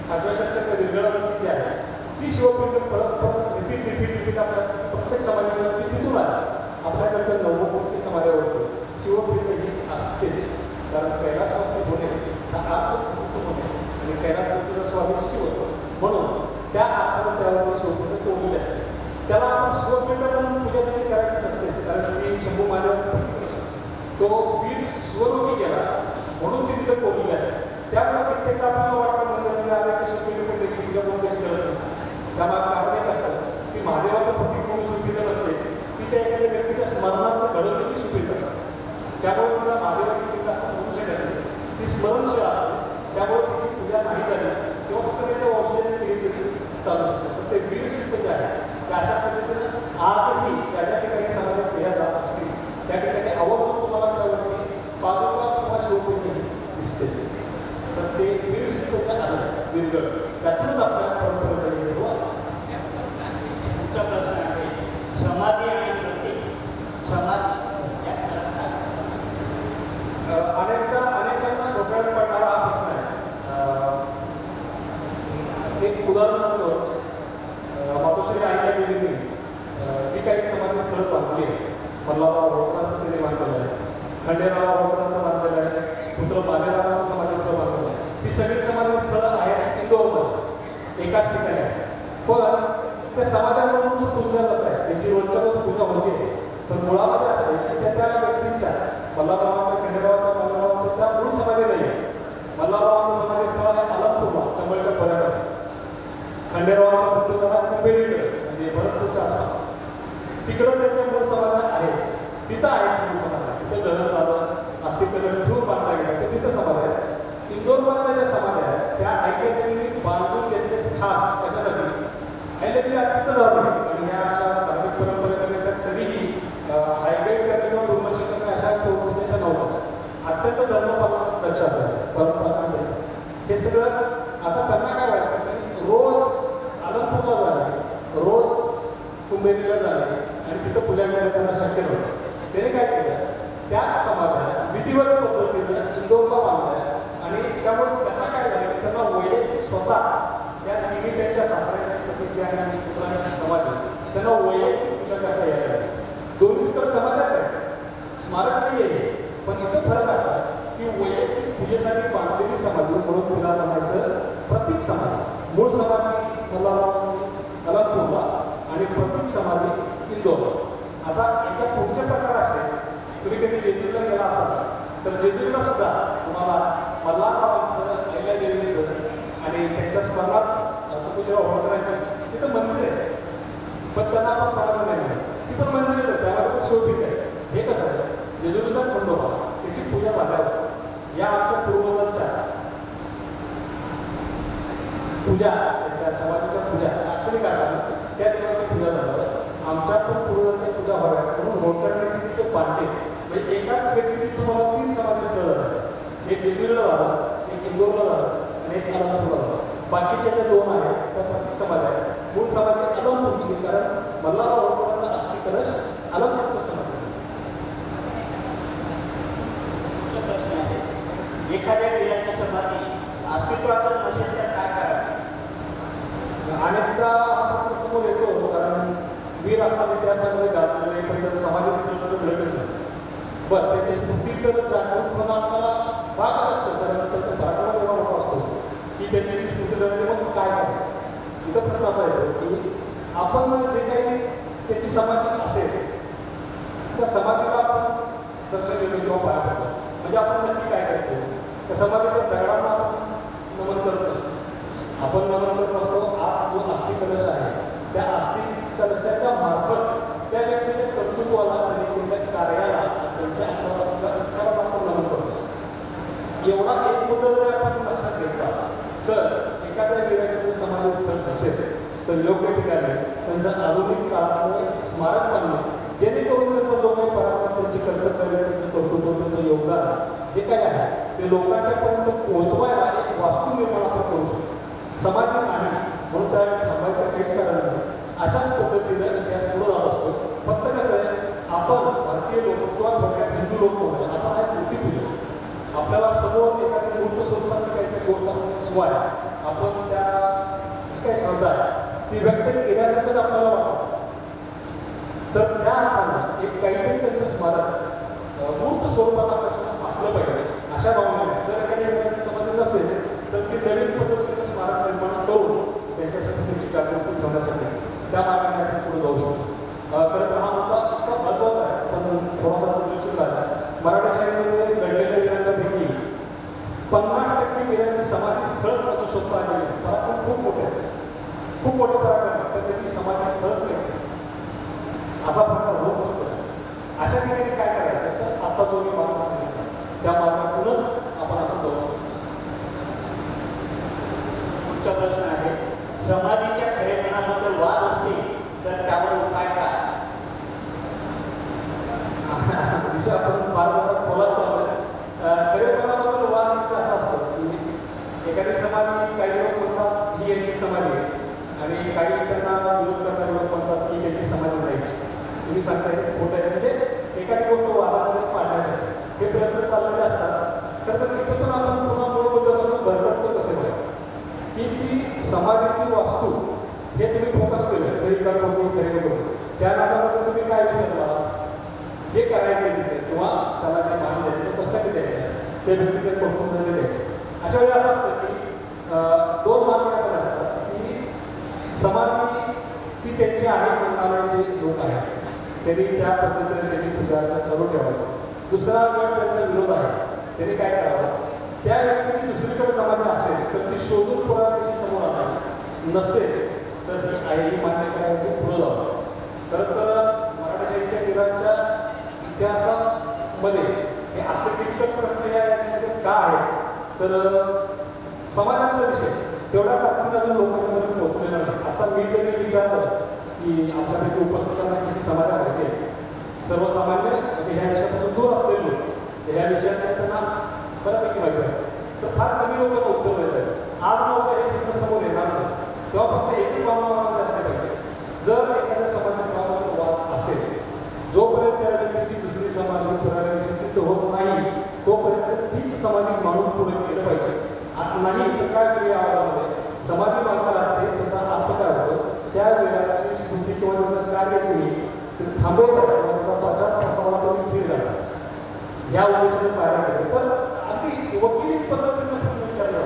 5व्या शतकाच्या वेगळ्यावरती जी आहे ती शिवपिंड परत रिपीट आपल्या प्रत्येक समाजामध्ये तिथून आली. आपल्याकडच्या 90 समाजावरती शिवपिंड ही असतेच, कारण कैलासवासी होणे हा आत्मच मुक्त होणे आणि कैलासवासीचा स्वामी शिव होतो, म्हणून त्या अर्थानं त्यावर शिवपिंड तोडलेले असते. त्याला आपण शिवपिंड म्हणून पूजा देखील करायची नसतेच, कारण की शंभू महादेवाचा तो वीर स्वरूपी गेला म्हणून ती तिथे कोरलेली आहे. त्यामुळे प्रत्येक आपल्याला वाटतं मंदिरामध्ये आलं की शिवपिंड देखील पूजा कोण कशी करत नाही. त्यामागे कारण एक असतं की महादेवाचं प्रतीक म्हणून शिवपिंड नसते, ती त्या एखाद्या व्यक्तीच्या स्मरणार्थ घडवलेली शिवपिंड असते. त्यामुळे तुला महादेवाची पिंड आपण म्हणू शकत नाही, ती स्मरणशील असते. त्यामुळे तिची पूजा नाही झाली किंवा फक्त त्याच्या वंशाने केली चालू शकते. पण ते वीर शिल्प जे आहे ते अशा पद्धतीनं आजही त्या ज्या ठिकाणी समाजात केल्या जात असतील त्या ठिकाणी आवर्जून तुम्हाला त्यावरती पादुका किंवा शिवपिंड दिसतेच. तर ते वीर शिल्प आलं वीरगड, त्यातूनच आपल्या परंपरेकडे सुरुवात. तुमचा प्रश्न आहे समाधी आणि प्रतीक. समाधी अनेकांना डोक्यात पडणारा हा प्रश्न आहे. एक उदाहरण म्हणतो, मातोश्री आईला गेलेली जी काही समाधी स्थळं बांधली आहे, मल्हारराव होळकरांचं तिने बांधलेलं आहे, खंडेराव होळकरांचं बांधलेलं आहे, पुत्र बालेरावांचं समाधीस्थळ बांधलेलं आहे. ती सगळी समाधीस्थळं आहेत इंदोरमध्ये एकाच ठिकाणी आहे. पण त्या समाध्यांवरून पूजल्या जात आहे, त्यांची रोजच्या रोज पूजा होते. तर मुळामध्ये असेल की त्या व्यक्तींच्या मल्हाररावांच्या, खंडेरावांच्या, बालेरावांच्या त्या मूळ समाधी नाही आहे. मल्हाररावांचं समाधीस्थळ आहे अलमपूरला, चंबळच्या पर्यटन. खंडेरावांचा पुत्र मुंबईकडे म्हणजे भरतपूरच्या आसपास तिकडं त्यांच्या मूळ समाधी आहेत. तिथं आहेत मूळ समाधी, तिथं धरण झालं अस्थिकरण ठेवून बांधला गेला तर तिथं समाधी आहे. इंदोरमध्ये ज्या समाधी आहेत त्या ऐकण्याची बांधून घेतले खास कशासाठी ऐकण्याची अत्यंत झाली. आणि ह्या अशा धार्मिक परंपरेमध्ये तर तरीही हायब्रिड करणे किंवा दुर्लक्ष करणे अशा प्रवृत्तीच्या नव्हत्याच. अत्यंत धर्मपालन लक्षात आहे परंपरा. हे सगळं आता त्यांना काय व्हायचं, रोज अलमपूरला जाणे, रोज कुंभेरीला झाले आणि तिथं पूजा करायला त्यांना शक्य नव्हतं. त्याने काय केलं, त्या समाजाला विधिवत पद्धतीनं इंदोरला बांधलं आणि त्यामुळे त्यांना काय झालं की त्यांना वैयक्तिक स्वतः त्या तिन्ही त्यांच्या सासऱ्यांच्या पतीची आणि पुत्रांच्या समाज त्यांना वैयक्तिक पूजा करता यायला लागली. दोन्ही तर समाजाच आहे, स्मारक नाही आहे, पण इथं फरक असा की वैयक्तिक पूजेसाठी बांधलेली समाधी म्हणून तिला म्हणायचं प्रतीक समाधी. मूळ समाधी मला अलगपूरला आणि प्रतीक समाधी इंदोर. आता याच्या पुढचे प्रकार असे, तुम्ही कधी जेजुरीला गेला असाल तर जेजुरीला सुद्धा तुम्हाला मल्हाररावांचं, अहिल्यादेवीचं आणि त्यांच्या स्मरणात पूजा होळकरांची तिथं मंदिर आहे, पण त्यांना आपण समाधान नाही मिळत. ती पण मंदिर आहे, त्याला पण शेवटी आहे. हे कसं आहे, जेजुरीचा खंडोबा त्याची पूजा झाल्यावर या आमच्या पूर्वजांच्या पूजा, त्यांच्या समाजाच्या पूजा अक्षरी काढतात, त्या देवाची पूजा झाल्यावर आमच्या पण पूर्वजांची पूजा व्हाव्या म्हणून होळकरांनी तिथे बांधले. म्हणजे एकाच व्यक्तीने तुम्हाला 3 समाधी स्थळ झाले, एक जेजुरीला झालं, एक इंदोरला झालं आणि एक अलगपूरला झालं. बाकीच्या ज्या 2 आहेत त्या प्रतीक समाज आहेत. मूळ समाधी अलगपूरची, कारण मल्हारराव होळकरांचा अस्थि कलश अलगपूरचा समाज आहे. प्रश्न आहे, एखाद्या वीराची समाधी अस्तित्वात नसेल तर काय करावे? अनेकदा आपण समोर येतो, कारण वीर असताना इतिहासामध्ये गाजलेले पण त्याचं समाजात भेटत नाही. बरं, त्याची स्मृती तर जागरूकपणा आपल्याला भागत असतं, कारण त्याचं पराक्रम एवढा मोठा असतो की त्याची स्मृती झाली मग काय करायचं. इथं प्रश्न असा येतो की आपण जे काही त्याची समाधी असेल त्या समाधीला आपण दर्शन देतो किंवा पाया पडतो. म्हणजे आपण नक्की काय करतो, त्या समाधीच्या दगडांना आपण नमन करत असतो. आपण नमन करत असतो. आज जो अस्थि कलश आहे त्या अस्थि कलशाच्या मार्फत त्या व्यक्तीच्या कर्तृत्वाला आणि कोणत्या कार्याला त्यांच्या अंतराला आपण नमन करतो. एवढा एक मुद्दा जर आपण लक्षात घेतला तर एखाद्या वीराचे समाधी स्थळ असेल तर योग्य ठिकाणी त्यांचं आधुनिक काळात स्मारक बांधणे, जेणेकरून त्यांचा जो काही पराक्रम, त्यांची कर्तव्य, त्यांचं कर्तृत्व, त्यांचं योगदान जे काही आहे ते लोकांच्यापर्यंत पोहोचवायला एक वास्तू निर्माण आपण करू शकतो. समाधी नाही म्हणून त्या थांबायचं काही कारण नाही. अशाच पद्धतीने इतिहास पुढे जात असतो. फक्त कसं आहे, आपण भारतीय लोक किंवा थोड्या हिंदू लोक होते आता आहे मूर्तीपूजा. आपल्याला समोर एखाद्या मूर्त स्वरूपात काहीतरी गोष्ट असल्याशिवाय आपण त्या काही श्रद्धा आहे ती व्यक्त केल्यानंतर आपल्याला वाटतं. तर त्या हाताने एक काहीतरी त्यांचं स्मारक मूर्त स्वरूपात असलं पाहिजे अशा भावनेने जर एखाद्या समाधी नसेल तर ती नवीन पद्धतीने स्मारक निर्माण करून त्यांच्यासाठी त्याची जागृती ठेवण्यासाठी त्या मार्गाने आपण पुढे जाऊ शकतो. खरं तर हा मुद्दा इतका महत्त्वाचा आहे, पण थोडासा दुर्लक्षित राहिला. मराठी शाळेमध्ये घडलेल्या वीरांच्यापैकी 50% वीरांची समाधी स्थळच असू शकतो आणि पराक्रम खूप मोठे आहे, खूप मोठे पराक्रम, तर त्याची समाधी स्थळच नाही असा प्रकार होत असतो. अशा ठिकाणी काय करायचं तर आता जो मी मार्ग सांगितला त्या मार्गातूनच आपण असं जाऊ शकतो. पुढचा प्रश्न आहे, समाधीच्या खरेपणाबद्दल वाद असतील तर त्यावर उपाय काय? विषय आपण फार खोलाचा खरेपणाबद्दल वाद असा असतो की एखादी समाधी काही लोक म्हणतात ही यांची समाधी आहे आणि काही त्यांना विरोध करणारे लोक म्हणतात की यांची समाधी नाहीच. तुम्ही सांगता खोटं आहे, म्हणजे एखादी गोष्ट वादामध्ये पाडण्यासाठी हे प्रयत्न चाललेले असतात. तर तिथे पण आपण पुन्हा मूळ भरभरतो कसे पाहिजे की ती समाधीची वास्तू हे तुम्ही फोकस केलं तरी का करू तरी करू त्या नात्यामध्ये तुम्ही काय विसरला, जे करायचे तिथे किंवा त्याला जे मान द्यायचं कशासाठी द्यायचं ते व्यक्तीचे कौतुक द्यायचं. अशा वेळी असं असतं की 2 मार्ग आपण असतात की समाधी ती त्यांची आहे म्हणणारे जे लोक आहेत त्यांनी त्या पद्धतीने त्याची पूजा चालू ठेवावी. दुसरा गट त्यांचा विरोध आहे, त्यांनी काय करावं, त्या व्यक्तीची दुसरीकडे समाधी असेल तर ती शोधून पुन्हा त्याची समोर आणावी, नसेल तर ती आहे ही मान्य करायची पुढे जावं. खरं तर मराठी शाहीच्या वीरांच्या इतिहासामध्ये हे असे किचकट प्रक्रिया यामध्ये का आहे तर समाजाचा विषय तेवढ्या ताकदीने अजून लोकांपर्यंत पोहोचलेला नाही. आता मी जरी विचारलं की आपल्यापैकी उपस्थितांना किती समाधान आहे, सर्वसामान्य ह्या विषयापासून दूर असलेले लोक ह्या विषयात त्यांना बऱ्यापैकी माहिती आहे तर फार कमी लोकांना उत्तर देत आहेत. आज लोक हे चित्र समोर येणार तेव्हा फक्त एकही भावना असल्या पाहिजे. जर एखाद्या समाजात समाधी माणूस पुढे केलं पाहिजे. आता नाही तर काय करूया आवाजामध्ये समाधी बांधायला लागते, त्याचा अर्थ काय होतो, त्या वेळाची स्मृती किंवा त्याचं कार्य तुम्ही थांबवता किंवा पश्चातापासाला तुम्ही फील झाला या उद्देशाने पाहायला गेले. पण अगदी वकिली पद्धतीने तुम्ही विचारलं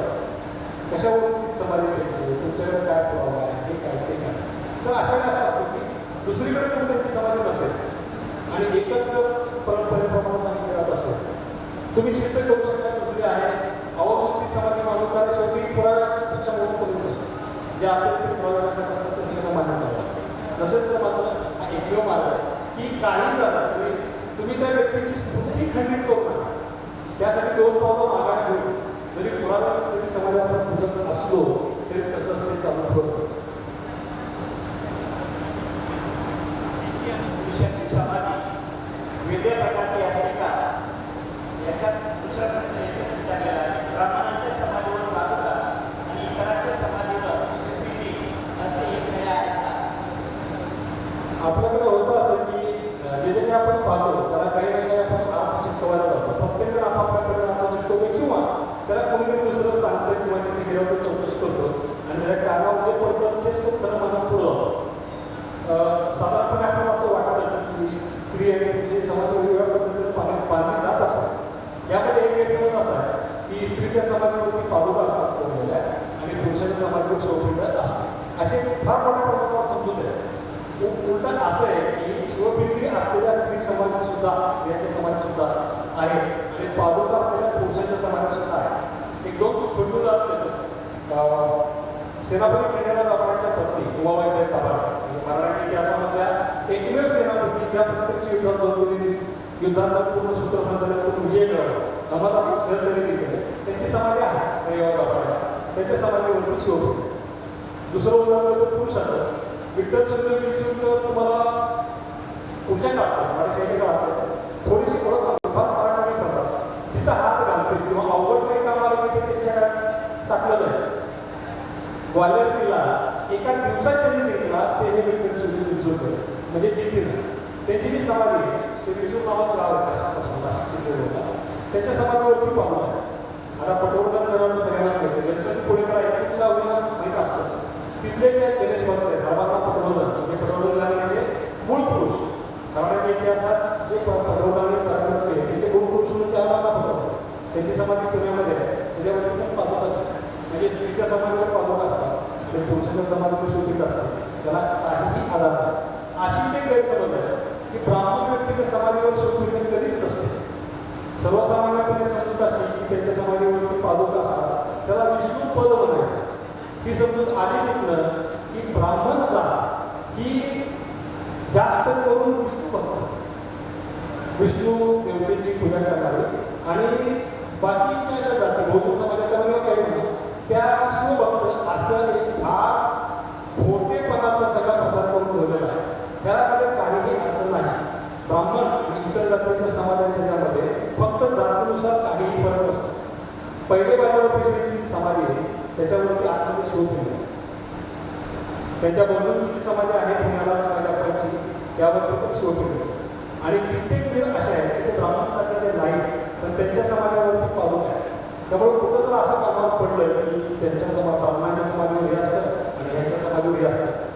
कशावर समाधी करायची, तुमच्याकडे काय पुरावा आहे, हे काय ते काय. तर अशा वेळेस असं असतं की दुसरीकडे पण त्यांची समाधी नसेल आणि एकच परंपरेप्रमाणे सांगितलं जात असेल, तुम्ही सिद्ध करू शकता दुसरी आहे अवमुक्ती समाधी मानवता शेवटी पुराव्यापेक्षा मोठं करून असतं. जे असेल ते पुरावे सांगत असतात ते सगळ्यांना मान्य करावं. नसेल तर मात्र हा एकमेव मार्ग आहे की काही झालं तुम्ही त्या व्यक्तीची स्मृती खंडित करू नका. त्यासाठी 2 पावलं मागायला घेऊन जरी पुरावा तरी समाजात आपण पूजत असलो तरी तसंच ते चालू ठेवतो. पुरुषाची समाधी वेगळ्या प्रकारची असते का, याच्यात दुसरा प्रश्न याच्यात विचारलेला आहे. ब्राह्मणांच्या समाधीवर बाजूला आणि इतरांच्या समाधीवर पिंडी असते, हे खरे आहे का? आपल्याकडे होतं असं की जे जे आपण पाहतो त्याला काही ना काही आपण अर्थ शिकवायला जातो. प्रत्येक आपापल्याकडे अर्थ शिकवतो किंवा त्याला कोणीतरी दुसरं सांगतो किंवा तिथे गेल्यावर चौकशी करतो आणि त्याच्या कानावर जे पडतं तेच तो खरं मनात पुढं जातो. साधारणपणे आपल्याला असं वाटतं की स्त्री आणि पुरुष समाज वेगवेगळ्या पद्धतीने पाणी जात असतात. यामध्ये एक गैरसमज असा आहे की स्त्रीच्या समाजावरती पादुका असतात कोणत्या आणि पुरुषाच्या समाजावर शिवपिंड असतात. असे फार मोठ्या प्रमाणावर समजूत आहे. उलट असं आहे की शिवपिंडी असलेल्या स्त्री समाज सुद्धा याचे समाज सुद्धा आहे आणि पादुका असलेल्या पुरुषाच्या समाज सुद्धा आहे. एक 2 छोटी उदाहरण सेनापती केलेल्या जाफरांच्या पत्नी उमाबाईसाहेब ताबाडे मराठी इतिहासामधल्या एकमेव सेनापती ज्या प्रत्यक्ष युद्धात जोडलेली युद्धाचा पूर्ण सूत्रसंचालन करून विजय मिळवला नमदाबाद सहकारी केले त्यांची समाधी आहे त्यांच्या समाधीवरती शिवपिंड. दुसरं उदाहरण पुरुषाचं विठ्ठल चंद्र तुम्हाला पुढच्या काळात मराठी काळात थोडीशी ओळख सांगतो फार मराठी सांगतात जिथं हात घालते किंवा अवघड काही काम आलं की ते त्यांच्या काळात टाकलं नाही. ग्वाल्हेर किल्ला एका दिवसाच्या जिंकला ते हे विठ्ठल चंद्र विंचूरकर म्हणजे जिंकली त्यांची जी समाधी आहे ते विंचूर नावाचं गाव आहे कशापासून त्याच्या समाधीवरती पाहून आहे. आता पटवर्धन जरा सगळ्यांना माहिती गणपती पुणेकर ऐकून लावलेला माहीत असतंच. तिथले जे गणेश भक्त आहेत सर्वांना पटवर्धन म्हणजे पटवर्धन म्हणजे मूळ पुरुष मराठी इतिहासात जे पटवर्धनाने प्रारंभ केले त्यांचे मूळ पुरुष म्हणून त्याला पटवर्धन त्यांची समाधी पुण्यामध्ये आहे. त्याच्यामध्ये पण पादुका असतात म्हणजे स्त्रीच्या समाधीवर पादुका असतात आणि पुरुषाच्या समाधीवर शिवपिंड असतात. त्याला काहीही आधार नाही. अशी जे गैरसमज आहे की ब्राह्मण व्यक्तीच्या समाधीवर शिवपिंड कधीच नसते. सर्वसामान्यपणे समजूत अशी की त्यांच्या समाधीवरती पादुका असतात त्याला विष्णू पद म्हणायचं. ही समजूत आली तिथलं की ब्राह्मण जात ही जास्त करून विष्णू भक्त विष्णू देवतेची पूजा करणारी आणि बाकीच्या ज्या जाती बौद्ध समाजाच्या काही म्हणून त्या शिवभक्त असं एक फार खोटेपणाचा सगळा प्रचार करून ठेवलेला आहे. त्यामध्ये काहीही अर्थ नाही. ब्राह्मण आणि इतर जातीच्या समाजाच्या ज्यामध्ये फक्त जातीनुसार काहीही फरक असतो. पहिले बाजारपेठेची समाधी आहे त्याच्यावरती आतमध्ये शिवपिंड त्यांच्या बंधूंची समाधी आहे पुण्याला जाफरांची त्यावरती पण शिवपिंड आणि कित्येक वेळ असे आहेत की ते ब्राह्मण जातीचे नाही पण त्यांच्या समाजावरती पादुका आहे. त्यामुळे कुठं तर असं कामावर पडलं की त्यांच्या ब्राह्मणांच्या समाधीवर हे असतं आणि ह्यांच्या समाधीवर हे असतं.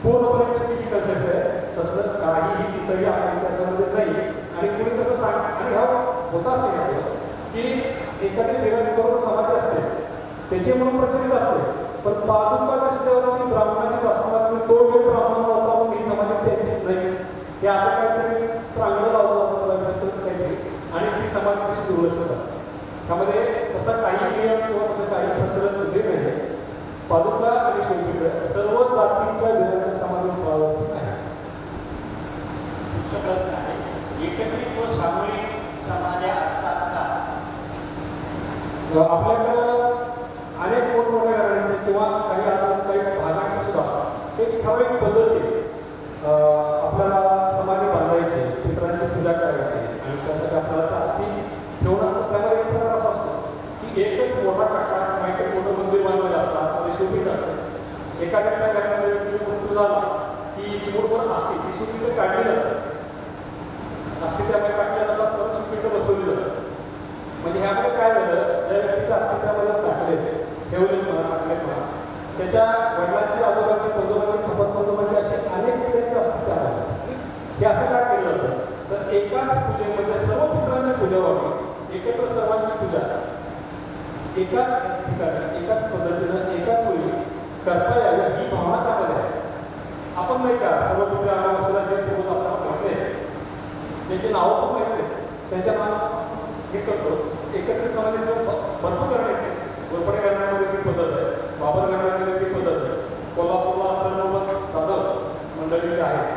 पूर्णपणे चुकीची कन्सेप्ट आहे. तसं काहीही तिथंही आपण त्याच्यामध्ये नाही आणि कुणी तसं सांग आणि हा होता असं आहे की एखादी वेगळ्या समाधी असते त्याचे म्हणून प्रचलित असते पण पादुका नसल्यावरती ब्राह्मणाची असताना तो वेळ ब्राह्मण होता मग ही समाधी त्यांचीच नाही हे असं काहीतरी प्रांगण लावलं जातं काहीतरी आणि ती समाधी कशी दुर्लक्ष करतात. त्यामध्ये तसा काही नियम किंवा तसं काही प्रचलन दिले नाही. पादुका आणि शिवपिंड सर्व जातींच्या जगाच्या समाधी स्थळावरती आहे. एकत्रित व सामूहिक समाध्या असतात का? आपल्याकडं अनेक मोठमोठ्या घराण्यांचे किंवा काही भागांची सुद्धा एक ठराविक पद्धती आपल्याला समाधी बांधायची पितरांची पूजा करायची आणि त्यासाठी आपल्याला आस्ती ठेवणं त्यामध्ये एक प्रकार असा असतो की एकच मोठा कट्टा माहिती मोठं मंदिर बांधलेलं असतात आणि शिवपिंड असतात. एखाद्या घरामध्ये मृत्यू झाला की चिमूटभर असते ती शिवपिंड काढली जातात. असते त्यामध्ये काढल्या जातात परत शिवपिंड बसवली जातात. म्हणजे ह्यामध्ये काय झालं त्याच्या वडिलांची आजोबांची पंजोबांची खपत पंजोबांची असे अनेक पिढ्यांचे अस्तित्व आहे. हे असं का केलं जातं तर एकाच पूजेमध्ये सर्व पितरांची पूजा व्हावी, एकत्र सर्वांची पूजा एकाच ठिकाणी एकाच पद्धतीनं एकाच वेळी करता यावी ही भावना त्यामध्ये आहे. आपण नाही का सर्व पित्र अमावस्येला जे पूर्ण आपल्याला माहिती आहे ज्याची नावं पण माहिती आहेत त्यांच्या नाव हे करतो. एकत्रित समाजाची भरपूर करण्याची गोरपडे घराण्यामध्ये ती पद्धत आहे, बाबर घराण्यामध्ये ती पद्धत आहे. कोल्हापूरला सर्व साधव मंडळीचे आहेत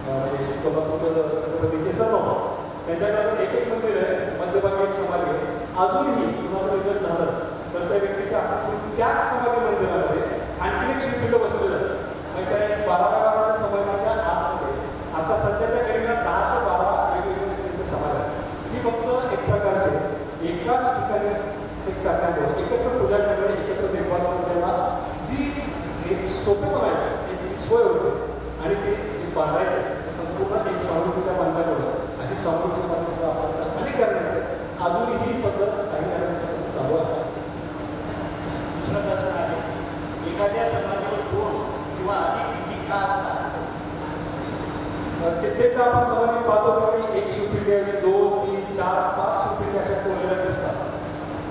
म्हणजे कोल्हापूर छत्रपतीचे सर्व त्यांच्याकडे एक मंदिर आहे, मध्यभागी एक समाधी आहे. अजूनही कुणाचं विकत झालं तर त्या व्यक्तीच्या त्याच समाधी मंदिरामध्ये आणखी एक शिवपिंड बसवलं जातं. म्हणजे 12 समाजाच्या आतमध्ये आता सध्याच्या घडीला 10 ते 12 वेगवेगळे समाज आहेत. ही फक्त एक प्रकारचे एकाच ठिकाणी एक करण्यामुळे एकत्र पूजा करणे एकत्र देखभाल करण्याला जी एक सोपेपणा आहे एक सोय होते आणि ते जे बांधायचं संपूर्ण एक सामूहिकता बांधण्याकडून अशी सामूहिक समाजाचा आपण अनेक करण्याचे अजूनही ही पद्धत काही करण्याची चालू आहे. दुसरं प्रश्न आहे एखाद्या समाजावर 2 किंवा अधिक विधी का असतात? कित्येकदा आपण समाधी पाहतो की एक शिवपिंडी आहे 2, 3, 4, 5 शिवपिंडी अशा कोरलेल्या दिसतात.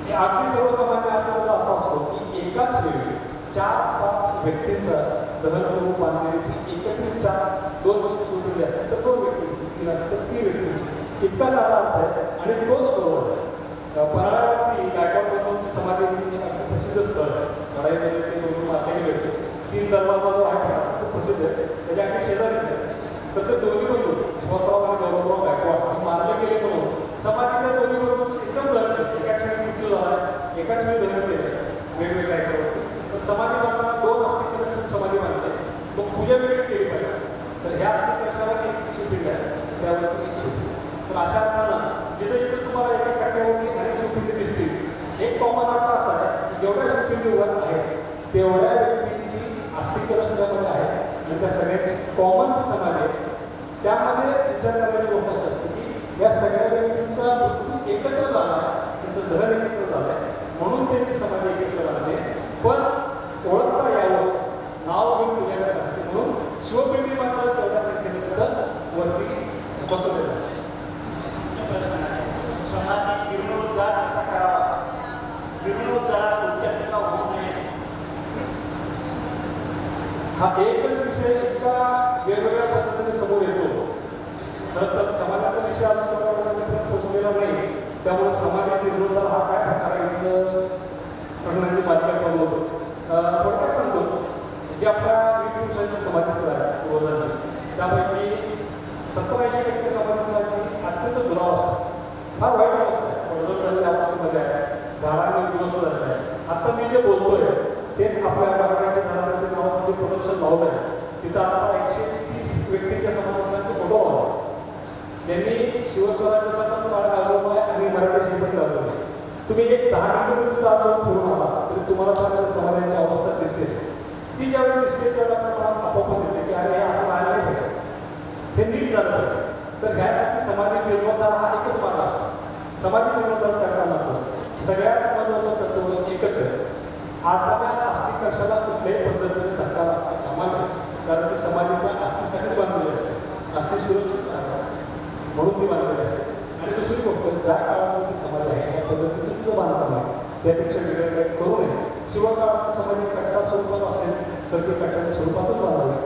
हे अगदी सर्वसामान्य आपल्याला असा असतो की एकाच वेळी 4-5 व्यक्तींचा दहन करून बांधलेली ती एकत्रित 2 शिवपिंडी आहेत तर 2 व्यक्तींची 3 असतात 3 व्यक्तींची इतका साधा अर्थ आहे आणि तोच बरोबर आहे. पन्हाळ्यावरती गायकवाड बंधूंची समाधी अगदी प्रसिद्ध स्थळ आहे. लढाईमध्ये ते 2 मारलेले व्यक्ती 3 दरबार जो आहे खूप प्रसिद्ध आहे त्याच्या अगदी शेजारीच आहे. तर ते दोन्ही बंधू शिवराव आणि गौरवराव गायकवाड मारले गेले म्हणून समाधीच्या दोन्ही बंधूंची एकदम लढले एकाच वेळी मृत्यू झाला एकाच वेळी दहन केले वेगवेगळ्या याच्यावरती. तर समाधी बांधताना 2 अस्तित्व समाधी बांधते मग पूजा वेगळी केली पाहिजे. तर ह्या अस्तित्वाला एक शिवपिंड आहे त्यावरती एक शिवपिंड. तर अशा अर्थानं जिथे जिथे तुम्हाला एका कट्ट्यावरती अनेक शिवपिंडी दिसतील एक कॉमन अर्थ असा आहे की जेवढ्या शिवपिंडी उभ्या आहेत तेवढ्या व्यक्तींची अस्तित्व त्याच्यामध्ये आहे आणि त्या सगळ्यांची कॉमन समाज आहे. त्यामध्ये विचार करण्याची गोष्ट अशी असते की या सगळ्या व्यक्तींचा मृत्यू एकत्र झाला त्यांचं दहन एकत्र झालं आहे म्हणून त्यांची समाज एकत्र झाली पण ओळखता यावं नाव घेऊन पूजा करत असते म्हणून शिवपिंडी मात्र तेवढ्या संख्येने सुद्धा वरती बसवले जाते. समाधी जीर्णोद्धार कसा करावा? जीर्णोद्धारात पुढच्या चुका होऊ नये. हा एकच विषय इतका वेगवेगळ्या पद्धतीने समोर येतो. तर समाजाचा विषय अजून पोचलेला नाही त्यामुळे समाजाचे जीर्णोद्धार हा काय प्रकार आहे प्रकरणांची मालिका चालू होतो. थोडक्यात सांगतो जे आपल्या विपुरुषांची समाधीस्थळ आहे पूर्वजांची त्यापैकी 70-80% समाधीस्थळांची अत्यंत दुरावस्था फार वाईट अवस्था आहे. वडोदरांच्या अवस्थेमध्ये आहे झाडांना दिवस जात आहे. आता मी जे बोलतोय तेच आपल्या मराठ्याच्या घरामध्ये नावाचं जे प्रोडक्शन लावलं आहे तिथं आता 130 व्यक्तींच्या समाजाचे फोटो लावले ज्यांनी शिवस्वराज्याचा पण काळ गाजवला आहे आणि मराठी शिल्पी गाजवले. तुम्ही एक 10 मिनिटं तिथं आजून फिरून आला तरी तुम्हाला त्या समाजाची अवस्था दिसेल. ती ज्यावेळी दिसते त्यावेळेला आपल्याला आपोआप दिसते की अरे असं राहिलं नाही पाहिजे हे नीट झालं पाहिजे. तर ह्यासाठी समाधी जीर्णोद्धार हा एकच मार्ग असतो. समाधी जीर्णोद्धार करतानाचं सगळ्यात महत्त्वाचं तत्व एकच आहे आत्म्याच्या अस्थिकक्षाला कुठल्याही पद्धतीने धक्का लागता कामा नये कारण ती समाधीच्या अस्थिसाठीच बांधलेली असते. अस्थि सुरक्षित म्हणून ती बांधलेली असते. आणि दुसरी गोष्ट ज्या काळामध्ये समाज आहे त्या पद्धतीचं सुद्धा बांधकाम आहे त्यापेक्षा वेगळं काही करू नये. शिवकाळात समाधी कट्टा स्वरूपात असेल तर ते कट्ट्याच्या स्वरूपातच बांधावे.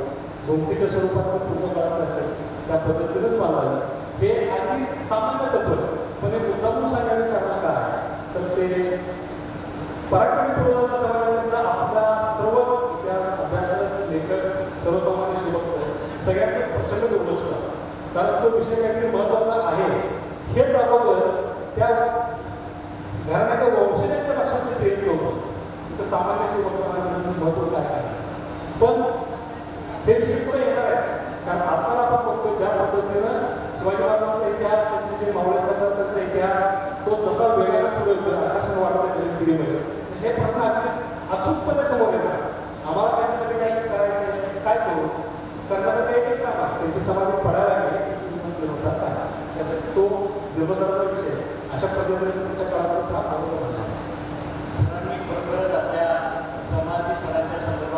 घुमटीच्या स्वरूपात जर पुढच्या काळात असेल त्या पद्धतीनेच बांधावे. हे अगदी सामान्य तत्व पण हे मुद्दामून सांगायचं कारण काय तर ते पराक्रमी पूर्वजांच्या समाजातला आपला सर्वच इतिहास अभ्यासक लेखक सर्वसामान्य शिवभक्त सगळ्यांनाच प्रचंड दुर्लक्ष झाला. कारण तो विषय काहीतरी महत्त्वाचा आहे हेच अगोदर त्या घराण्याच्या वंशजांच्या लक्षात ते ट्रेन होतं तर सामान्य शिवभक्तांना महत्त्व काय आहे. पण हे विषय पुढे येणार आहे कारण आजकाल आपण बघतो ज्या पद्धतीनं शिवाजी महाराजांचा इतिहास त्यांचे जे मावळे असतात त्यांचा इतिहास तो जसा वेगाने पुढे होतो आकर्षण वाढतं पिढीमध्ये हे प्रश्न अगदी अचूकपणे समोर येतात. आम्हाला त्यांच्यासाठी काय करायचं काय करू करण्याचं ते एकच काम आहे त्यांची समाधी पडायला लागली होतात काय त्याच्यात तो जीर्णोद्धाराचा विषय अशा पद्धतीने तुमच्या काळात बरोबरच आपल्या समाधी स्थळाच्या संदर्भात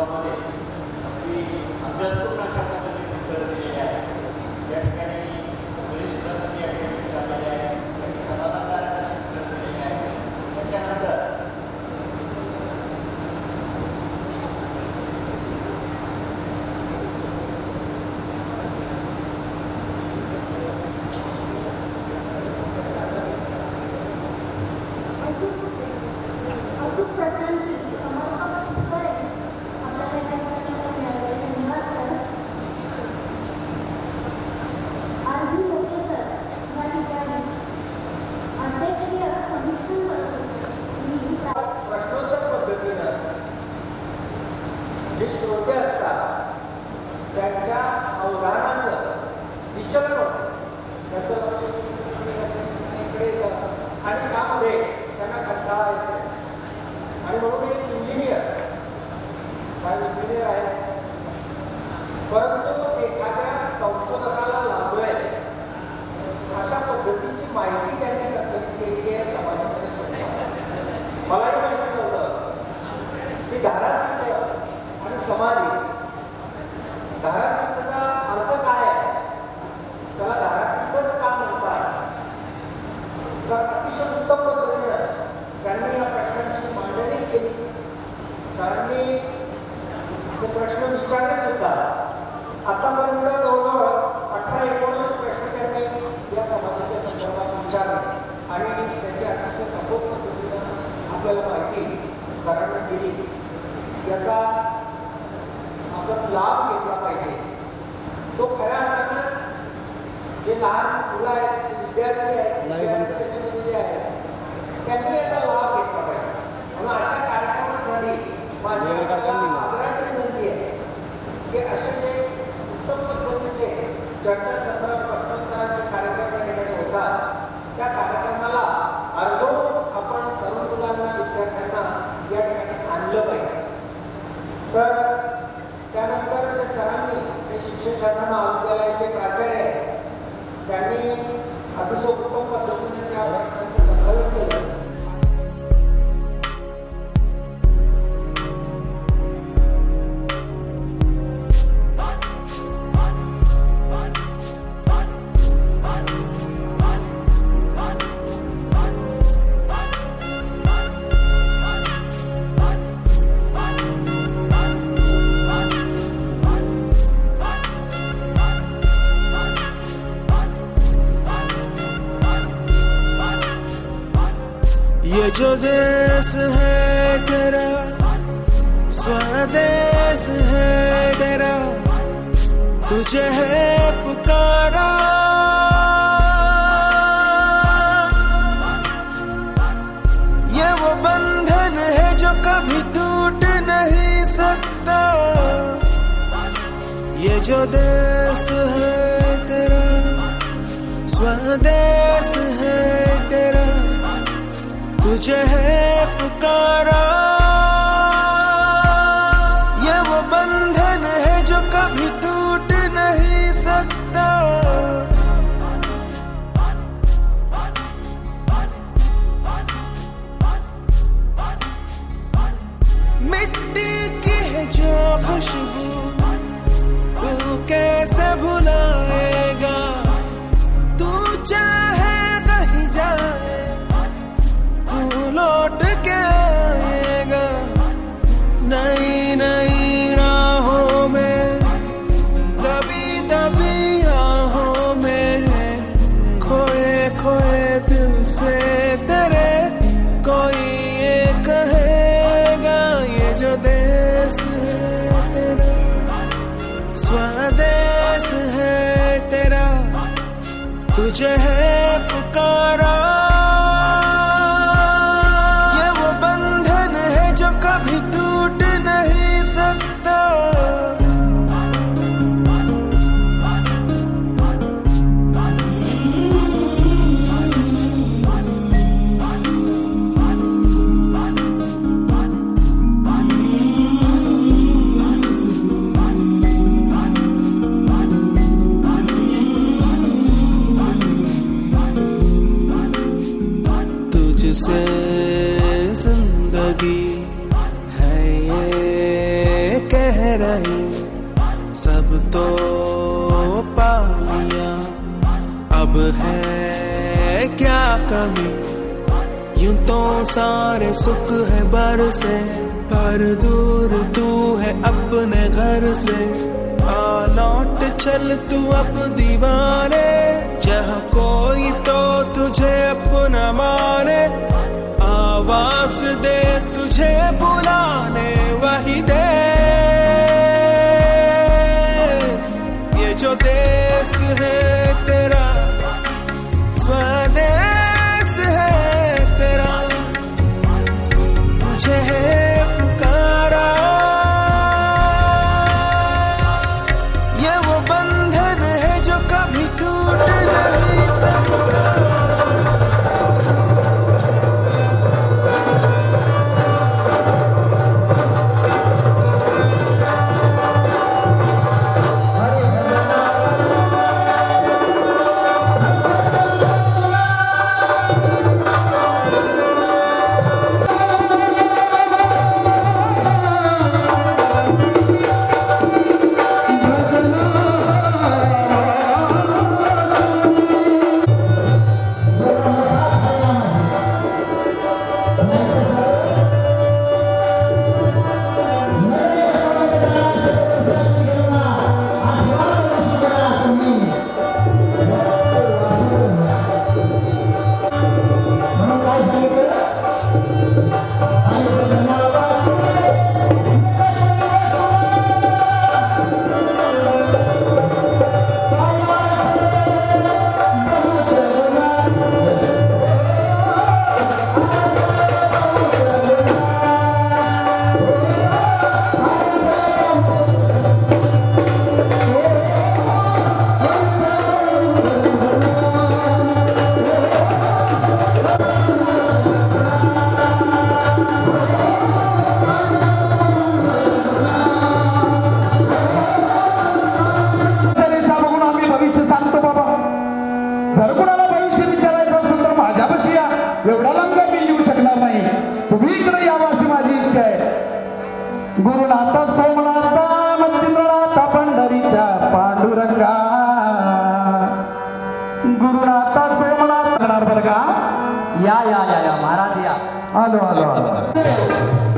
प्रश्नांची समर्पक उत्तरे आपल्याला या ठिकाणी मिळाली. धन्यवाद सर. आरधी होते सर या ठिकाणी अध्यक्षीय समिक्षण करत होते. मी प्रश्नोत्तर पद्धतीनं जे श्रोते असतात त्यांच्या अवधानाचं विचलन होतं, त्याचं लक्ष इकडे येतं आणि त्यामध्ये त्यांना कंटाळा येतो. आणि म्हणून एक इंजिनियर साहेब इंजिनियर आहे, परंतु एखाद्या संशोधकाला लागलोय अशा पद्धतीची माहिती त्यांनी संकलित केलेली आहे समाजाच्या समोर. मलाही माहिती नव्हतं की धारातीर्थ आणि समाधी, धारातीर्थचा अर्थ काय आहे, त्याला धारातीर्थच का म्हणतात, तर अतिशय उत्तम पद्धतीनं त्यांनी या प्रश्नांची मांडणी केली. सरांनी ते प्रश्न विचारले सुद्धा. आतापर्यंत जवळजवळ 18-19 प्रश्न त्यांनी या समाजाच्या संदर्भात विचारले आणि त्याची अतिशय सखोल पद्धतीनं आपल्याला माहिती सरांनी दिली. याचा आपण लाभ घेतला पाहिजे. तो खऱ्या अर्थानं जे लहान मुलं आहेत, विद्यार्थी आहेत, विद्यार्थी जे आहेत, त्यांनी याचा लाभ घेतला पाहिजे. म्हणून अशा कार्यक्रमासाठी माझी आदराची विनंती आहे की असे जे उत्तम पद्धतीचे चर्चासत्र प्रश्नोत्तरांचे कार्यक्रम या ठिकाणी होतात, त्या कार्यक्रमाला अर्जवून आपण तरुण मुलांना, विद्यार्थ्यांना या ठिकाणी आणलं पाहिजे. तर त्यानंतर त्या सरांनी, ते शिक्षण शास्त्र महाविद्यालयाचे प्राचार्य आहेत, त्यांनी अतिशय उत्तम पद्धतीने त्या प्रश्नांचं संकलन केलं. ये जो देश है तेरा, स्वदेश है तेरा, तुझे है पुकारा. ये वो बंधन है जो कभी टूट नहीं सकता. ये जो देश है तेरा, स्वदेश है तेरा, तुझे है पुकारा. ये वो बंधन है जो कभी टूट नहीं सकता. मिट्टी की है जो खुशबू तू कैसे भुलाएगा. तू चाहे कहीं जाए लौट के आएगा. नई नई राहों में, दबी दबी राहों में, खोए खोए दिल से तेरे कोई ये कहेगा. ये जो देश है तेरा, स्वदेश है तेरा, तुझे है पुकारा. कभी टूट नहीं सकता. तुझसे जिंदगी कह रही, सब तो पा लिया, अब है क्या कमी. यूं तो सारे सुख है बरसे, पर दूर तू है अपने घर से. आ लौट चल तू अब दीवाने, जहाँ कोई तो तुझे अपना माने. आवाज दे तुझे गुरुनाथा सोमनाथ बरं का? या या या या महाराज या आलो आलो आलो